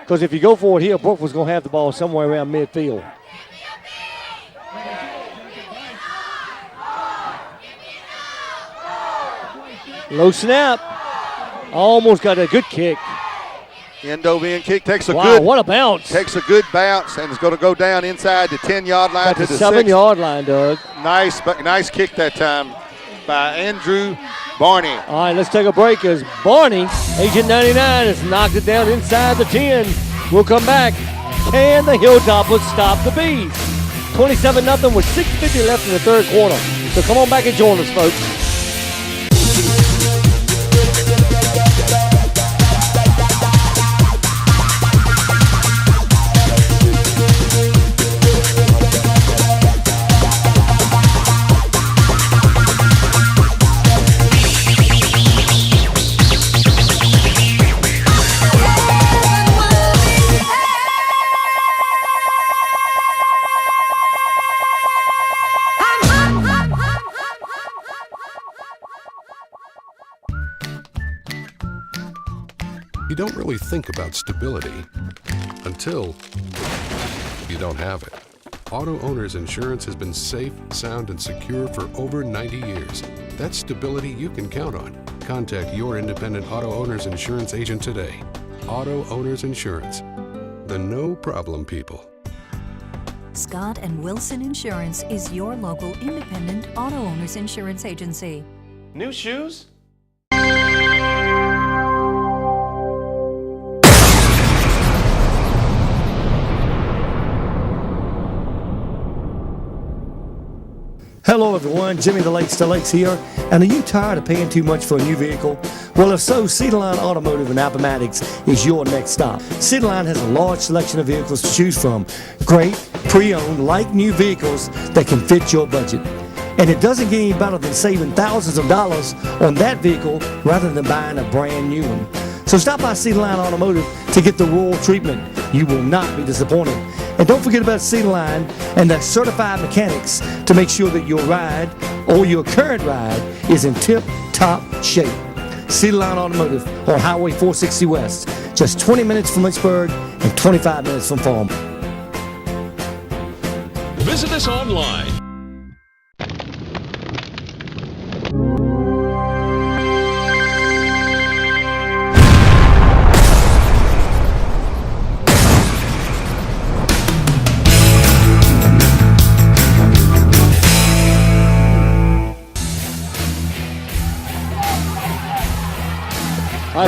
Because if you go for it here, Brookville's going to have the ball somewhere around midfield. Low snap. Almost got a good kick. End over end kick takes a Wow, good. what a bounce. Takes a good bounce and is going to go down inside the 10-yard line to the 7-yard line, Doug. Nice kick that time by Andrew Barney. All right, let's take a break as Barney, Agent 99, has knocked it down inside the 10. We'll come back. Can the Hilltoppers stop the Bees? 27-0 with 6:50 left in the third quarter. So come on back and join us, folks. You don't really think about stability until you don't have it. Auto Owners Insurance has been safe, sound, and secure for over 90 years. That's stability you can count on. Contact your independent Auto Owners Insurance agent today. Auto Owners Insurance, the no problem people. Scott and Wilson Insurance is your local independent auto owners insurance agency. New shoes? Hello everyone, Jimmy the Lakes here. And are you tired of paying too much for a new vehicle? Well, if so, Cedarline Automotive and Appomattox is your next stop. Cedarline has a large selection of vehicles to choose from. Great, pre-owned, like new vehicles that can fit your budget. And it doesn't get any better than saving thousands of dollars on that vehicle rather than buying a brand new one. So stop by Cedarline Automotive to get the royal treatment. You will not be disappointed. And don't forget about Cedarline and their certified mechanics to make sure that your ride or your current ride is in tip-top shape. Cedarline Automotive on Highway 460 West, just 20 minutes from Lynchburg and 25 minutes from Farm. Visit us online.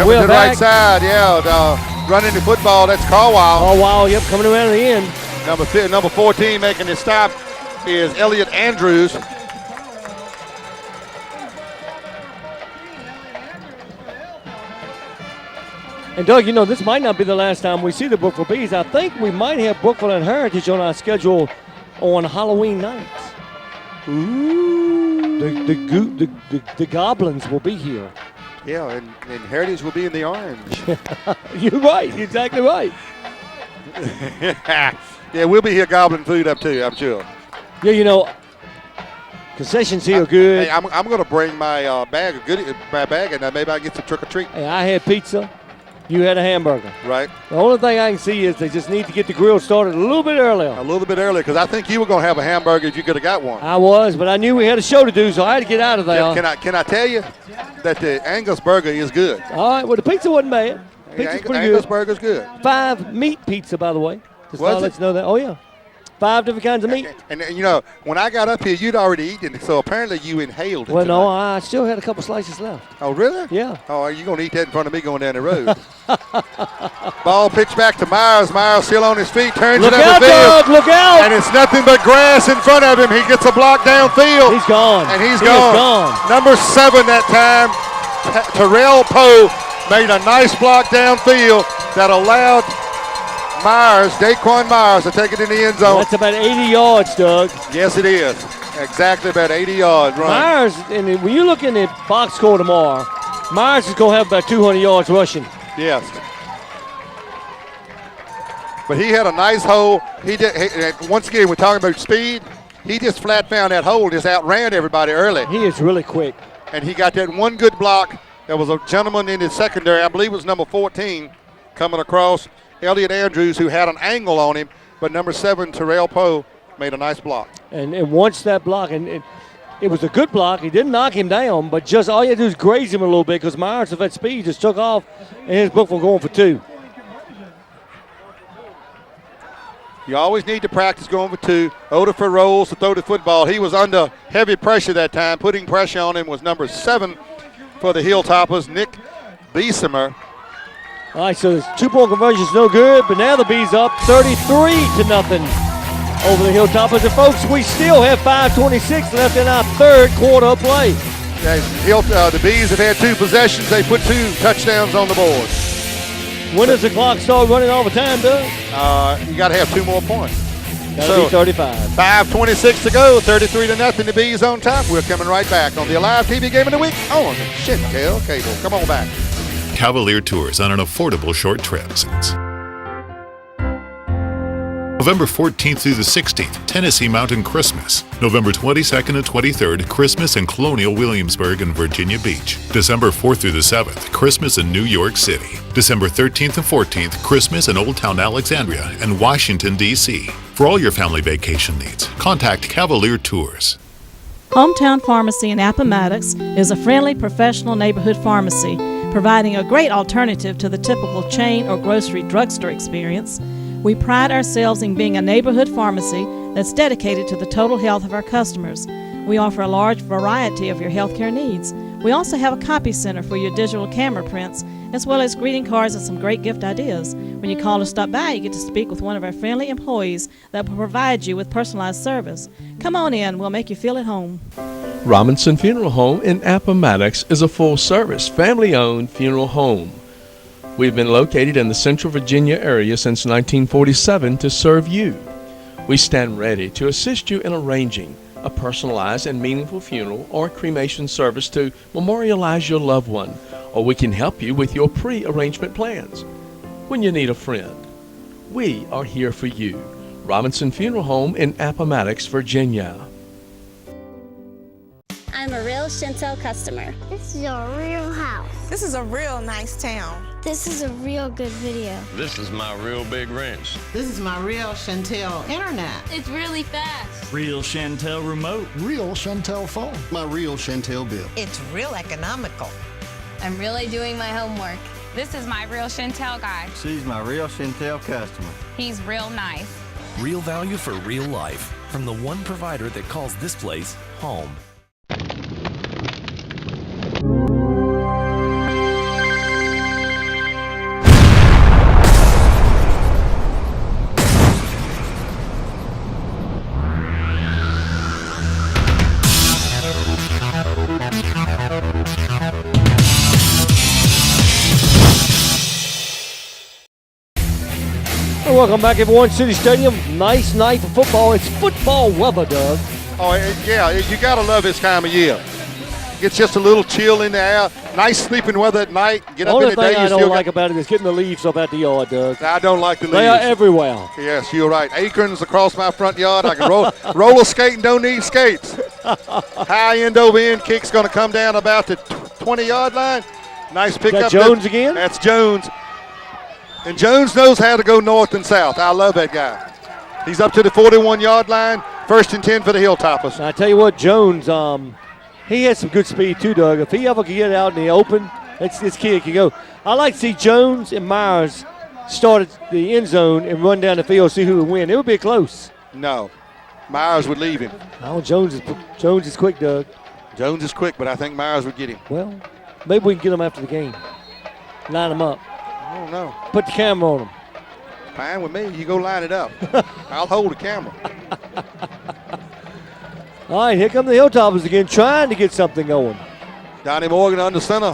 We're to the back. right side, running the football, that's Carwile. Carwile, yep, coming around to the end. Number 14 making the stop is Elliot Andrews. And Doug, you know, this might not be the last time we see the Brookville Bees. I think we might have Brookville and Heritage on our schedule on Halloween nights. Ooh. The Goblins will be here. Yeah, and Heritage will be in the orange. You're right. You're exactly right. Yeah, we'll be here gobbling food up too, I'm sure. Yeah, you know, concessions here are good. Hey, I'm going to bring my bag and maybe I can get some trick or treat. Hey, I had pizza. You had a hamburger. Right. The only thing I can see is they just need to get the grill started a little bit earlier. A little bit earlier, because I think you were going to have a hamburger if you could have got one. I was, but I knew we had a show to do, so I had to get out of there. Can I tell you that the Angus burger is good? All right. Well, the pizza wasn't bad. Pizza's pretty Angus good. burger's good. 5 meat pizza, by the way. Just Was let you know that. Oh, yeah. 5 different kinds of meat. And you know, when I got up here, you'd already eaten it, so apparently you inhaled it. Well, tonight. no, I still had a couple slices left. Oh, really? Yeah. Oh, are you going to eat that in front of me going down the road? Ball pitched back to Myers. Myers still on his feet, turns Look it up out, the field. Doug, look out. And it's nothing but grass in front of him. He gets a block downfield. He's gone. And he's He gone. is gone. Number 7 that time, Terrell Poe, made a nice block downfield that allowed Daquan Myers to take it in the end zone. That's about 80 yards, Doug. Yes, it is. Exactly about 80 yards run. Myers, and when you look in the box score tomorrow, Myers is going to have about 200 yards rushing. Yes. But he had a nice hole. Once again, we're talking about speed. He just flat found that hole, just outran everybody early. He is really quick. And he got that one good block. There was a gentleman in his secondary, I believe it was number 14, coming across. Elliot Andrews, who had an angle on him, but number 7, Terrell Poe, made a nice block. And once that block, and it was a good block. He didn't knock him down, but just all you had to do is graze him a little bit because Myers, with that speed, just took off, and his book was going for 2. You always need to practice going for two. Odafer rolls to throw the football. He was under heavy pressure that time. Putting pressure on him was number 7 for the Hilltoppers, Nick Beesimer. All right, so this 2-point conversion is no good, but now the Bees up 33-0 over the Hilltoppers. And folks, we still have 5:26 left in our third quarter of play. The Bees have had 2 possessions. They put 2 touchdowns on the board. When does the clock start running all the time, Doug? You got to have 2 more points. That'll be 35. 5:26 to go, 33-0. The Bees on top. We're coming right back on the AliveTV Game of the Week on the Shentel cable. Come on back. Cavalier Tours on an affordable short trip. November 14th through the 16th, Tennessee Mountain Christmas. November 22nd and 23rd, Christmas in Colonial Williamsburg and Virginia Beach. December 4th through the 7th, Christmas in New York City. December 13th and 14th, Christmas in Old Town Alexandria and Washington, D.C. For all your family vacation needs, contact Cavalier Tours. Hometown Pharmacy in Appomattox is a friendly, professional neighborhood pharmacy, providing a great alternative to the typical chain or grocery drugstore experience. We pride ourselves in being a neighborhood pharmacy that's dedicated to the total health of our customers. We offer a large variety of your healthcare needs. We also have a copy center for your digital camera prints, as well as greeting cards and some great gift ideas. When you call or stop by, you get to speak with one of our friendly employees that will provide you with personalized service. Come on in, we'll make you feel at home. Robinson Funeral Home in Appomattox is a full-service, family-owned funeral home. We've been located in the Central Virginia area since 1947 to serve you. We stand ready to assist you in arranging a personalized and meaningful funeral or cremation service to memorialize your loved one, or we can help you with your pre-arrangement plans. When you need a friend, we are here for you. Robinson Funeral Home in Appomattox, Virginia. I'm a real Shentel customer. This is a real house. This is a real nice town. This is a real good video. This is my real big wrench. This is my real Shentel internet. It's really fast. Real Shentel remote. Real Shentel phone. My real Shentel bill. It's real economical. I'm really doing my homework. This is my real Shentel guy. She's my real Shentel customer. He's real nice. Real value for real life from the one provider that calls this place home. Welcome back, everyone. City Stadium. Nice night for football. It's football weather, Doug. Oh, yeah, you got to love this time of year. It's just a little chill in the air. Nice sleeping weather at night. Get up in the day. The only thing I don't like about it is getting the leaves up at the yard, Doug. I don't like the leaves. They are everywhere. Yes, you're right. Acorns across my front yard. I can roller skate and don't need skates. High end over end kick's going to come down about the 20-yard line. Nice pickup. Is that Jones again? That's Jones. And Jones knows how to go north and south. I love that guy. He's up to the 41-yard line. 1st and 10 for the Hilltoppers. I tell you what, Jones, he has some good speed too, Doug. If he ever can get out in the open, this kid can go. I like to see Jones and Myers start at the end zone and run down the field, see who would win. It would be close. No. Myers would leave him. Oh, Jones is quick, Doug. Jones is quick, but I think Myers would get him. Well, maybe we can get him after the game. Line him up. I don't know. Put the camera on him. Fine with me. You go line it up. I'll hold the camera. All right, here come the Hilltoppers again, trying to get something going. Donnie Morgan under center.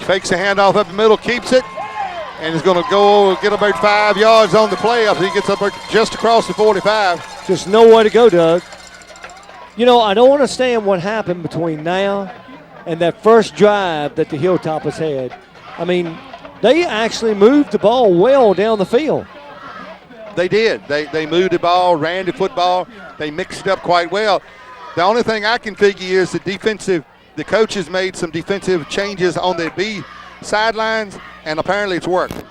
Fakes the handoff up the middle, keeps it, and is going to go get about 5 yards on the play up. He gets up just across the 45. Just nowhere to go, Doug. You know, I don't understand what happened between now and that first drive that the Hilltoppers had. I mean, they actually moved the ball well down the field. They did. They moved the ball, ran the football. They mixed it up quite well. The only thing I can figure is the coaches made some defensive changes on the B sidelines, and apparently it's worked.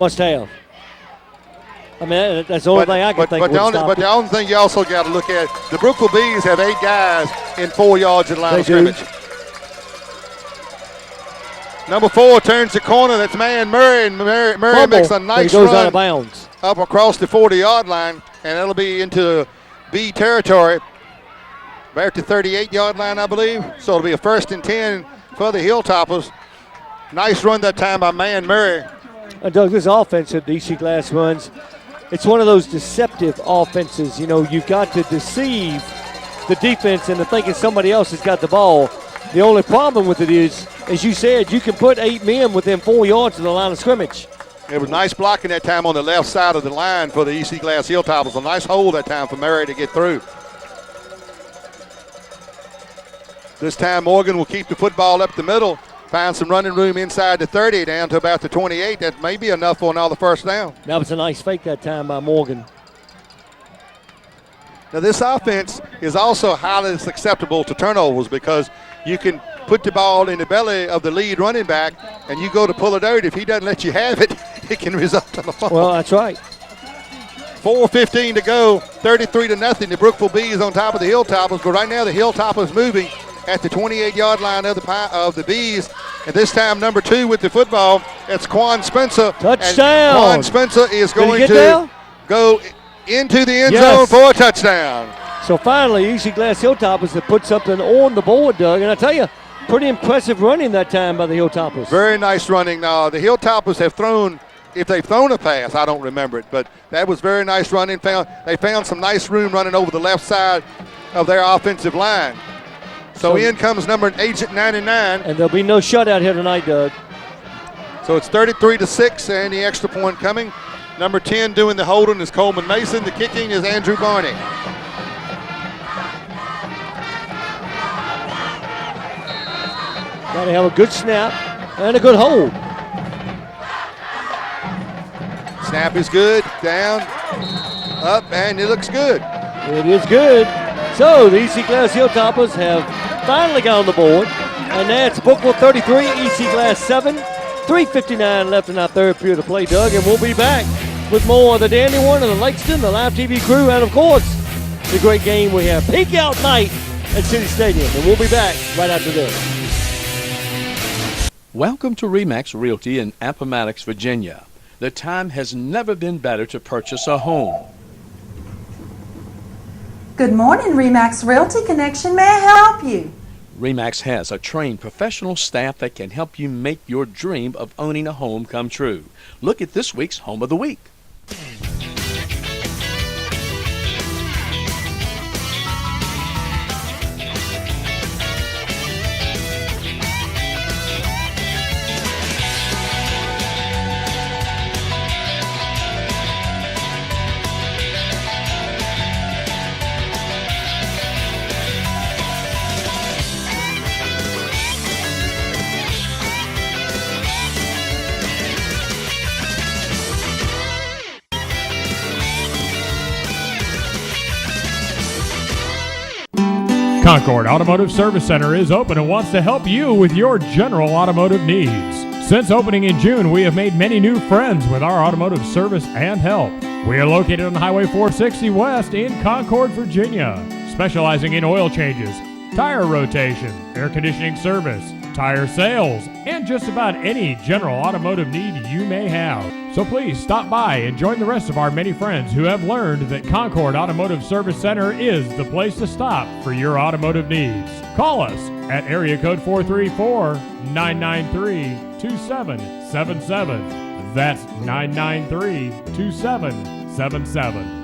Must have. I mean, that's the only thing I can think of. But the only thing you also got to look at, the Brookville Bees have 8 guys in 4 yards of the line of scrimmage. Number 4 turns the corner. That's man Murray, and Murray makes a nice run. He goes run. out of bounds. up across the 40-yard line, and it'll be into B territory. Back at the 38-yard line, I believe. So it'll be a 1st and 10 for the Hilltoppers. Nice run that time by Man Murray. Doug, this offense that DC Glass runs, it's one of those deceptive offenses. You know, you've got to deceive the defense into thinking somebody else has got the ball. The only problem with it is, as you said, you can put 8 men within 4 yards of the line of scrimmage. It was nice blocking that time on the left side of the line for the EC Glass Hilltoppers. A nice hold that time for Murray to get through. This time Morgan will keep the football up the middle, find some running room inside the 30 down to about the 28. That may be enough for another first down. That was a nice fake that time by Morgan. Now this offense is also highly susceptible to turnovers because you can put the ball in the belly of the lead running back and you go to pull it out. If he doesn't let you have it, it can result in a fumble. Well, that's right. 4:15 to go, 33-0. The Brookville Bees on top of the Hilltoppers, but right now the Hilltoppers moving at the 28-yard line of the Bees. And this time, number 2 with the football, it's Quan Spencer. Touchdown. And Quan Spencer is going to there? go into the end Yes. zone for a touchdown. So finally, EC Glass Hilltoppers have put something on the board, Doug. And I tell you, pretty impressive running that time by the Hilltoppers. Very nice running. The Hilltoppers have thrown, if they've thrown a pass, I don't remember it, but that was very nice running. They found some nice room running over the left side of their offensive line. So in comes number Agent 99. And there'll be no shutout here tonight, Doug. So it's 33-6, and the extra point coming. Number 10 doing the holding is Coleman Mason. The kicking is Andrew Barney. Got to have a good snap and a good hold. Snap is good, down, up, and it looks good. It is good. So the EC Glass Hilltoppers have finally got on the board. And that's Brookville 33, EC Glass 7. 3:59 left in our third period of play, Doug. And we'll be back with more of the Dandy One and the Lakeston, the Live TV crew, and of course, the great game we have. Peak Out Night at City Stadium. And we'll be back right after this. Welcome to RE/MAX Realty in Appomattox, Virginia. The time has never been better to purchase a home. Good morning, RE/MAX Realty Connection. May I help you? RE/MAX has a trained professional staff that can help you make your dream of owning a home come true. Look at this week's Home of the Week. Concord Automotive Service Center is open and wants to help you with your general automotive needs. Since opening in June, we have made many new friends with our automotive service and help. We are located on Highway 460 West in Concord, Virginia, specializing in oil changes, tire rotation, air conditioning service, tire sales, and just about any general automotive need you may have. So please stop by and join the rest of our many friends who have learned that Concord Automotive Service Center is the place to stop for your automotive needs. Call us at area code 434-993-2777. That's 993-2777.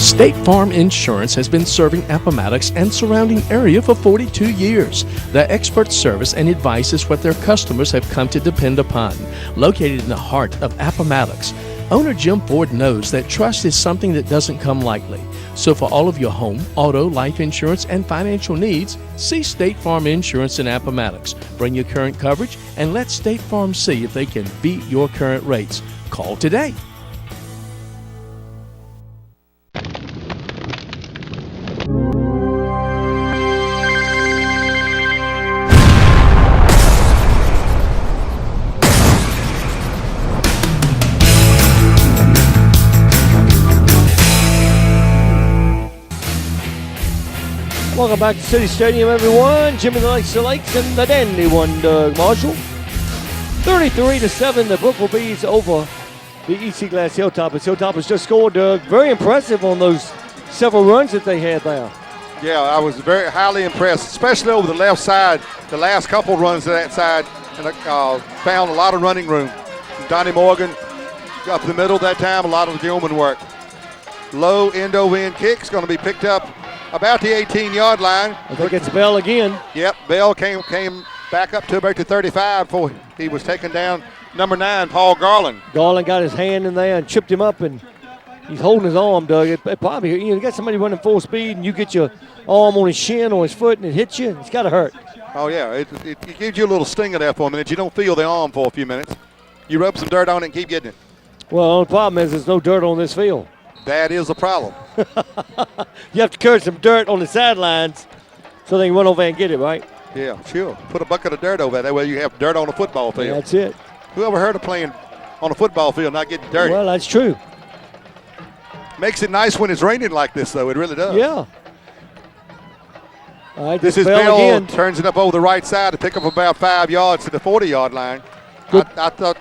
State Farm Insurance has been serving Appomattox and surrounding area for 42 years. Their expert service and advice is what their customers have come to depend upon. Located in the heart of Appomattox, owner Jim Ford knows that trust is something that doesn't come lightly. So for all of your home, auto, life insurance, and financial needs, see State Farm Insurance in Appomattox. Bring your current coverage and let State Farm see if they can beat your current rates. Call today. Welcome back to City Stadium, everyone. Jimmy the Lakes and the Dandy One, Doug Marshall. 33-7, the Brookville Bees over the EC Glass Hilltoppers. Hilltoppers just scored, Doug. Very impressive on those several runs that they had there. Yeah, I was very highly impressed, especially over the left side. The last couple runs to that side, and found a lot of running room. Donnie Morgan up the middle that time, a lot of Gilman work. Low end-over-end kick's going to be picked up about the 18-yard line. I think it's Bell again. Yep, Bell came back up to about the 35 before he was taken down. Number 9, Paul Garland. Garland got his hand in there and chipped him up, and he's holding his arm, Doug. It probably, you got somebody running full speed, and you get your arm on his shin or his foot, and it hits you. It's got to hurt. Oh, yeah. It gives you a little stinger there for a minute. You don't feel the arm for a few minutes. You rub some dirt on it and keep getting it. Well, the problem is there's no dirt on this field. That is a problem. You have to carry some dirt on the sidelines so they can run over and get it, right? Yeah, sure. Put a bucket of dirt over there. That way you have dirt on the football field. Yeah, that's it. Who ever heard of playing on a football field not getting dirty? Well, that's true. Makes it nice when it's raining like this, though. It really does. Yeah. All right, this is Bell again. Turns it up over the right side to pick up about 5 yards to the 40-yard line. I thought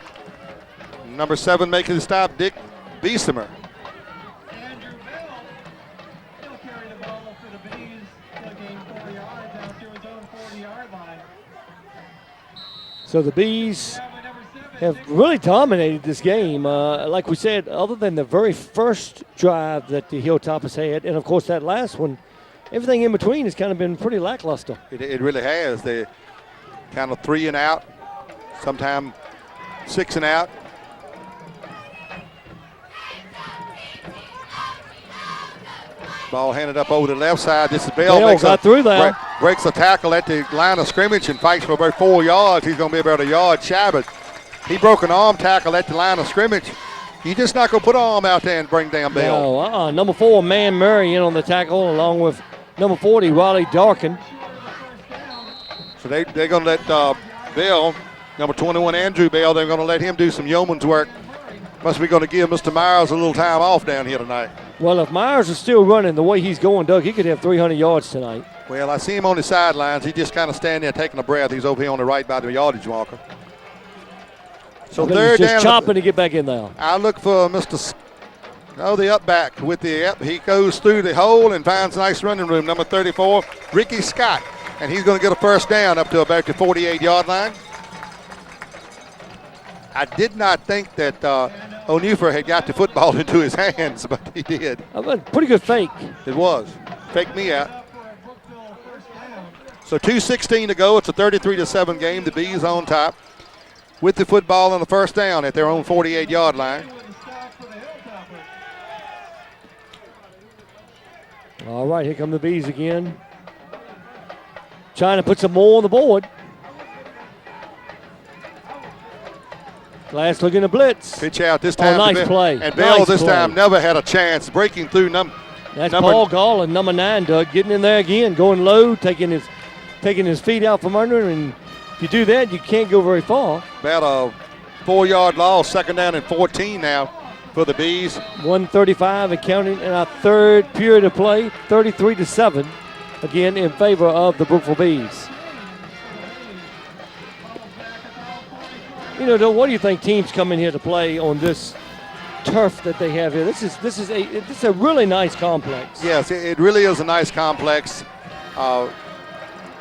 number 7 making the stop, Dick Beesimer. So the Bees have really dominated this game. Like we said, other than the very first drive that the Hilltoppers had, and of course that last one, everything in between has kind of been pretty lackluster. It really has. They kind of 3 and out, sometimes 6 and out. Ball handed up over the left side. This is Bell. Got through there. Breaks a tackle at the line of scrimmage and fights for about 4 yards. He's going to be about a yard shy, but he broke an arm tackle at the line of scrimmage. You're just not going to put an arm out there and bring down Bell. No, number 4, Man Murray in on the tackle along with number 40, Riley Darkin. So they're going to let Bell, number 21, Andrew Bell, they're going to let him do some yeoman's work. Must be going to give Mr. Myers a little time off down here tonight. Well, if Myers is still running the way he's going, Doug, he could have 300 yards tonight. Well, I see him on the sidelines. He just kind of standing there taking a breath. He's over here on the right by the yardage marker. So third just down. Chopping to get back in there. I look for the up back with the he goes through the hole and finds nice running room. Number 34, Ricky Scott. And he's going to get a first down up to about the 48-yard line. I did not think that O'Neifer had got the football into his hands, but he did. Pretty good fake. It was. Faked me out. So 2:16 to go. It's a 33-7 game. The Bees on top with the football on the first down at their own 48-yard line. All right, here come the Bees again. Trying to put some more on the board. Glass looking to blitz. Pitch out this time. Nice play. And Bell this time never had a chance. Breaking through That's Paul Garland, number 9, Doug, getting in there again, going low, taking his feet out from under him. And if you do that, you can't go very far. About a 4-yard loss, second down and 14 now for the Bees. 1:35 and counting in our third period of play, 33-7, again in favor of the Brookville Bees. You know, what do you think teams come in here to play on this turf that they have here? This is a really nice complex. Yes, it really is a nice complex.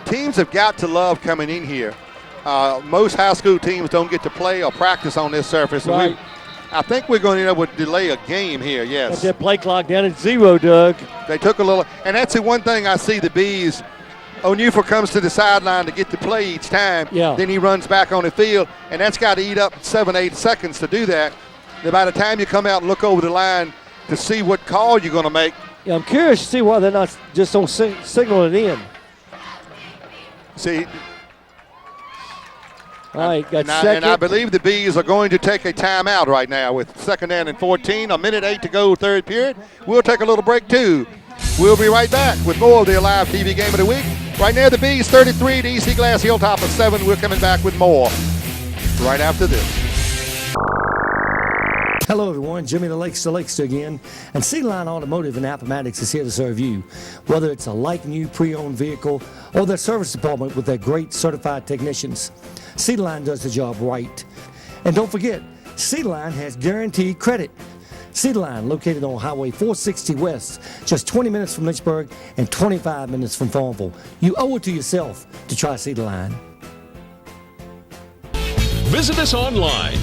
Teams have got to love coming in here. Most high school teams don't get to play or practice on this surface. Right. I think we're going to end up with delay a game here, yes. Got that play clock down at 0, Doug. They took a little, and that's the one thing I see the Bees. O'Neifer comes to the sideline to get the play each time. Yeah. Then he runs back on the field, and that's got to eat up 7-8 seconds to do that. And by the time you come out and look over the line to see what call you're going to make. Yeah, I'm curious to see why they're not just on signal it in. See. All right, got second. And I believe the Bees are going to take a timeout right now with second down and 14, a minute 8 to go, third period. We'll take a little break too. We'll be right back with more of the Alive TV Game of the Week. Right now, the Bees 33, the EC Glass Hilltoppers 7. We're coming back with more right after this. Hello everyone, Jimmy the Lakester again, and Cedarline Automotive and Appomattox is here to serve you. Whether it's a like-new pre-owned vehicle or their service department with their great certified technicians, Cedarline does the job right. And don't forget, Cedarline has guaranteed credit. Cedarline, located on Highway 460 West, just 20 minutes from Lynchburg and 25 minutes from Farmville. You owe it to yourself to try Cedarline. Visit us online.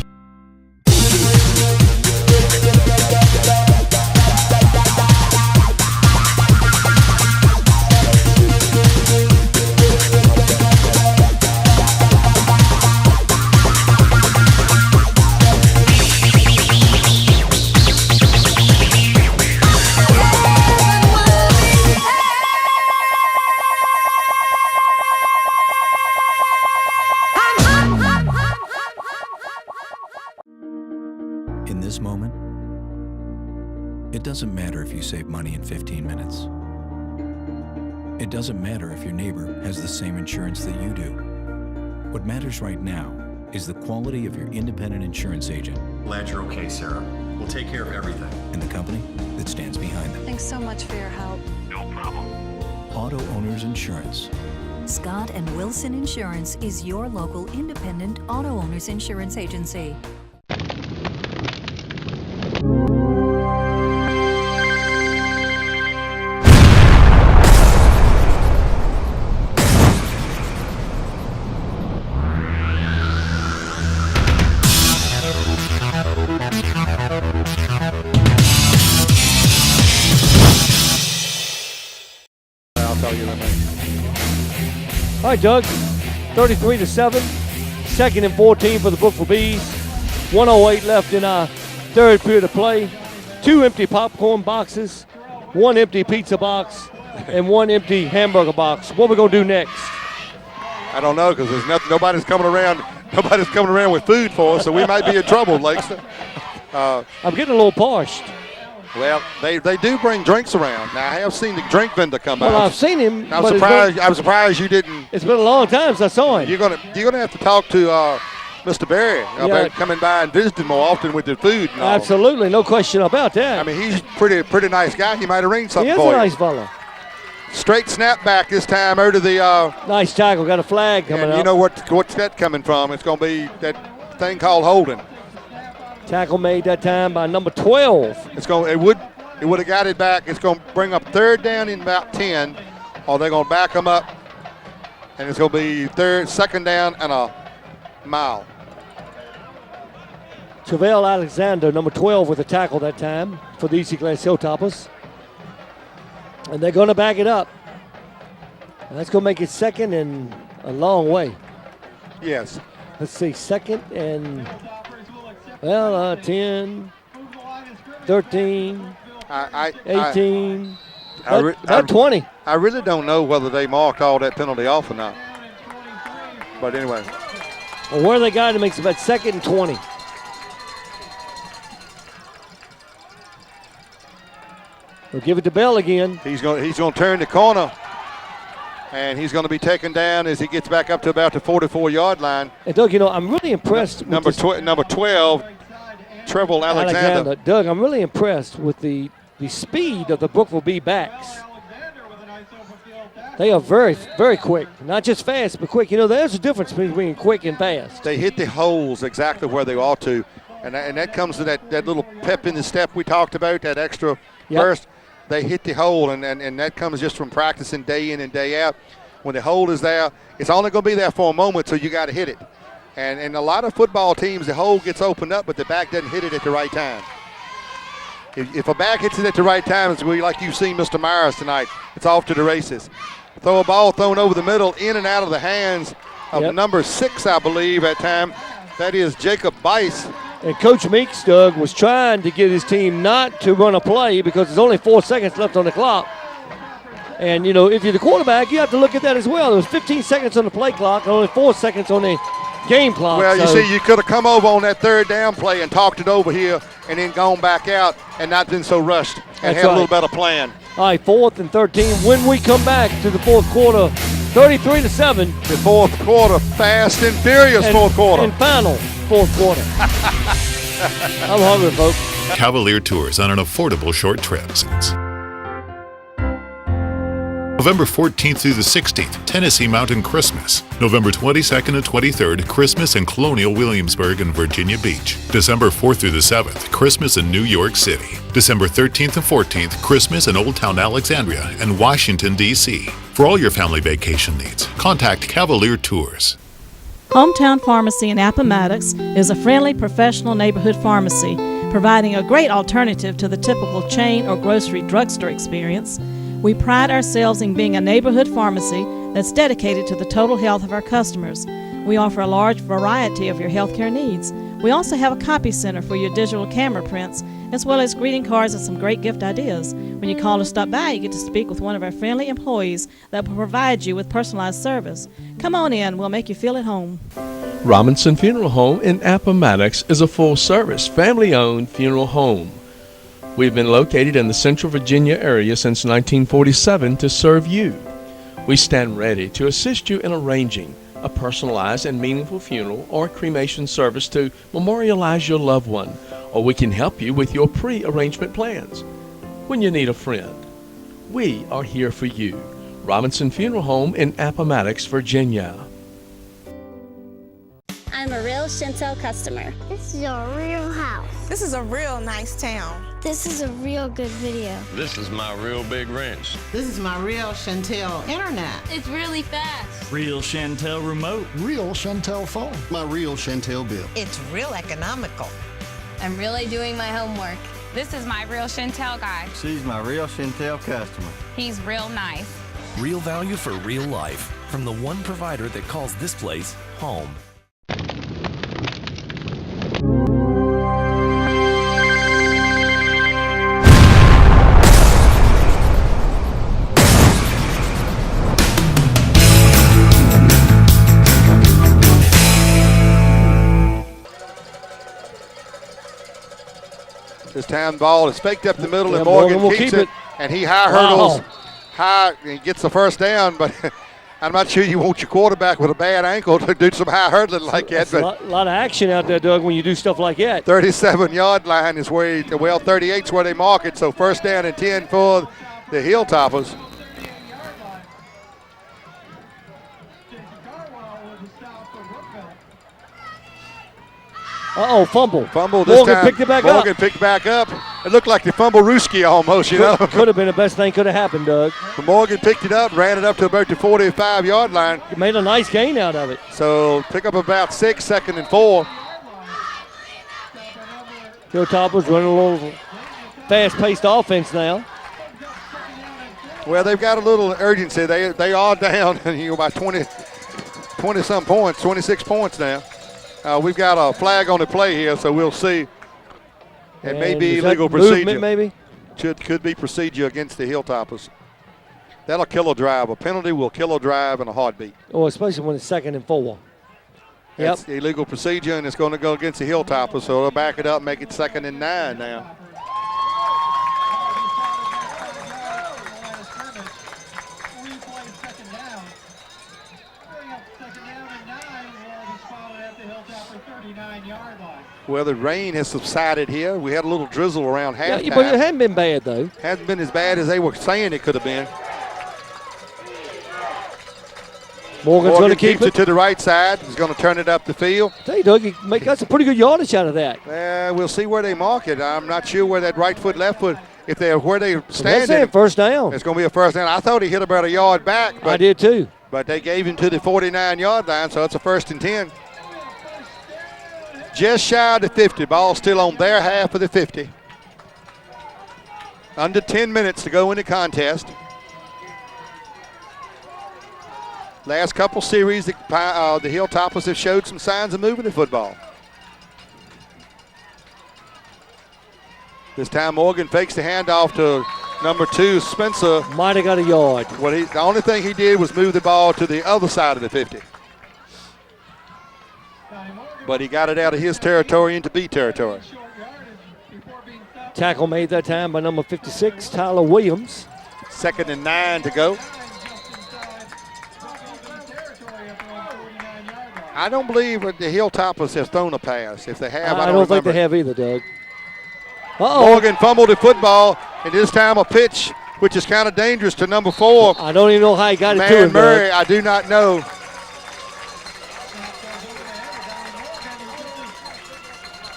In this moment, it doesn't matter if you save money in 15 minutes. It doesn't matter if your neighbor has the same insurance that you do. What matters right now is the quality of your independent insurance agent. Glad you're okay, Sarah. We'll take care of everything. And the company that stands behind them. Thanks so much for your help. No problem. Auto Owners Insurance. Scott and Wilson Insurance is your local independent auto owners insurance agency. I'll tell you that, man. All right, Doug, 33-7, second and 14 for the Brookville Bees. 1:08 left in our third period of play. 2 empty popcorn boxes, 1 empty pizza box, and 1 empty hamburger box. What are we gonna do next? I don't know, because there's nothing. Nobody's coming around with food for us, so we might be in trouble, Lakester. I'm getting a little parched. Well, they do bring drinks around. Now, I have seen the drink vendor come out. Well, I've seen him. I'm but surprised you didn't. It's been a long time since I saw him. You're gonna have to talk to Mr. Barry about coming by and visiting more often with the food. And all. Absolutely, no question about that. I mean, he's pretty nice guy. He might arrange something He is for a you. nice fella. Straight snap back this time over to the. Nice tackle. Got a flag coming and up. you know what's that coming from? It's going to be that thing called holding. Tackle made that time by number 12. It would have got it back. It's going to bring up third down in about 10, or they're going to back them up, and it's going to be second down and a mile. Travell Alexander, number 12, with a tackle that time for the Easy Glass Hilltoppers. And they're going to back it up. That's going to make it second and a long way. Yes. Let's see, second and, 10, 13, 18, about 20. I really don't know whether they marked all that penalty off or not. But anyway. Well, where they got it makes about second and 20. We'll give it to Bell again. He's going to turn the corner, and he's going to be taken down as he gets back up to about the 44-yard line. And Doug, I'm really impressed. Number 12, Trevor Alexander. Doug, I'm really impressed with the speed of the Brookville Bee backs. They are very, very quick. Not just fast, but quick. There's a difference between being quick and fast. They hit the holes exactly where they ought to, and that comes to that little pep in the step we talked about, that extra burst. They hit the hole, and that comes just from practicing day in and day out. When the hole is there, it's only going to be there for a moment, so you got to hit it. And a lot of football teams, the hole gets opened up, but the back doesn't hit it at the right time. If a back hits it at the right time, it's like you've seen Mr. Myers tonight. It's off to the races. Throw a ball thrown over the middle, in and out of the hands of number 6, I believe, at time. That is Jacob Bice. And Coach Meeks, Doug, was trying to get his team not to run a play because there's only 4 seconds left on the clock. And, if you're the quarterback, you have to look at that as well. There was 15 seconds on the play clock and only 4 seconds on the game clock. Well, you see, you could have come over on that third down play and talked it over here and then gone back out and not been so rushed and had a little better plan. All right, 4th and 13. When we come back to the fourth quarter, 33-7. The fourth quarter, fast and furious fourth quarter. And final fourth quarter. I'm hungry, folks. Cavalier Tours on an affordable short trip. November 14th through the 16th, Tennessee Mountain Christmas. November 22nd and 23rd, Christmas in Colonial Williamsburg and Virginia Beach. December 4th through the 7th, Christmas in New York City. December 13th and 14th, Christmas in Old Town Alexandria and Washington, D.C. For all your family vacation needs, contact Cavalier Tours. Hometown Pharmacy in Appomattox is a friendly, professional neighborhood pharmacy, providing a great alternative to the typical chain or grocery drugstore experience. We pride ourselves in being a neighborhood pharmacy that's dedicated to the total health of our customers. We offer a large variety of your healthcare needs. We also have a copy center for your digital camera prints, as well as greeting cards and some great gift ideas. When you call or stop by, you get to speak with one of our friendly employees that will provide you with personalized service. Come on in, we'll make you feel at home. Robinson Funeral Home in Appomattox is a full-service, family-owned funeral home. We've been located in the Central Virginia area since 1947 to serve you. We stand ready to assist you in arranging a personalized and meaningful funeral or cremation service to memorialize your loved one, or we can help you with your pre-arrangement plans. When you need a friend, we are here for you. Robinson Funeral Home in Appomattox, Virginia. I'm a real Shentel customer. This is a real house. This is a real nice town. This is a real good video. This is my real big wrench. This is my real Shentel internet. It's really fast. Real Shentel remote. Real Shentel phone. My real Shentel bill. It's real economical. I'm really doing my homework. This is my real Shentel guy. She's my real Shentel customer. He's real nice. Real value for real life from the one provider that calls this place home. This time the ball is faked up the middle, and Morgan Morgan will keeps keep it, it. and he high hurdles high and gets the first down, but I'm not sure you want your quarterback with a bad ankle to do some high hurdling like that. But a lot of action out there, Doug, when you do stuff like that. 37-yard line is where, 38 is where they mark it, so first down and 10 for the Hilltoppers. Uh-oh, fumble. Fumble this Morgan time. picked it back up. Morgan picked back up. It looked like the fumble Rooski almost, you know. Could have been the best thing could have happened, Doug. But Morgan picked it up, ran it up to about the 45-yard line. He made a nice gain out of it. So pick up about 6, 2nd and 4. Hilltoppers running a little fast-paced offense now. Well, they've got a little urgency. They are down by 20-some points, 26 points now. We've got a flag on the play here, so we'll see. It may be illegal procedure. Maybe? Could be procedure against the Hilltoppers. That'll kill a drive. A penalty will kill a drive in a heartbeat. Oh, especially when it's 2nd and 4. That's illegal procedure, and it's going to go against the Hilltoppers, so they'll back it up, make it 2nd and 9 now. Well, the rain has subsided here. We had a little drizzle around halftime. Yeah, but it hadn't been bad, though. Hasn't been as bad as they were saying it could have been. Morgan's going to keep keeps it to the right side. He's going to turn it up the field. Tell you, Doug, that's a pretty good yardage out of that. We'll see where they mark it. I'm not sure where that right foot, left foot, if they're where they stand. That's first down. It's going to be a first down. I thought he hit about a yard back. But, I did too. But they gave him to the 49-yard line, so it's a 1st and 10. Just shy of the 50. Ball still on their half of the 50. Under 10 minutes to go in the contest. Last couple series, the Hilltoppers have showed some signs of moving the football. This time Morgan fakes the handoff to number 2, Spencer. Might have got a yard. Well, the only thing he did was move the ball to the other side of the 50. But he got it out of his territory into B territory. Tackle made that time by number 56, Tyler Williams. 2nd and 9 to go. I don't believe that the Hilltoppers have thrown a pass. If they have, I don't think they have either, Doug. Morgan fumbled the football, and this time a pitch, which is kind of dangerous to number 4. I don't even know how he got it to Man him, Murray, Doug. I do not know.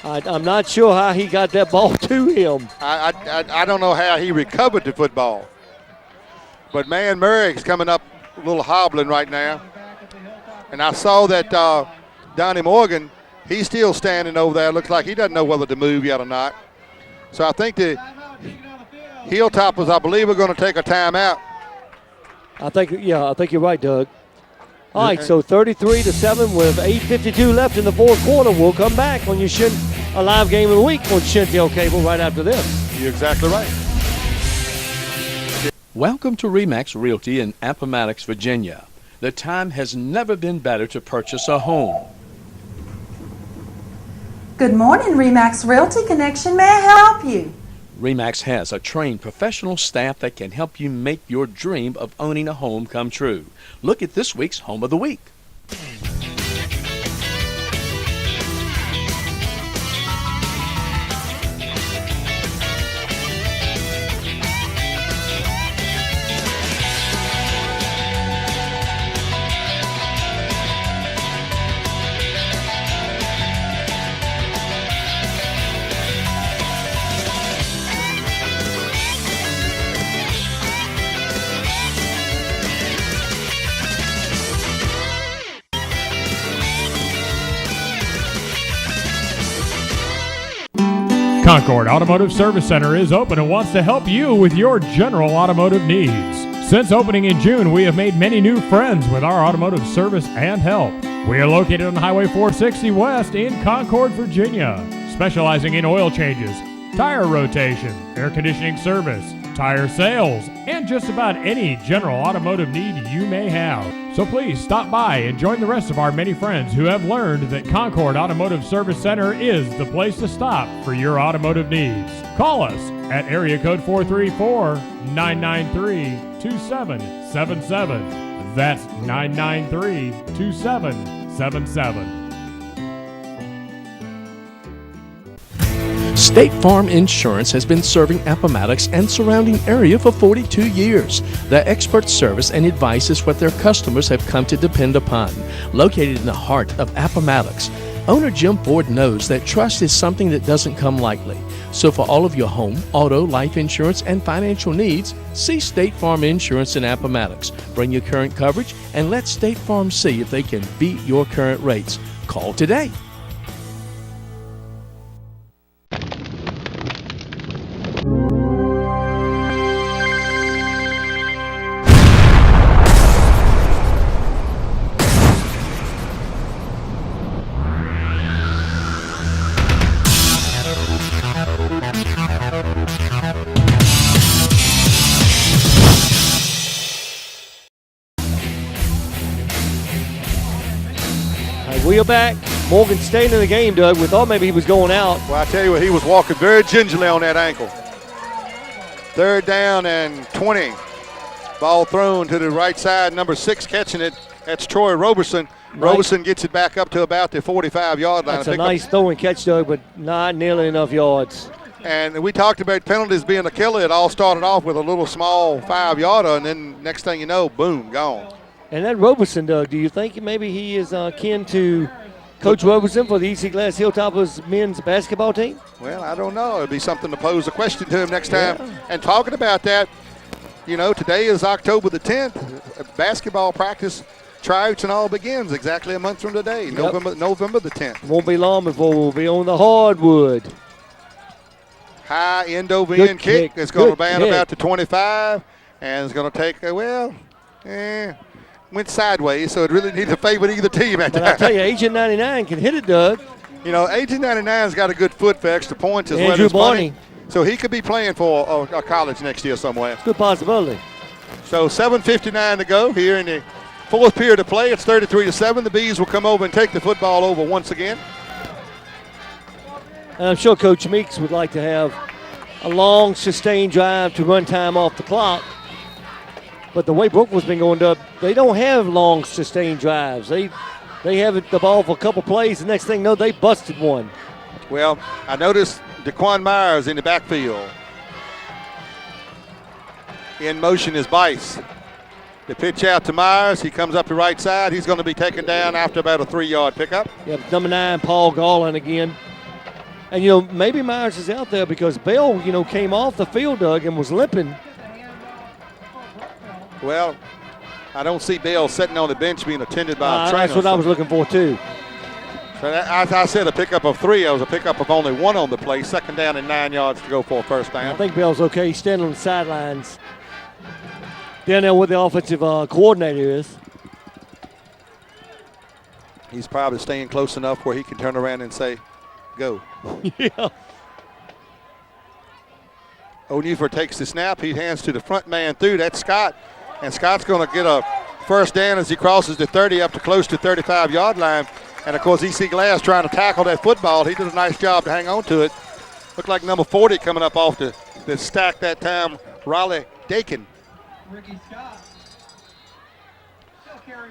I'm not sure how he got that ball to him. I don't know how he recovered the football. But Man Murray's coming up a little hobbling right now. And I saw that Donnie Morgan, he's still standing over there. Looks like he doesn't know whether to move yet or not. So I think the Hilltoppers, I believe, are going to take a timeout. I think you're right, Doug. All right, so 33-7 with 8:52 left in the fourth quarter. We'll come back on your a live game of the week on Shentel Cable right after this. You're exactly right. Welcome to RE/MAX Realty in Appomattox, Virginia. The time has never been better to purchase a home. Good morning, RE/MAX Realty Connection. May I help you? RE/MAX has a trained professional staff that can help you make your dream of owning a home come true. Look at this week's Home of the Week. Concord Automotive Service Center is open and wants to help you with your general automotive needs. Since opening in June, we have made many new friends with our automotive service and help. We are located on Highway 460 West in Concord, Virginia, specializing in oil changes, tire rotation, air conditioning service, tire sales, and just about any general automotive need you may have. So please stop by and join the rest of our many friends who have learned that Concord Automotive Service Center is the place to stop for your automotive needs. Call us at area code 434-993-2777. That's 993-2777. State Farm Insurance has been serving Appomattox and surrounding area for 42 years. Their expert service and advice is what their customers have come to depend upon. Located in the heart of Appomattox, owner Jim Ford knows that trust is something that doesn't come lightly. So for all of your home, auto, life insurance, and financial needs, see State Farm Insurance in Appomattox. Bring your current coverage and let State Farm see if they can beat your current rates. Call today. We are back. Morgan staying in the game, Doug. We thought maybe he was going out. Well, I tell you what, he was walking very gingerly on that ankle. 3rd down and 20. Ball thrown to the right side. Number 6 catching it. That's Troy Roberson. Roberson gets it back up to about the 45-yard line. That's a nice throw and catch, Doug, but not nearly enough yards. And we talked about penalties being a killer. It all started off with a little small 5-yarder, and then next thing you know, boom, gone. And that Roberson, Doug, do you think maybe he is kin to Coach Roberson for the EC Glass Hilltoppers men's basketball team? Well, I don't know. It'd be something to pose a question to him next time. Yeah. And talking about that, you know, today is October the 10th. Basketball practice, tryouts and all begins exactly a month from today, Yep. November the 10th. Won't be long before we'll be on the hardwood. High end-over-end kick. It's going to land kick. about to 25, and it's going to take, went sideways, so it really needs to favor either team at But that. I tell you, Agent 99 can hit it, Doug. You know, Agent 99's got a good foot for extra points as Andrew well as money. Barney. So he could be playing for a college next year somewhere. Good possibility. So 7:59 to go here in the fourth period of play. It's 33-7. The Bees will come over and take the football over once again. And I'm sure Coach Meeks would like to have a long, sustained drive to run time off the clock. But the way Brookville's been going up, they don't have long, sustained drives. They They have the ball for a couple plays. The next thing you know, they busted one. Well, I noticed DeQuan Myers in the backfield. In motion is Bice. The pitch out to Myers. He comes up the right side. He's going to be taken down after about a 3-yard pickup. Yeah, number 9, Paul Garland again. And, maybe Myers is out there because Bell, came off the field, Doug, and was limping. Well, I don't see Bell sitting on the bench being attended by a trainer. That's what I was looking for, too. So as I said, a pickup of 3. It was a pickup of only 1 on the play. 2nd down and 9 yards to go for a first down. I think Bell's okay. He's standing on the sidelines. Down there where the offensive coordinator is. He's probably staying close enough where he can turn around and say, go. Yeah. O'Neifer takes the snap. He hands to the front man through. That's Scott. And Scott's going to get a first down as he crosses the 30 up to close to 35-yard line. And, of course, E.C. Glass trying to tackle that football. He did a nice job to hang on to it. Looked like number 40 coming up off the stack that time, Raleigh Dakin.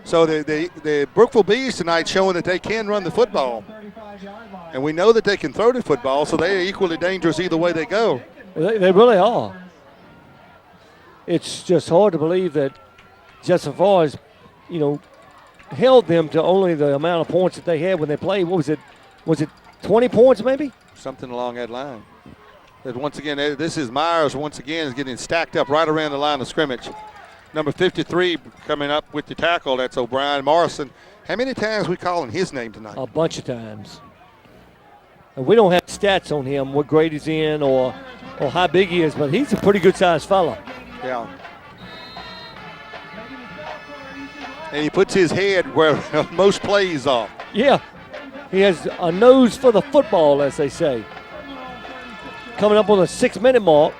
So the Brookville Bees tonight showing that they can run the football. And we know that they can throw the football, so they are equally dangerous either way they go. They really are. It's just hard to believe that Justin Farr has, held them to only the amount of points that they had when they played. What was it? Was it 20 points maybe? Something along that line. But once again, this is Myers once again is getting stacked up right around the line of scrimmage. Number 53 coming up with the tackle. That's O'Brien Morrison. How many times we calling his name tonight? A bunch of times. And we don't have stats on him, what grade he's in or how big he is, but he's a pretty good-sized fella. Yeah. And he puts his head where most plays are. Yeah. He has a nose for the football, as they say. Coming up on the 6-minute mark.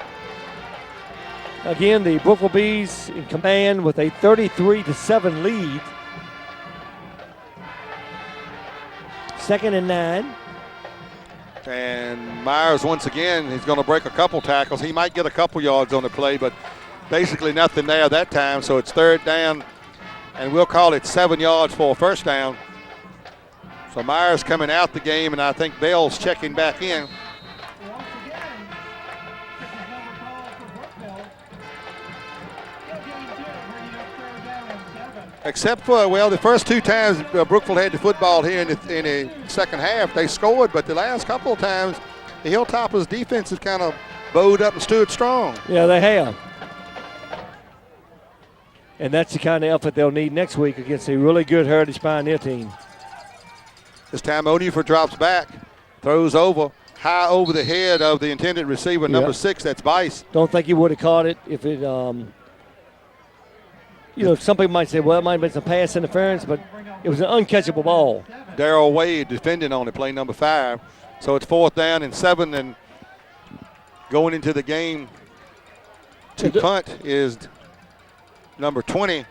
Again, the Brookville Bees in command with a 33-7 lead. 2nd and 9. And Myers, once again, he's going to break a couple tackles. He might get a couple yards on the play, but basically nothing there that time. So it's 3rd down, and we'll call it 7 yards for a first down. So Myers coming out the game, and I think Bell's checking back in. Except for, the first 2 times Brookville had the football here in the second half, they scored, but the last couple of times, the Hilltoppers' defense has kind of bowed up and stood strong. Yeah, they have. And that's the kind of effort they'll need next week against a really good Heritage Pioneer team. This time O'Neifer drops back, throws over, high over the head of the intended receiver, number 6, that's Bice. Don't think he would have caught it if it some people might say, well, it might have been some pass interference, but it was an uncatchable ball. Darrell Wade defending on it, play number 5. So it's 4th down and 7, and going into the game to punt is number 20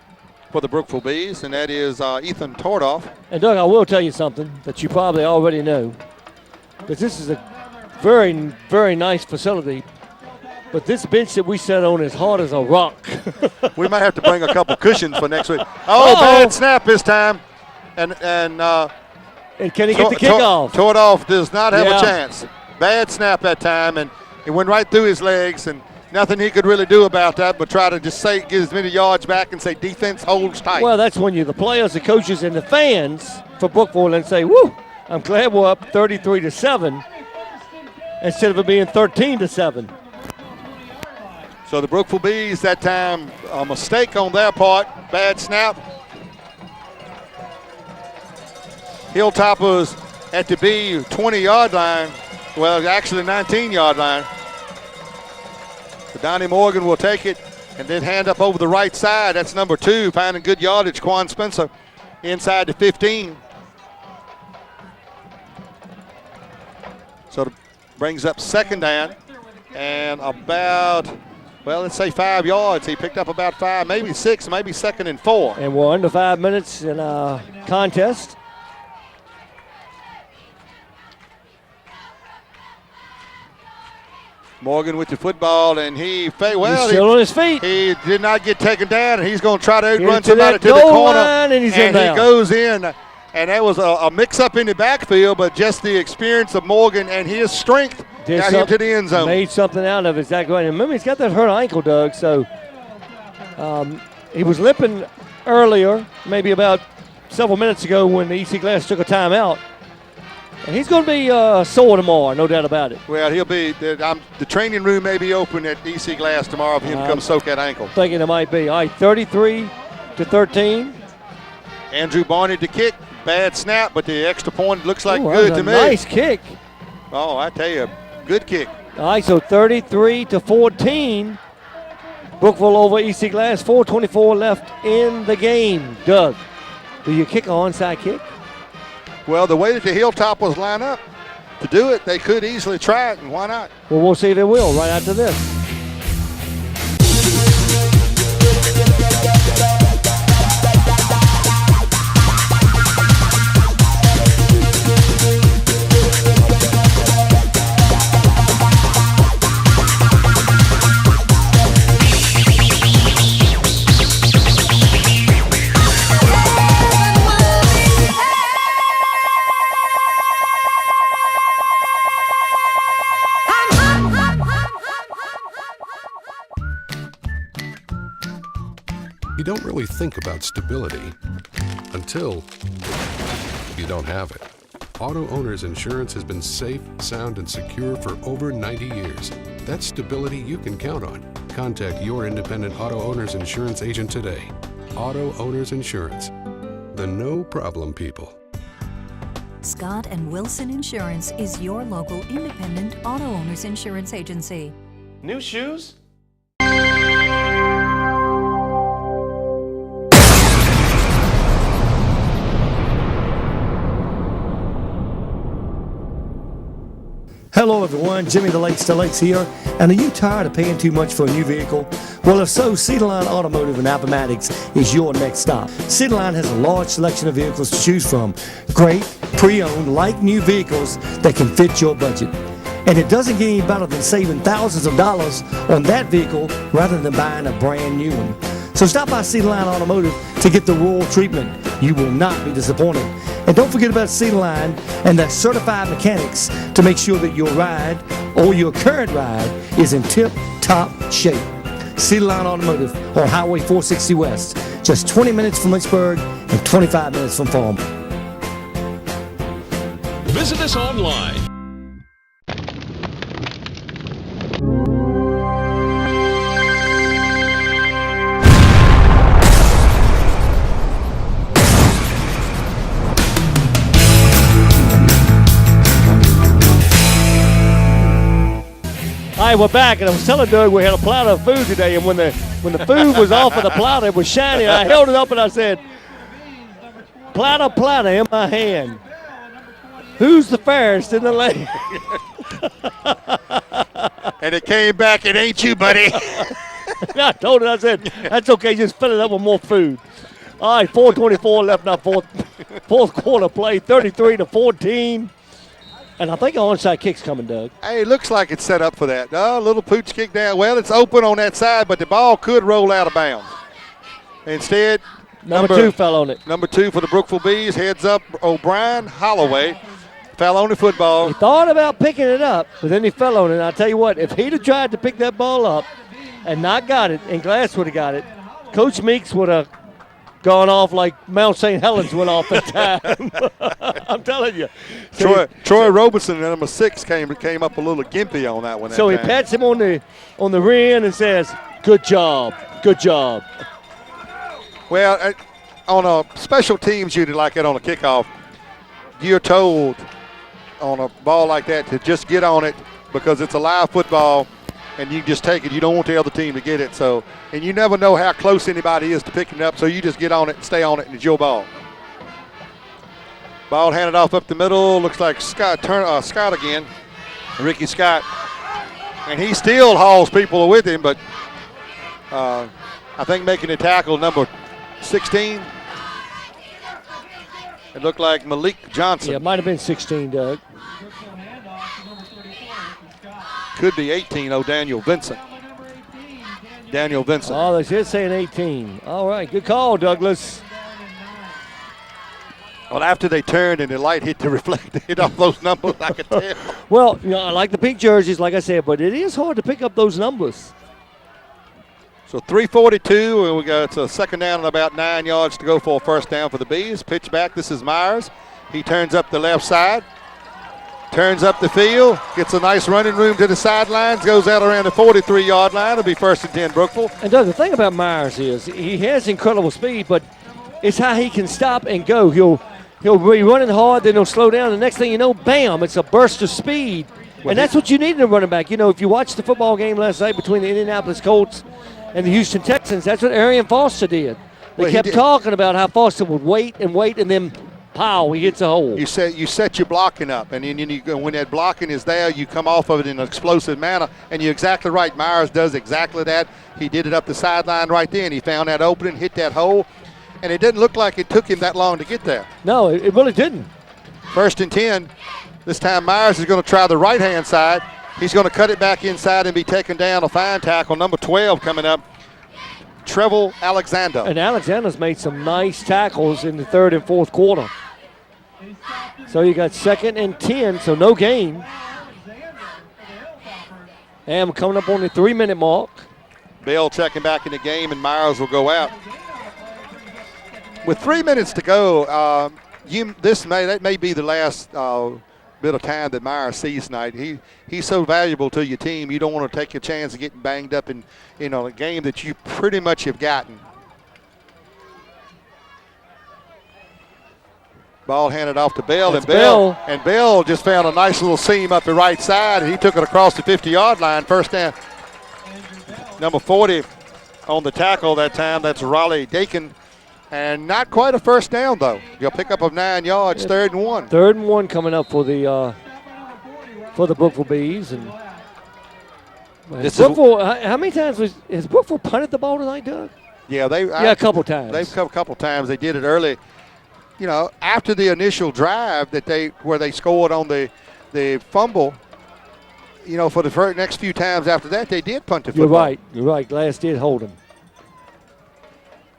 for the Brookville Bees, and that is Ethan Tordoff. And, Doug, I will tell you something that you probably already know, that this is a very, very nice facility. But this bench that we sat on is hard as a rock. We might have to bring a couple cushions for next week. Oh, bad snap this time. And can he get the kickoff? Tordoff does not have a chance. Bad snap that time, and it went right through his legs, and nothing he could really do about that but try to just get as many yards back and say defense holds tight. Well, that's when the players, the coaches, and the fans for Brookville and say, woo, I'm glad we're up 33-7 instead of it being 13-7. So the Brookville Bees that time, a mistake on their part, bad snap. Hilltoppers at the B 20-yard line, well, actually 19-yard line. So Donnie Morgan will take it and then hand up over the right side. That's number 2, finding good yardage, Quan Spencer inside the 15. So it brings up 2nd down and about, let's say 5 yards. He picked up about 5, maybe 6, maybe 2nd and 4. And we're under 5 minutes in a contest. Morgan with the football, and he's still on his feet. He did not get taken down, and he's going to try to outrun somebody to the corner. And he's in there. He goes in. And that was a mix-up in the backfield, but just the experience of Morgan and his strength got him to the end zone. Made something out of it, exactly right. And remember, he's got that hurt ankle, Doug, so he was limping earlier, maybe about several minutes ago when the EC Glass took a timeout. And he's going to be sore tomorrow, no doubt about it. Well, he'll be. The training room may be open at EC Glass tomorrow for him to come soak that ankle. Thinking it might be. All right, 33-13. Andrew Barney to kick. Bad snap, but the extra point looks like good to me. Nice kick. Oh, I tell you, good kick. All right, so 33-14. Brookville over EC Glass. 4:24 left in the game. Doug, do you kick an onside kick? Well, the way that the Hilltoppers line up to do it, they could easily try it, and why not? Well, we'll see if they will right after this. You don't really think about stability until you don't have it. Auto Owners Insurance has been safe, sound, and secure for over 90 years. That's stability you can count on. Contact your independent Auto Owners Insurance agent today. Auto Owners Insurance, the no problem people. Scott and Wilson Insurance is your local independent auto owners insurance agency. New shoes? Hello everyone, Jimmy the Lakes here. And are you tired of paying too much for a new vehicle? Well, if so, Cedarline Automotive and Appomattox is your next stop. Cedarline has a large selection of vehicles to choose from. Great, pre-owned, like new vehicles that can fit your budget. And it doesn't get any better than saving thousands of dollars on that vehicle rather than buying a brand new one. So stop by Cedarline Automotive to get the rural treatment. You will not be disappointed. And don't forget about Cedarline and their certified mechanics to make sure that your ride or your current ride is in tip-top shape. Cedarline Automotive on Highway 460 West, just 20 minutes from Lynchburg and 25 minutes from Farmville. Visit us online. All right, we're back, and I was telling Doug we had a platter of food today, and when the food was off of the platter, it was shiny. I held it up and I said, platter in my hand. Who's the fairest in the land? And it came back, it ain't you, buddy. I told it, I said, that's okay, just fill it up with more food. All right, 4:24 left now, fourth quarter play, 33-14. And I think an onside kick's coming, Doug. Hey, it looks like it's set up for that. A little pooch kick down. Well, it's open on that side, but the ball could roll out of bounds. Instead, number 2 fell on it. Number 2 for the Brookville Bees. Heads up, O'Brien Holloway fell on the football. He thought about picking it up, but then he fell on it. And I'll tell you what, if he'd have tried to pick that ball up and not got it, and Glass would have got it, Coach Meeks would have gone off like Mount St. Helens went off at time. I'm telling you. So Troy Roberson, number 6, came up a little gimpy on that one. So he pats him on the rear and says, "Good job, good job." Well, on a special teams unit like that on a kickoff, you're told on a ball like that to just get on it because it's a live football. And you just take it. You don't want the other team to get it. So, and you never know how close anybody is to picking it up. So you just get on it and stay on it, and it's your ball. Ball handed off up the middle. Looks like Scott again, Ricky Scott, and he still hauls people with him. But I think making the tackle, number 16. It looked like Malik Johnson. Yeah, it might have been 16, Doug. Could be 18, Daniel Vincent. Oh, they did say an 18. All right, good call, Douglas. Well, after they turned and the light hit the reflector, hit off those numbers, I could tell. Well, I like the pink jerseys, like I said, but it is hard to pick up those numbers. So 3:42, and we got a second down and about 9 yards to go for a first down for the Bees. Pitch back. This is Myers. He turns up the left side, turns up the field, gets a nice running room to the sidelines, goes out around the 43-yard line. It'll be 1st and 10 Brookville. And Doug, the thing about Myers is he has incredible speed, but it's how he can stop and go. He'll be running hard, then he'll slow down. The next thing you know, bam, it's a burst of speed. And that's what you need in a running back. If you watched the football game last night between the Indianapolis Colts and the Houston Texans, that's what Arian Foster did. They kept talking about how Foster would wait, and then pow, he hits a hole. You set your blocking up, and then when that blocking is there, you come off of it in an explosive manner, and you're exactly right. Myers does exactly that. He did it up the sideline right there, and he found that opening, hit that hole. And it didn't look like it took him that long to get there. No, it really didn't. 1st and 10. This time Myers is going to try the right-hand side. He's going to cut it back inside and be taken down. A fine tackle. Number 12 coming up, Trevor Alexander. And Alexander's made some nice tackles in the 3rd and 4th quarter. So you got 2nd and 10, so no gain. And we're coming up on the 3-minute mark. Bell checking back in the game, and Myers will go out. With 3 minutes to go, that may be the last bit of time that Myers sees tonight. He's so valuable to your team. You don't want to take a chance of getting banged up in a game that you pretty much have gotten. Ball handed off to Bell, and Bell just found a nice little seam up the right side, and he took it across the 50-yard line. First down. Number 40 on the tackle that time. That's Raleigh Dakin. And not quite a first down, though. You'll pick up of 9 yards, 3rd and 1. 3rd and 1 coming up for the Brookville Bees. And Brookville, how many times has Brookville punted the ball tonight, Doug? Yeah, a couple times. They've come a couple times. They did it early. After the initial drive where they scored on the fumble. For the next few times after that, they did punt the football. You're right. Glass did hold him.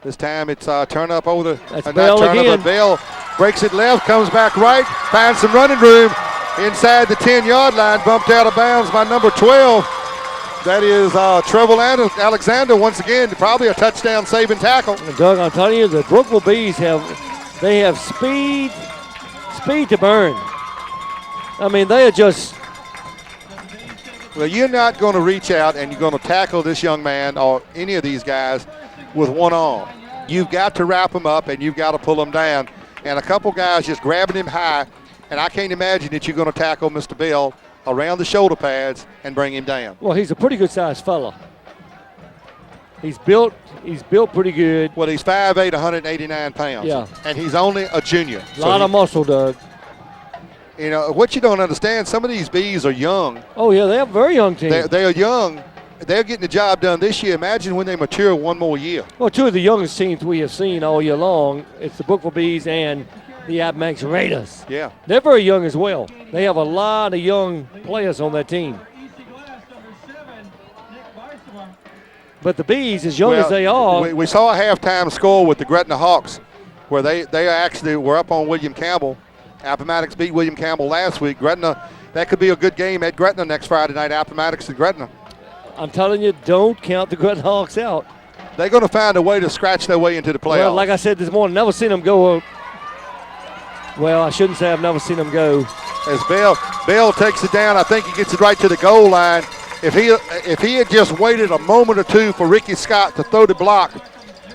This time it's turn up over the Bell again. Bell breaks it left, comes back right, finds some running room inside the 10-yard line, bumped out of bounds by number 12. That is Trevor Alexander once again, probably a touchdown saving tackle. And Doug, I'm telling you, the Brookville Bees have speed to burn. I mean, they are just. Well, you're not going to reach out and you're going to tackle this young man or any of these guys with one arm. You've got to wrap him up and you've got to pull him down. And a couple guys just grabbing him high, and I can't imagine that you're going to tackle Mr. Bell around the shoulder pads and bring him down. Well, he's a pretty good-sized fella. He's built pretty good. Well, he's 5'8", 189 pounds. Yeah. And he's only a junior. A lot of muscle, Doug. What you don't understand, some of these Bees are young. Oh, yeah, they have a very young team. They are young. They're getting the job done this year. Imagine when they mature one more year. Well, two of the youngest teams we have seen all year long, it's the Brookville Bees and the Appomattox Raiders. Yeah. They're very young as well. They have a lot of young players on that team. But the Bees, as young as they are. We saw a halftime score with the Gretna Hawks where they actually were up on William Campbell. Appomattox beat William Campbell last week. Gretna, that could be a good game at Gretna next Friday night, Appomattox and Gretna. I'm telling you, don't count the Gretna Hawks out. They're going to find a way to scratch their way into the playoffs. Well, like I said this morning, never seen them go. Well, I shouldn't say I've never seen them go. As Bell takes it down, I think he gets it right to the goal line. If he had just waited a moment or two for Ricky Scott to throw the block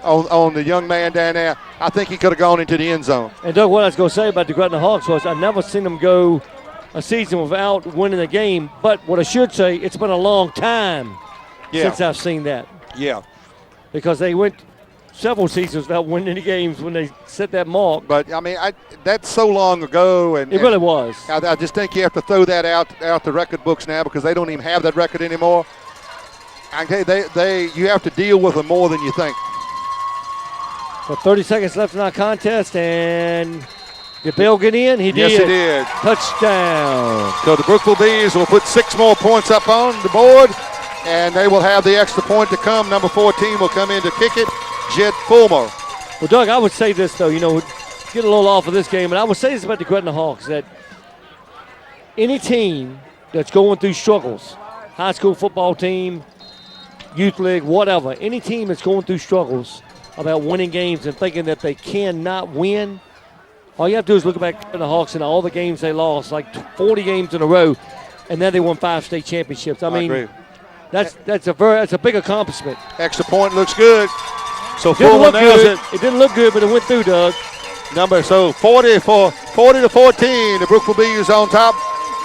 on the young man down there, I think he could have gone into the end zone. And Doug, what I was going to say about the Gretna Hawks was I've never seen them go a season without winning a game. But what I should say, it's been a long time since I've seen that. Yeah. Because they went several seasons without winning any games when they set that mark. But, I mean, that's so long ago. And it really was. I just think you have to throw that out the record books now because they don't even have that record anymore. You have to deal with them more than you think. So 30 seconds left in our contest, and did Bell get in? He did. Yes, he did. Touchdown. So the Brookville Bees will put 6 more points up on the board, and they will have the extra point to come. Number 14 will come in to kick it, Jed Fulmer. Well, Doug, I would say this, though. get a little off of this game, and I would say this about the Gretna Hawks, that any team that's going through struggles, high school football team, youth league, whatever, any team that's going through struggles about winning games and thinking that they cannot win, all you have to do is look back at the Hawks and all the games they lost, like 40 games in a row, and then they won 5 state championships. I mean, agree. that's a big accomplishment. Extra point looks good. So Didn't Fuller look nails good. it. It didn't look good, but it went through, Doug. 40 to 14. The Brookville Bees on top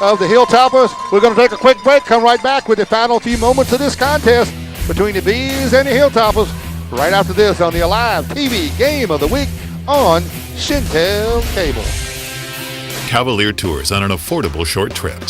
of the Hilltoppers. We're going to take a quick break. Come right back with the final few moments of this contest between the Bees and the Hilltoppers. Right after this on the Alive TV Game of the Week on Shentel Cable. Cavalier Tours on an affordable short trip.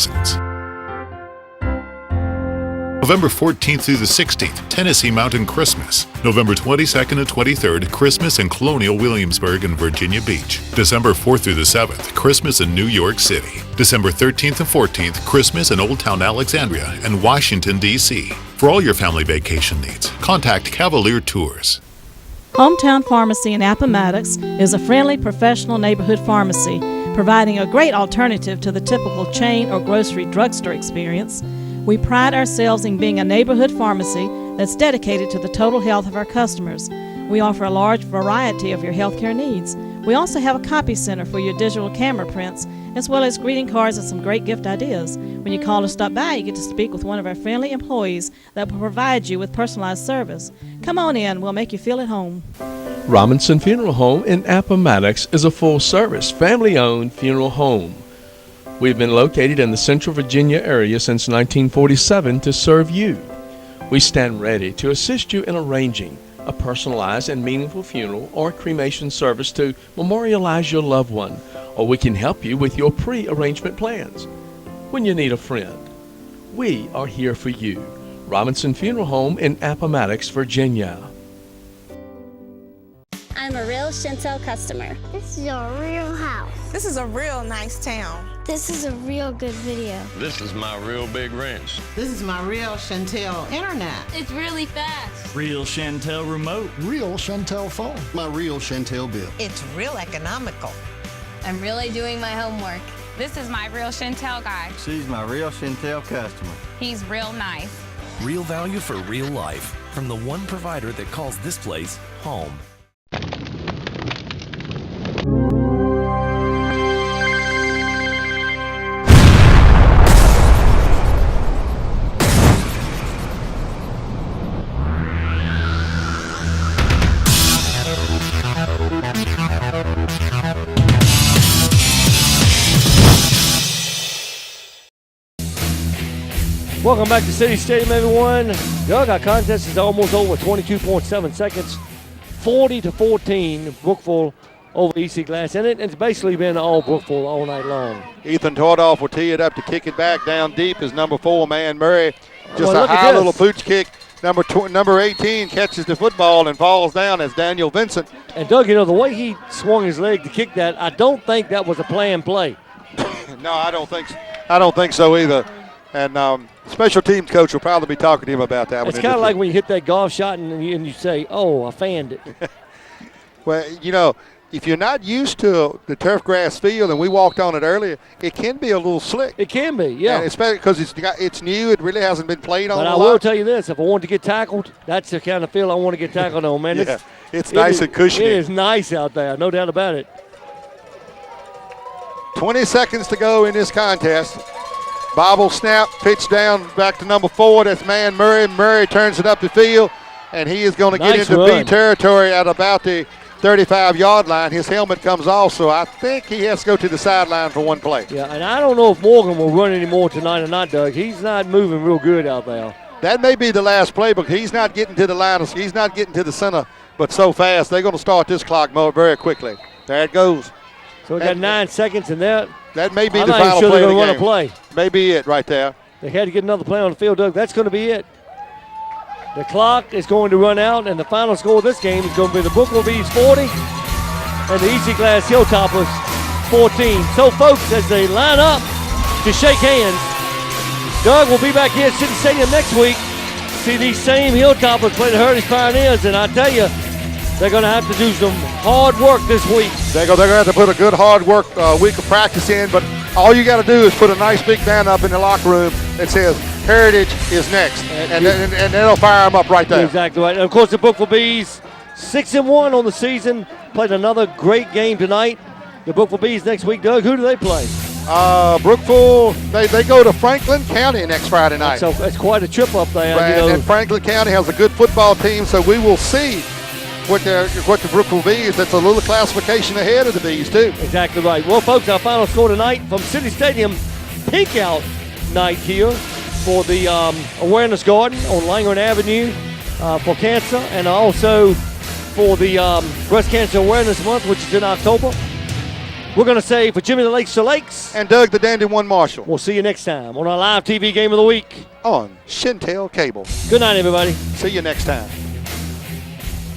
November 14th through the 16th, Tennessee Mountain Christmas. November 22nd and 23rd, Christmas in Colonial Williamsburg and Virginia Beach. December 4th through the 7th, Christmas in New York City. December 13th and 14th, Christmas in Old Town Alexandria and Washington, D.C. For all your family vacation needs, contact Cavalier Tours. Hometown Pharmacy in Appomattox is a friendly, professional neighborhood pharmacy, providing a great alternative to the typical chain or grocery drugstore experience. We pride ourselves in being a neighborhood pharmacy that's dedicated to the total health of our customers. We offer a large variety of your healthcare needs. We also have a copy center for your digital camera prints, as well as greeting cards and some great gift ideas. When you call or stop by, you get to speak with one of our friendly employees that will provide you with personalized service. Come on in, we'll make you feel at home. Robinson Funeral Home in Appomattox is a full-service, family-owned funeral home. We've been located in the Central Virginia area since 1947 to serve you. We stand ready to assist you in arranging a personalized and meaningful funeral or cremation service to memorialize your loved one, or we can help you with your pre-arrangement plans. When you need a friend, we are here for you. Robinson Funeral Home in Appomattox, Virginia. I'm a real Shentel customer. This is a real house. This is a real nice town. This is a real good video. This is my real big wrench. This is my real Shentel internet. It's really fast. Real Shentel remote. Real Shentel phone. My real Shentel bill. It's real economical. I'm really doing my homework. This is my real Shentel guy. She's my real Shentel customer. He's real nice. Real value for real life from the one provider that calls this place home. Welcome back to City Stadium, everyone. Doug, our contest is almost over, 22.7 seconds. 40 to 14, Brookville over EC Glass. And it's basically been all Brookville all night long. Ethan Tordoff will tee it up to kick it back down deep is number 4, Man Murray. Just Well, a look at high this. little pooch kick. Number 18 catches the football and falls down as Daniel Vincent. And Doug, you know, the way he swung his leg to kick that, I don't think that was a planned play. No, I don't think so either. And special teams coach will probably be talking to him about that. It's kind of like when you hit that golf shot and you say, oh, I fanned it. Well, you know, if you're not used to the turf grass field, and we walked on it earlier, it can be a little slick. It can be, yeah. And especially because it's new. It really hasn't been played on But a I lot. will tell you this, if I want to get tackled, that's the kind of field I want to get tackled on, man. Yeah, it's nice and cushiony. It is nice out there, no doubt about it. 20 seconds to go in this contest. Bobble snap, pitch down back to number 4. That's Man Murray. Murray turns it up the field, and he is going to get Nice into run. B territory at about the 35-yard line. His helmet comes off, so I think he has to go to the sideline for one play. Yeah, and I don't know if Morgan will run anymore tonight or not, Doug. He's not moving real good out there. That may be the last play, but he's not getting to the line. He's not getting to the center, but so fast. They're going to start this clock very quickly. There it goes. So we got 9 seconds in there. That may be I'm the not even final sure play they're of the gonna game. run a play. May be it right there. They had to get another play on the field, Doug. That's going to be it. The clock is going to run out, and the final score of this game is going to be the Brookville Bees 40 and the Easy Glass Hilltoppers 14. So, folks, as they line up to shake hands, Doug will be back here at City Stadium next week. See these same Hilltoppers play the Heritage Pioneers, and I tell you, They're going to have to do some hard work this week. They're going to have to put a good hard work week of practice in, but all you got to do is put a nice big banner up in the locker room that says Heritage is next, and that'll fire them up right there. Exactly right. And of course, the Brookville Bees, 6-1 on the season, played another great game tonight. The Brookville Bees next week, Doug, who do they play? Brookville, they go to Franklin County next Friday night. So it's quite a trip up there. And Franklin County has a good football team, so we will see what the Brookville Bees. That's a little classification ahead of the Bees too. Exactly right. Well, folks, our final score tonight from City Stadium, Pink Out night here for the Awareness Garden on Langren Avenue for cancer, and also for the Breast Cancer Awareness Month, which is in October. We're going to say for Jimmy the Lakes and Doug the Dandy One Marshall. We'll see you next time on our live TV Game of the Week on Shentel Cable. Good night, everybody. See you next time.